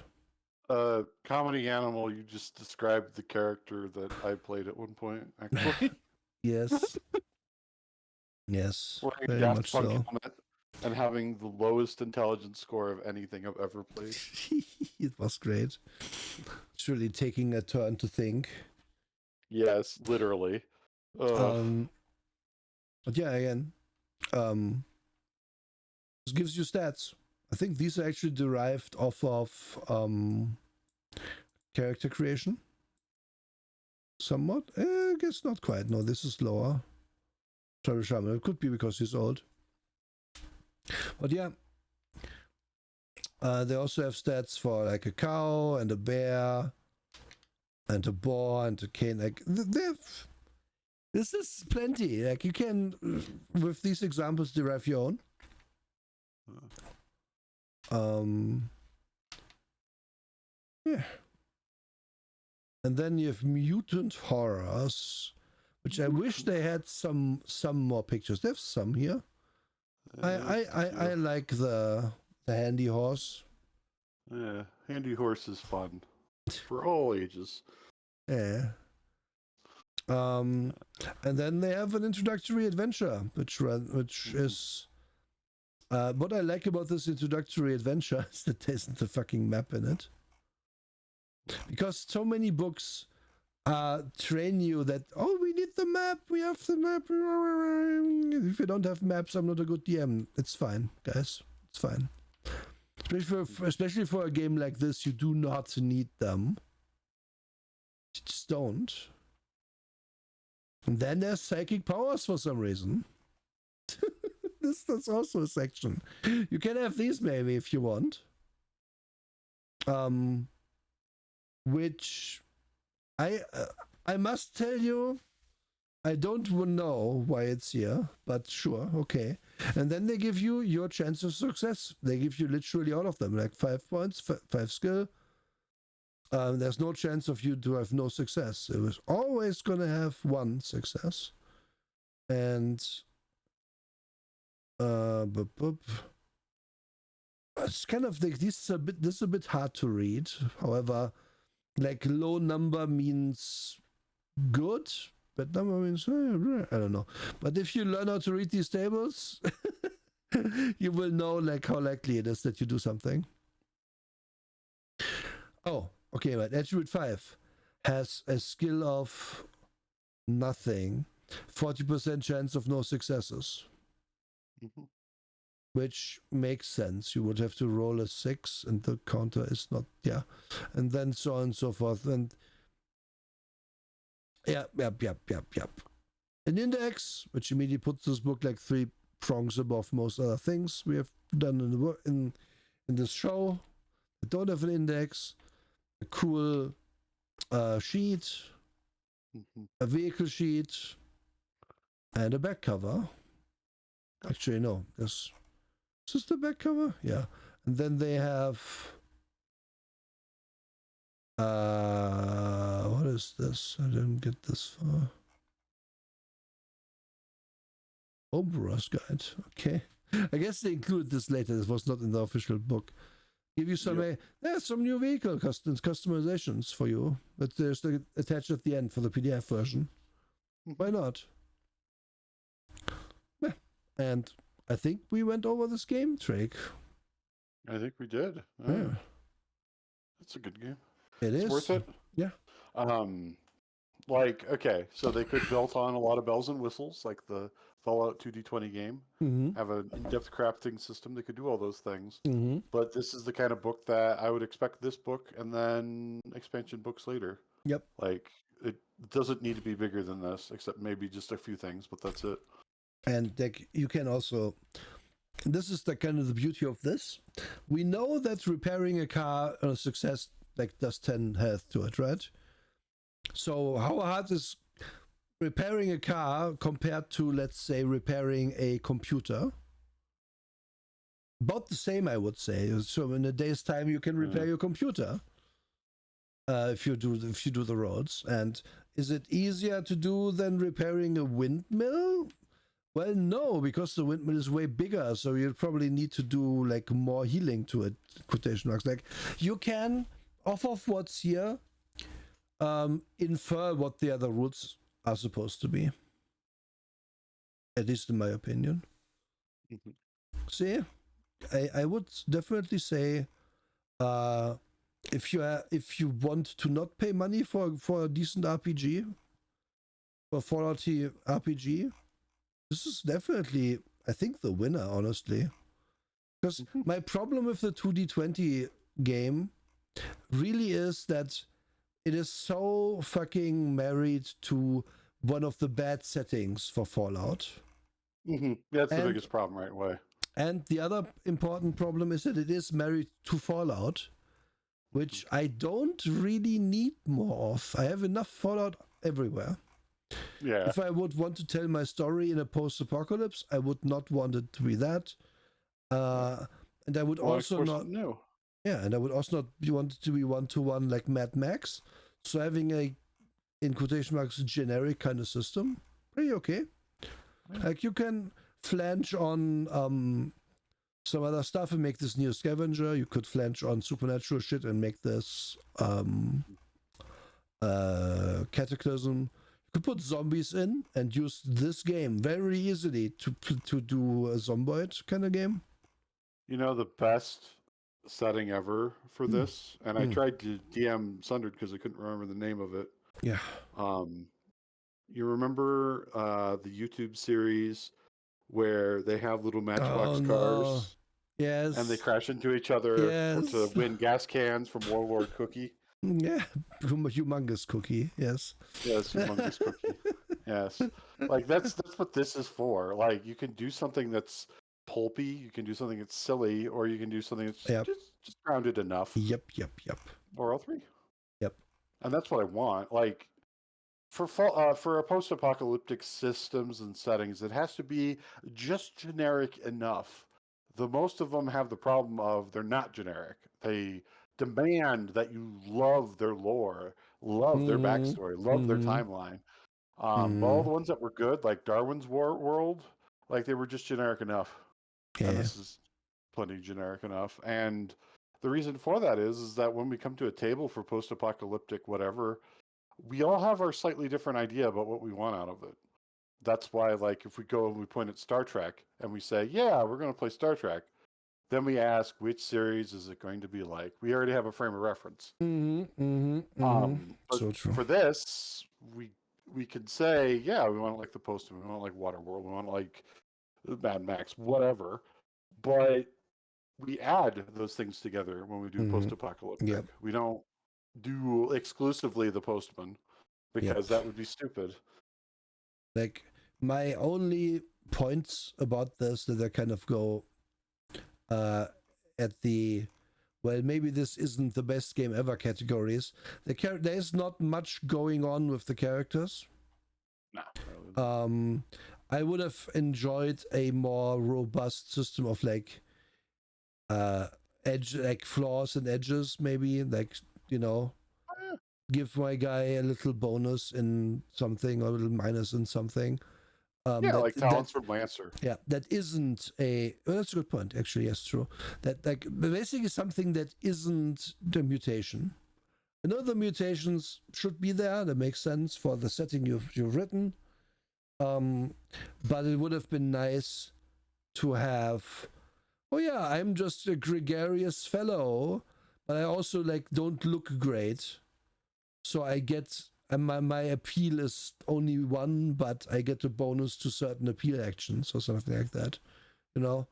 Comedy Animal, you just described the character that I played at one point, actually. Yes. Yes. Wearing Very a Daft much Punk so. helmet and having the lowest intelligence score of anything I've ever played. It was great. Surely taking a turn to think. Yes, literally. But yeah, again, This gives you stats. I think these are actually derived off of character creation. Somewhat. I guess not quite. No, this is lower. Travel Shaman. It could be because he's old. But yeah. They also have stats for like a cow and a bear and a boar and a cane. Like this is plenty. Like you can, with these examples, derive your own. Yeah. And then you have mutant horrors, which I wish they had some more pictures. They have some here. I like the handy horse. Yeah, handy horse is fun for all ages. Yeah. And then they have an introductory adventure, which is what I like about this introductory adventure is that there isn't a fucking map in it. Because so many books train you that, oh, we need the map, we have the map. If you don't have maps, I'm not a good DM. It's fine, guys. It's fine. Especially for a game like this, you do not need them. You just don't. And then there's psychic powers for some reason. That's also a section. You can have these maybe if you want. Which I must tell you, I don't know why it's here, but sure, okay. And then they give you your chance of success. They give you literally all of them, like 5 points, 5 skill. There's no chance of you to have no success. It was always gonna have 1 success. And it's kind of like this is a bit hard to read. However, like low number means good, but number means I don't know. But if you learn how to read these tables, you will know like how likely it is that you do something. Oh, okay, right. Attribute 5 has a skill of nothing, 40% chance of no successes. Mm-hmm. Which makes sense. You would have to roll a 6 and the counter is not, yeah. And then so on and so forth. And yep. An index, which immediately puts this book like 3 prongs above most other things we have done in this show. I don't have an index. A cool sheet, a vehicle sheet, and a back cover. Actually, no, this is the back cover? Yeah. And then they have what is this? I didn't get this far. Homebrewers Guide. Okay. I guess they included this later. This was not in the official book. Give you some there's some new vehicle customizations for you, but there's the attached at the end for the PDF version. Why not? Yeah. And I think we went over this game, Drake. I think we did. Yeah. It's a good game. It's worth it. Yeah. Like, okay, so they could build on a lot of bells and whistles, like the Fallout 2D20 game, have an in-depth crafting system. They could do all those things. But this is the kind of book that I would expect this book and then expansion books later. Yep. Like, it doesn't need to be bigger than this, except maybe just a few things, but that's it. And like, you can also, this is the kind of the beauty of this. We know that repairing a car on a success like does 10 health to it, right? So how hard is repairing a car compared to, let's say, repairing a computer? About the same, I would say. So in a day's time, you can repair your computer if you do the roads. And is it easier to do than repairing a windmill? Well, no, because the windmill is way bigger, so you probably need to do like more healing to it. Quotation marks. Like you can, off of what's here, infer what the other routes are supposed to be. At least in my opinion. See, I would definitely say, if you want to not pay money for a decent RPG, for Fallout RPG, this is definitely I think, the winner, honestly. Because my problem with the 2D20 game really is that it is so fucking married to one of the bad settings for Fallout. That's the And- biggest problem right away. And the other important problem is that it is married to Fallout, which I don't really need more of. I have enough Fallout everywhere. Yeah. If I would want to tell my story in a post-apocalypse, I would not want it to be that. And I would also not. No. Yeah, and I would also not want it to be one-to-one like Mad Max. So having a, in quotation marks, generic kind of system, pretty okay. Yeah. Like you can flange on some other stuff and make this Neo Scavenger. You could flange on supernatural shit and make this Cataclysm. You could put zombies in and use this game very easily to do a Zomboid kind of game. You know the best setting ever for this, and I tried to DM Sundered because I couldn't remember the name of it. Yeah. You remember the YouTube series where they have little matchbox cars? Yes. And they crash into each other to win gas cans from Warlord Cookie? Yeah. Humongous Cookie. Yes. Yes, Humongous Cookie. Yes. Like that's what this is for. Like you can do something that's pulpy, you can do something that's silly, or you can do something that's just grounded enough. Yep. Or all three. Yep. And that's what I want. Like for a post-apocalyptic systems and settings, it has to be just generic enough. The most of them have the problem of they're not generic. They demand that you love their lore, love their backstory, love their timeline. All the ones that were good, like Darwin's World, like they were just generic enough. Yeah. And this is plenty generic enough. And the reason for that is that when we come to a table for post-apocalyptic whatever, we all have our slightly different idea about what we want out of it. That's why, like, if we go and we point at Star Trek and we say, yeah, we're going to play Star Trek, then we ask, which series is it going to be like? We already have a frame of reference. But so true. for this, we can say, yeah, we want it like The Postman, we want it like Waterworld, we want it like Mad Max, whatever. But we add those things together when we do post-apocalyptic. Yep. We don't do exclusively The Postman because that would be stupid. Like, my only points about this that I kind of go at the, well, maybe this isn't the best game ever categories. There's not much going on with the characters. No. I would have enjoyed a more robust system of like flaws and edges, maybe, like, you know, give my guy a little bonus in something or a little minus in something. Like talents from Lancer. Yeah, that isn't a. Well, that's a good point, actually. Yes, true. That like basically something that isn't the mutation. I know the mutations should be there. That makes sense for the setting you've written. But it would have been nice to have. Oh yeah, I'm just a gregarious fellow, but I also like don't look great. So I get. My appeal is only one, but I get a bonus to certain appeal actions or something like that, you know.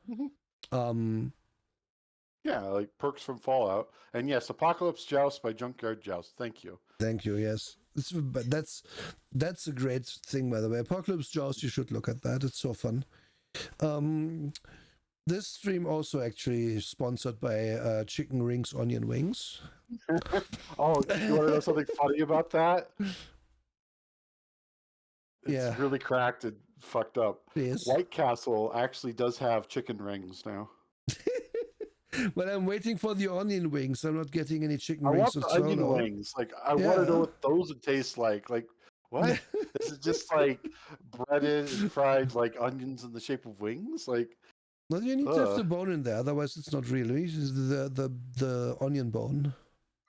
Yeah, like perks from Fallout, and yes, Apocalypse Joust by Junkyard Joust. Thank you. Yes, but that's a great thing, by the way. Apocalypse Joust, you should look at that. It's so fun. This stream also actually sponsored by Chicken Rings Onion Wings. Oh, you want to know something funny about that? It's Yeah. really cracked and fucked up. Yes. White Castle actually does have chicken rings now. But I'm waiting for the onion wings. I'm not getting any chicken I rings. want the onion wings. Like, I want to know what those would taste like. Like, what? Is it just like breaded and fried like onions in the shape of wings? Like, well, you need to have the bone in there, otherwise it's not really the onion bone.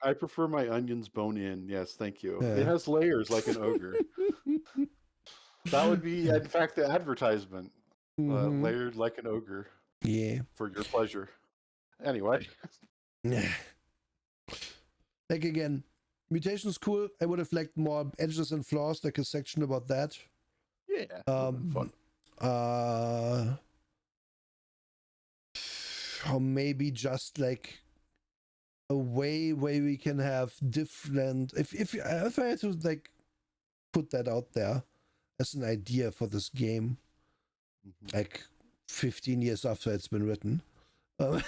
I prefer my onions bone in. Yes, thank you. Yeah. It has layers like an ogre. That would be, in fact, the advertisement. Layered like an ogre. Yeah. For your pleasure. Anyway. Yeah. Like, again, mutation's cool. I would have liked more edges and flaws, like a section about that. Yeah. Fun. or maybe just like a way where we can have different. If I had to like put that out there as an idea for this game, like 15 years after it's been written, uh,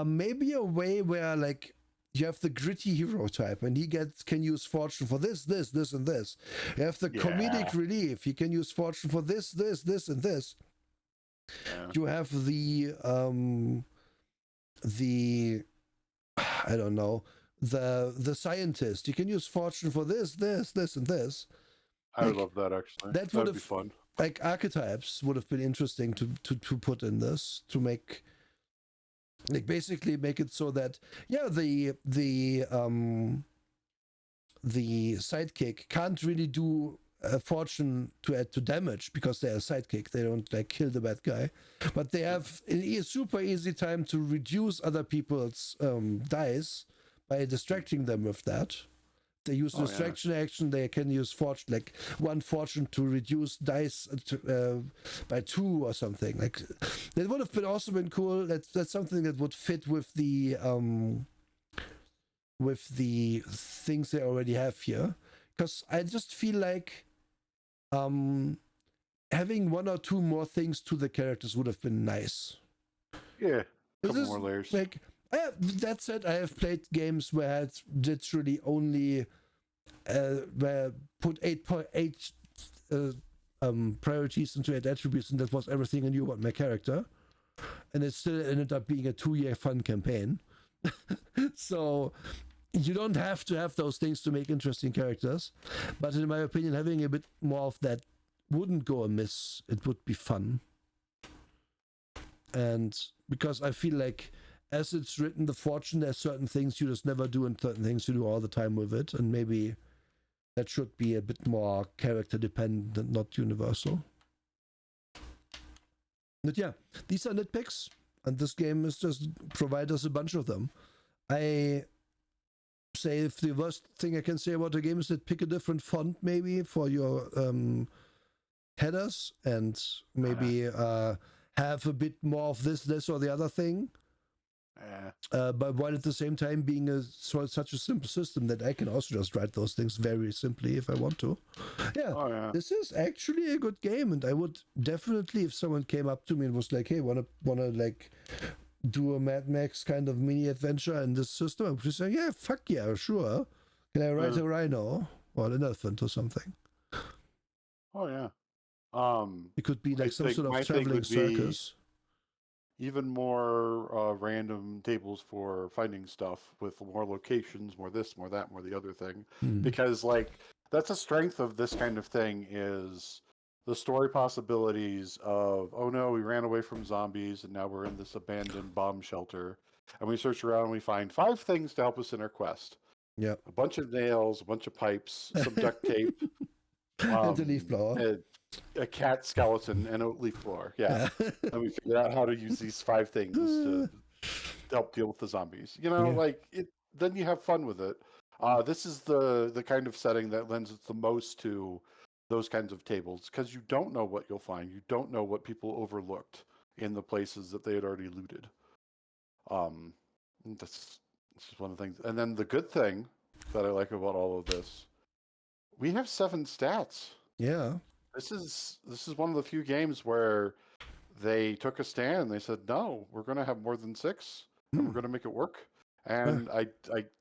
maybe a way where like you have the gritty hero type and he can use fortune for this, and this. You have the comedic relief, he can use fortune for this, and this. You have the I don't know, the scientist, you can use fortune for this, and this. I would love that, actually. That would be fun. Like archetypes would have been interesting to put in this, to make like basically make it so that the sidekick can't really do a fortune to add to damage because they're a sidekick. They don't like kill the bad guy, but they have a super easy time to reduce other people's dice by distracting them with that. They use distraction action. They can use fortune, like one fortune to reduce dice by 2 or something. Like that would have been also been cool. That's something that would fit with the things they already have here. Because I just feel like having 1 or 2 more things to the characters would have been nice. Yeah, a couple more layers. Like that said, I have played games where it's literally only where put 8 priorities into 8 attributes, and that was everything I knew about my character, and it still ended up being a 2-year fun campaign. So you don't have to have those things to make interesting characters, but in my opinion, having a bit more of that wouldn't go amiss. It would be fun. And because I feel like as it's written, the fortune, there's certain things you just never do and certain things you do all the time with it, and maybe that should be a bit more character dependent, not universal. But yeah, these are nitpicks, and this game is just provide us a bunch of them. I say if the worst thing I can say about the game is that pick a different font maybe for your headers, and maybe have a bit more of this or the other thing. But while at the same time being such a simple system that I can also just write those things very simply if I want to. This is actually a good game, and I would definitely, if someone came up to me and was like, "Hey, wanna like do a Mad Max kind of mini adventure in this system?" I would just say, "Yeah, fuck yeah, sure. Can I write a rhino or an elephant or something?" It could be like some sort of traveling circus. Even more random tables for finding stuff with more locations, more this, more that, more the other thing. Because like that's a strength of this kind of thing, is the story possibilities of, oh no, we ran away from zombies and now we're in this abandoned bomb shelter, and we search around and we find 5 things to help us in our quest. Yeah, a bunch of nails, a bunch of pipes, some duct tape, and a leaf blower. A cat skeleton, and a leaf blower. Yeah. And we figured out how to use these 5 things to help deal with the zombies. You know, like it. Then you have fun with it. This is the kind of setting that lends it the most to those kinds of tables, because you don't know what you'll find. You don't know what people overlooked in the places that they had already looted. This is one of the things. And then the good thing that I like about all of this, we have 7 stats. Yeah. This is one of the few games where they took a stand. They said, no, we're going to have more than 6, and we're going to make it work. And I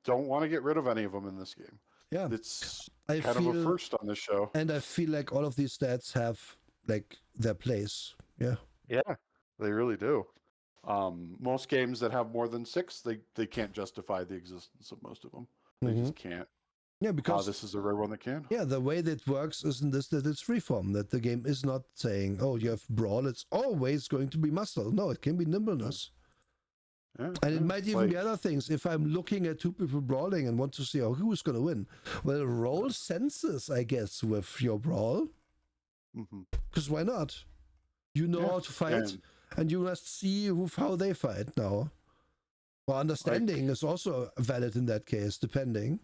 don't want to get rid of any of them in this game. Yeah, it's kind of a first on this show. And I feel like all of these stats have like their place. Yeah. Yeah, they really do. Most games that have more than 6, they can't justify the existence of most of them. They just can't. Yeah, because this is a rare one that can. Yeah, the way that works isn't this, that it's freeform, that the game is not saying, oh, you have brawl, it's always going to be muscle. No, it can be nimbleness. And it might even be other things. If I'm looking at 2 people brawling and want to see who's going to win, well, roll senses, I guess, with your brawl. Because why not? You know how to fight, and you must see how they fight now. Well, understanding is also valid in that case, depending.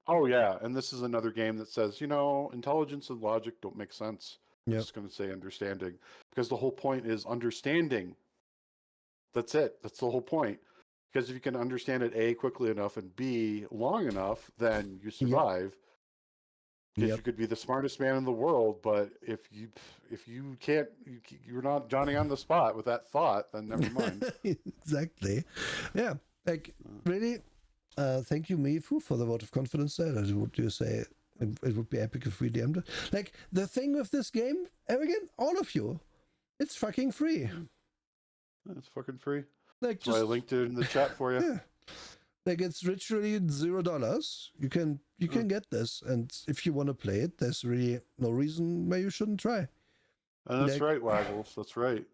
Oh, yeah. And this is another game that says, intelligence and logic don't make sense. I'm just going to say understanding. Because the whole point is understanding That's it. That's the whole point. Because if you can understand it A, quickly enough, and B, long enough, then you survive. Because you could be the smartest man in the world, but if you can't, you're not Johnny on the spot with that thought, then never mind. Exactly. Yeah. Like really, thank you, Mifu, for the vote of confidence there. Would you say it would be epic if we DM'd it? Like the thing with this game, again, all of you, it's fucking free. It's fucking free. Like That's why I linked it in the chat for you. Yeah. Like it's literally $0. You can get this, and if you want to play it, there's really no reason why you shouldn't try. And that's right, Waggles. That's right.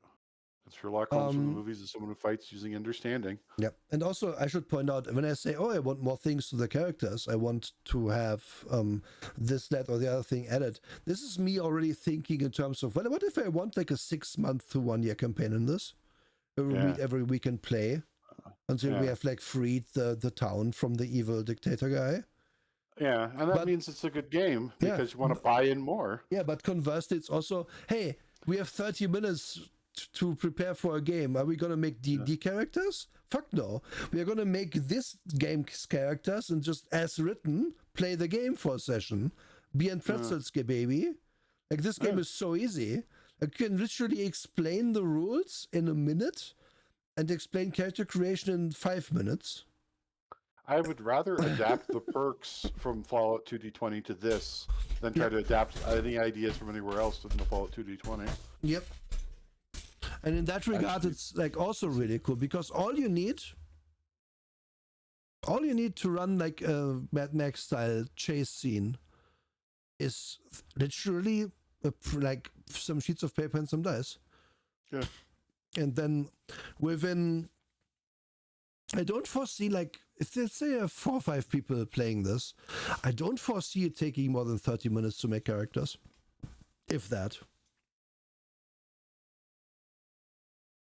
It's Sherlock Holmes from the movies is someone who fights using understanding. Yeah, and also I should point out, when I say, oh, I want more things to the characters, I want to have this, that, or the other thing added. This is me already thinking in terms of, well, what if I want like a 6 month to 1 year campaign in this? We meet every week and play until we have like freed the town from the evil dictator guy. Yeah, and that means it's a good game because you want to buy in more. Yeah, but conversely, it's also, hey, we have 30 minutes to prepare for a game. Are we going to make D&D characters? Fuck no. We are going to make this game's characters and just as written, play the game for a session. Beer and pretzels, baby. Like this game is so easy. I can literally explain the rules in a minute and explain character creation in 5 minutes. I would rather adapt the perks from Fallout 2D20 to this than try to adapt any ideas from anywhere else to the Fallout 2D20. Yep. And in that regard, it's like also really cool because all you need to run like a Mad Max style chase scene is literally like some sheets of paper and some dice. Yeah. And then within, I don't foresee, like, if let's say I have 4 or 5 people playing this, I don't foresee it taking more than 30 minutes to make characters. If that.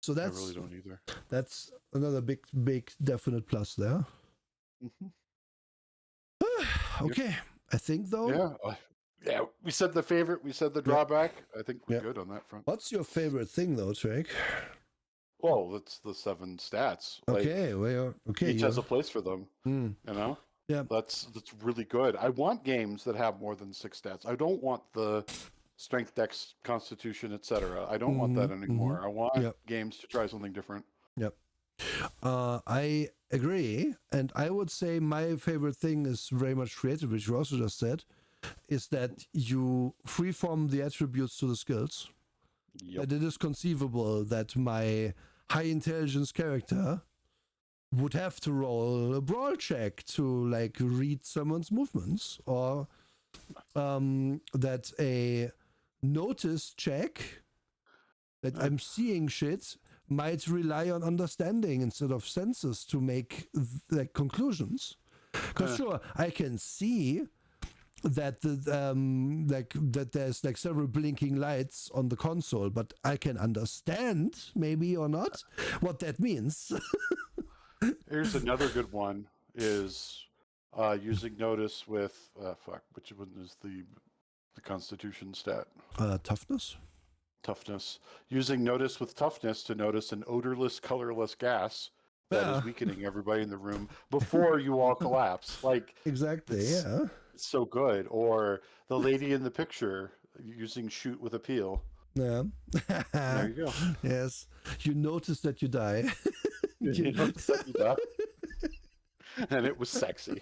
So that's, I really don't either. That's another big definite plus there. Mm-hmm. Okay. I think though. Yeah, we said the favorite, we said the drawback. I think we're good on that front. What's your favorite thing though, Drake? Well, it's the 7 stats. Okay, each has a place for them. You know? Yeah. That's really good. I want games that have more than 6 stats. I don't want the strength, dex, constitution, etc. I don't want that anymore. I want games to try something different. Yep. I agree, and I would say my favorite thing is very much creative, which you also just said, is that you freeform the attributes to the skills. Yep. And it is conceivable that my high intelligence character would have to roll a brawl check to like read someone's movements, or that a notice check that I'm seeing shit might rely on understanding instead of senses to make like conclusions. Because sure, I can see that that there's like several blinking lights on the console, but I can understand, maybe or not, what that means. Here's another good one: is using notice with which one is the Constitution stat? Toughness. Toughness. Using notice with toughness to notice an odorless, colorless gas that is weakening everybody in the room before you all collapse. Like exactly, it's so good. Or the lady in the picture using shoot with appeal. Yeah. There you go. Yes. You notice that you die. You notice that you die. And it was sexy.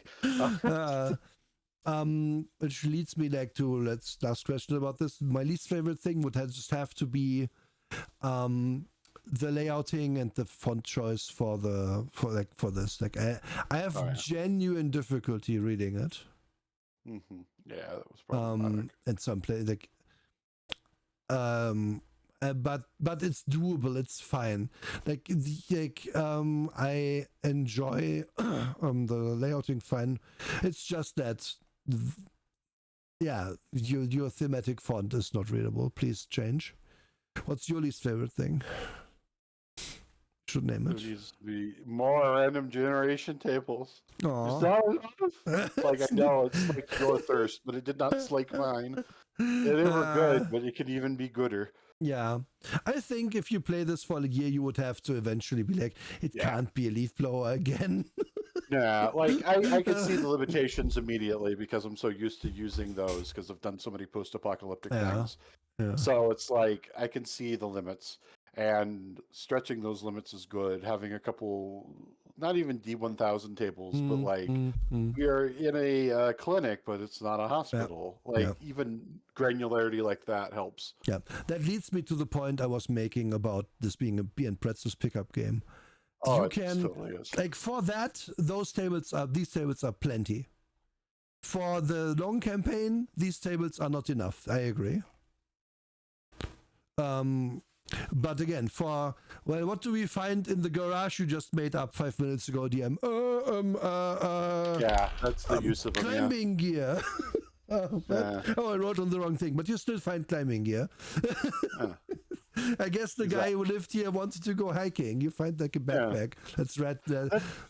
Which leads me like to last question about this. My least favorite thing would just have to be the layouting and the font choice for this. Like I have genuine difficulty reading it. Mm-hmm. Yeah, that was problematic. And some play like but it's doable. It's fine. Like I enjoy the layouting fine. It's just that your thematic font is not readable. Please change. What's your least favorite thing? Should name it. It needs to be more random generation tables. Aww. Is that enough? Like I know it's like your thirst, but it did not slake mine. They were good, but it could even be gooder. Yeah, I think if you play this for a year, you would have to eventually be like, it Yeah. can't be a leaf blower again. Yeah, like I could see the limitations immediately because I'm so used to using those because I've done so many post-apocalyptic Yeah, things. yeah. So it's like I can see the limits, and stretching those limits is good. Having a couple, not even D1000 tables, but like we are in a clinic, but it's not a Yeah, hospital. yeah, Like even granularity like that helps. yeah. That leads me to the point I was making about this being a beer and pretzels pickup game. Oh, You it can, totally is. like, for that, these tables are plenty. For the long campaign, these tables are not enough. I agree. But again, what do we find in the garage you just made up 5 minutes ago, DM? Yeah, that's the use of them. Yeah. Climbing gear. Yeah. I wrote on the wrong thing, but you still find climbing gear. Yeah. I guess the guy who lived here wanted to go hiking. You find like a backpack. That's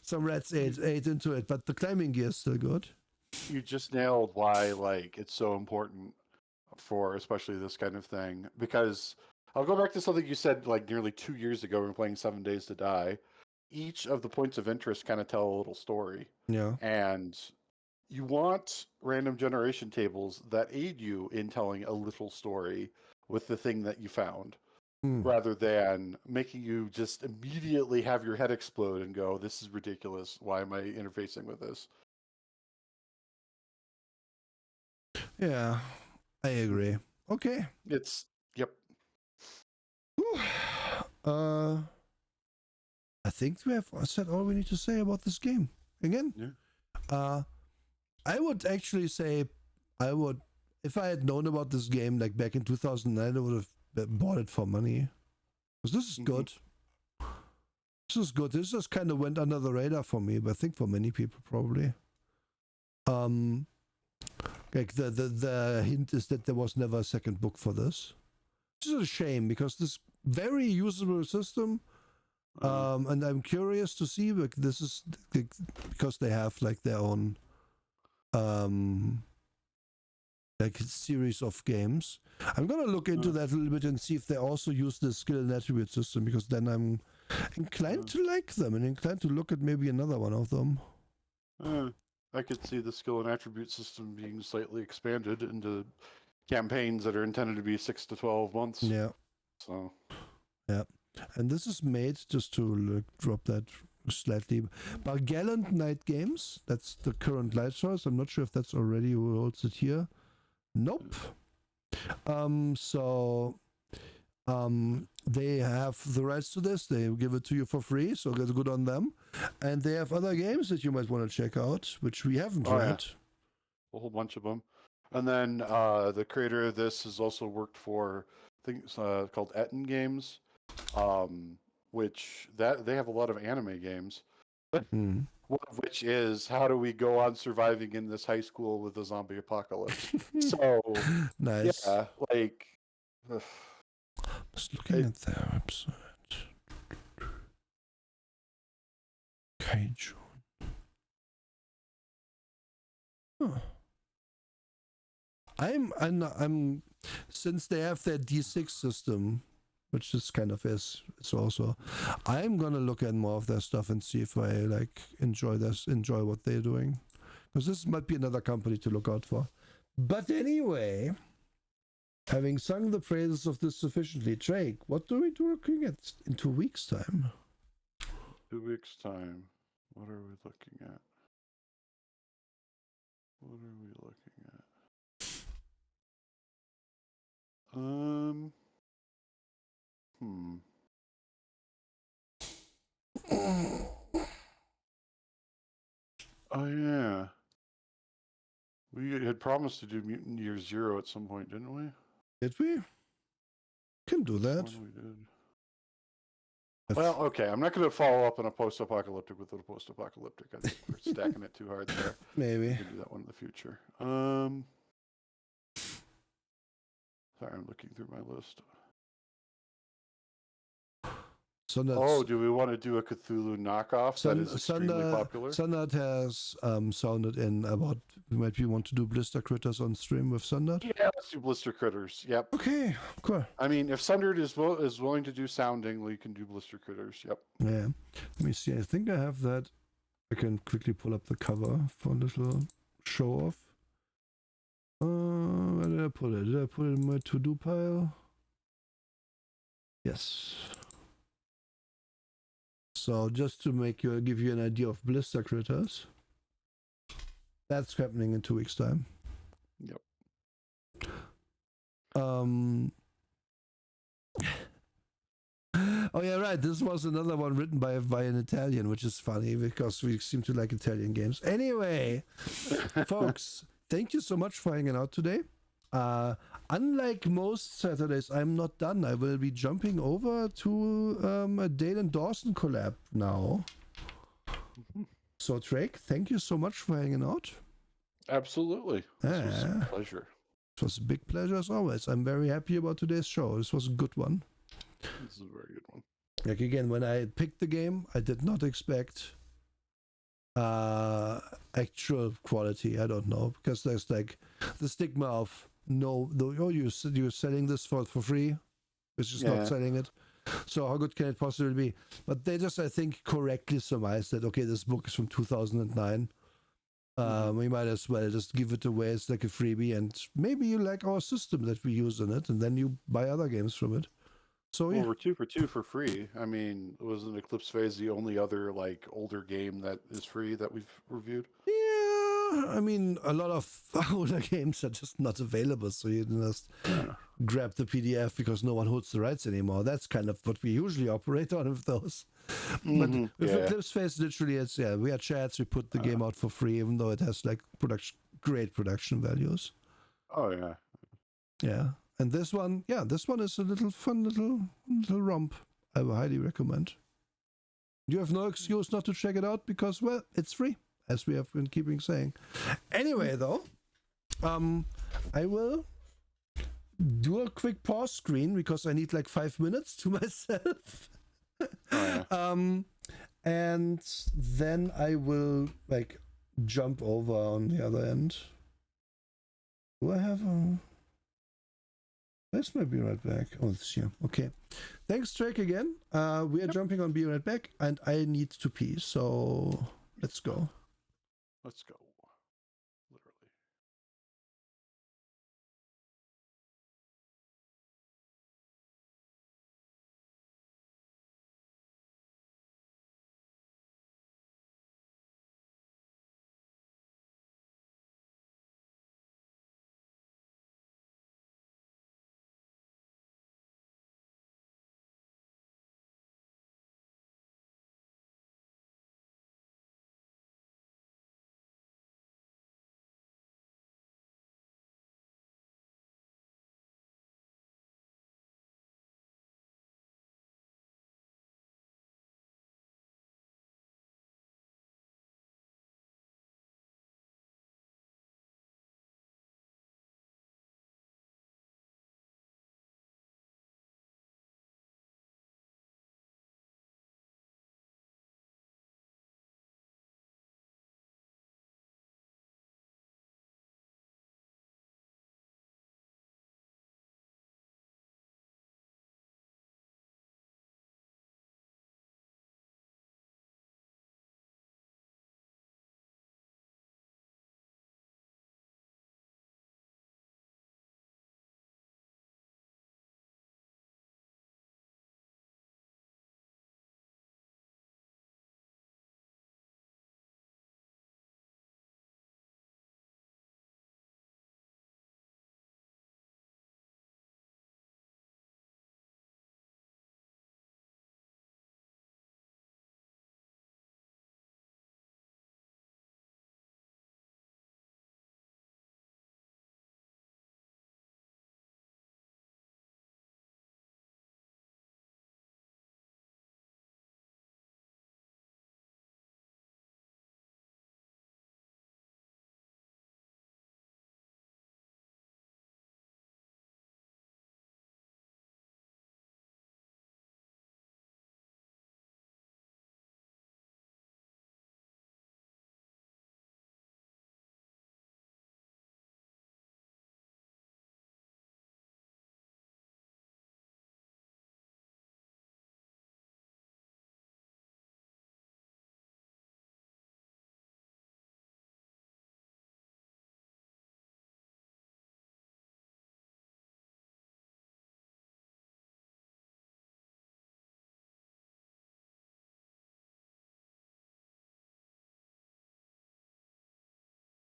some rats ate into it, but the climbing gear is still good. You just nailed why like it's so important for especially this kind of thing, because I'll go back to something you said like nearly 2 years ago when we were playing 7 Days to Die. Each of the points of interest kind of tell a little story, Yeah. and you want random generation tables that aid you in telling a little story with the thing that you found, rather than making you just immediately have your head explode and go, this is ridiculous, why am I interfacing with this? Yeah, I agree. Okay. It's yep. Whew. I think we have said all we need to say about this game. Again, I would actually say if I had known about this game like back in 2009, I would have bought it for money. Because this is good. This is good. This just kind of went under the radar for me, but I think for many people probably. Like the hint is that there was never a second book for this. Which is a shame because this very usable system. And I'm curious to see, like, this is because they have like their own like series of games. I'm gonna look into that a little bit and see if they also use the skill and attribute system, because then I'm inclined to like them and inclined to look at maybe another one of them. I could see the skill and attribute system being slightly expanded into campaigns that are intended to be 6 to 12 months. Yeah. So. Yeah. And this is made, just to drop that slightly, by Gallant Night Games. That's the current light source. I'm not sure if that's already who holds it here. Nope. They have the rights to this. They give it to you for free, so that's good on them. And they have other games that you might want to check out, which we haven't read. Yeah. A whole bunch of them. And then the creator of this has also worked for things called Etten Games, which they have a lot of anime games. One of which is, how do we go on surviving in this high school with a zombie apocalypse? So nice. Yeah, like just looking at their website. Kaiju. Huh. I'm since they have their D6 system, which this kind of is, it's also, I'm gonna look at more of their stuff and see if I like enjoy what they're doing, because this might be another company to look out for. But anyway, having sung the praises of this sufficiently, Drake, what do we do looking at in 2 weeks' time? 2 weeks' time. What are we looking at? What are we looking at? Oh yeah. We had promised to do Mutant Year Zero at some point, didn't we? Did we? Can do that. We did. Well, okay. I'm not going to follow up on a post-apocalyptic with a post-apocalyptic. I think we're stacking it too hard there. Maybe. We can do that one in the future. Sorry, I'm looking through my list. Oh, do we want to do a Cthulhu knockoff that is extremely popular? Sundard has sounded in about might we want to do Blister Critters on stream with Sundard? Yeah, let's do Blister Critters. Yep. Okay, cool. I mean, if Sundard is willing to do sounding, we can do Blister Critters. Yep. Yeah. Let me see. I think I have that. I can quickly pull up the cover for a little show off. Where did I put it? Did I put it in my to-do pile? Yes. So just to give you an idea of Blister Critters, that's happening in 2 weeks' time. Yep. Oh yeah, right. This was another one written by an Italian, which is funny because we seem to like Italian games. Anyway, folks, thank you so much for hanging out today. Unlike most Saturdays, I'm not done. I will be jumping over to a Dale and Dawson collab now. So, Drake, thank you so much for hanging out. Absolutely. This was a pleasure. It was a big pleasure as always. I'm very happy about today's show. This was a good one. This is a very good one. Like, again, when I picked the game, I did not expect actual quality. I don't know, because there's like the stigma of you're selling this for free, which is not selling it. So how good can it possibly be? But they just, I think, correctly surmised that, okay, this book is from 2009. We might as well just give it away as like a freebie, and maybe you like our system that we use in it, and then you buy other games from it. So well, we're 2 for 2 for free. I mean, wasn't Eclipse Phase the only other like older game that is free that we've reviewed? Yeah, I mean, a lot of older games are just not available, so you just grab the PDF because no one holds the rights anymore. That's kind of what we usually operate on with those. But with Eclipse Phase, literally, it's we had chats. We put the game out for free, even though it has like great production values. Oh yeah, yeah. And this one is a little fun little romp. I would highly recommend. You have no excuse not to check it out because, well, it's free, as we have been keeping saying. Anyway, though, I will do a quick pause screen because I need like 5 minutes to myself. And then I will like jump over on the other end. Do I have a... This might be right back. Oh, it's here. Okay. Thanks, Drake, again. We are jumping on Be Right Back, and I need to pee, so let's go. Let's go.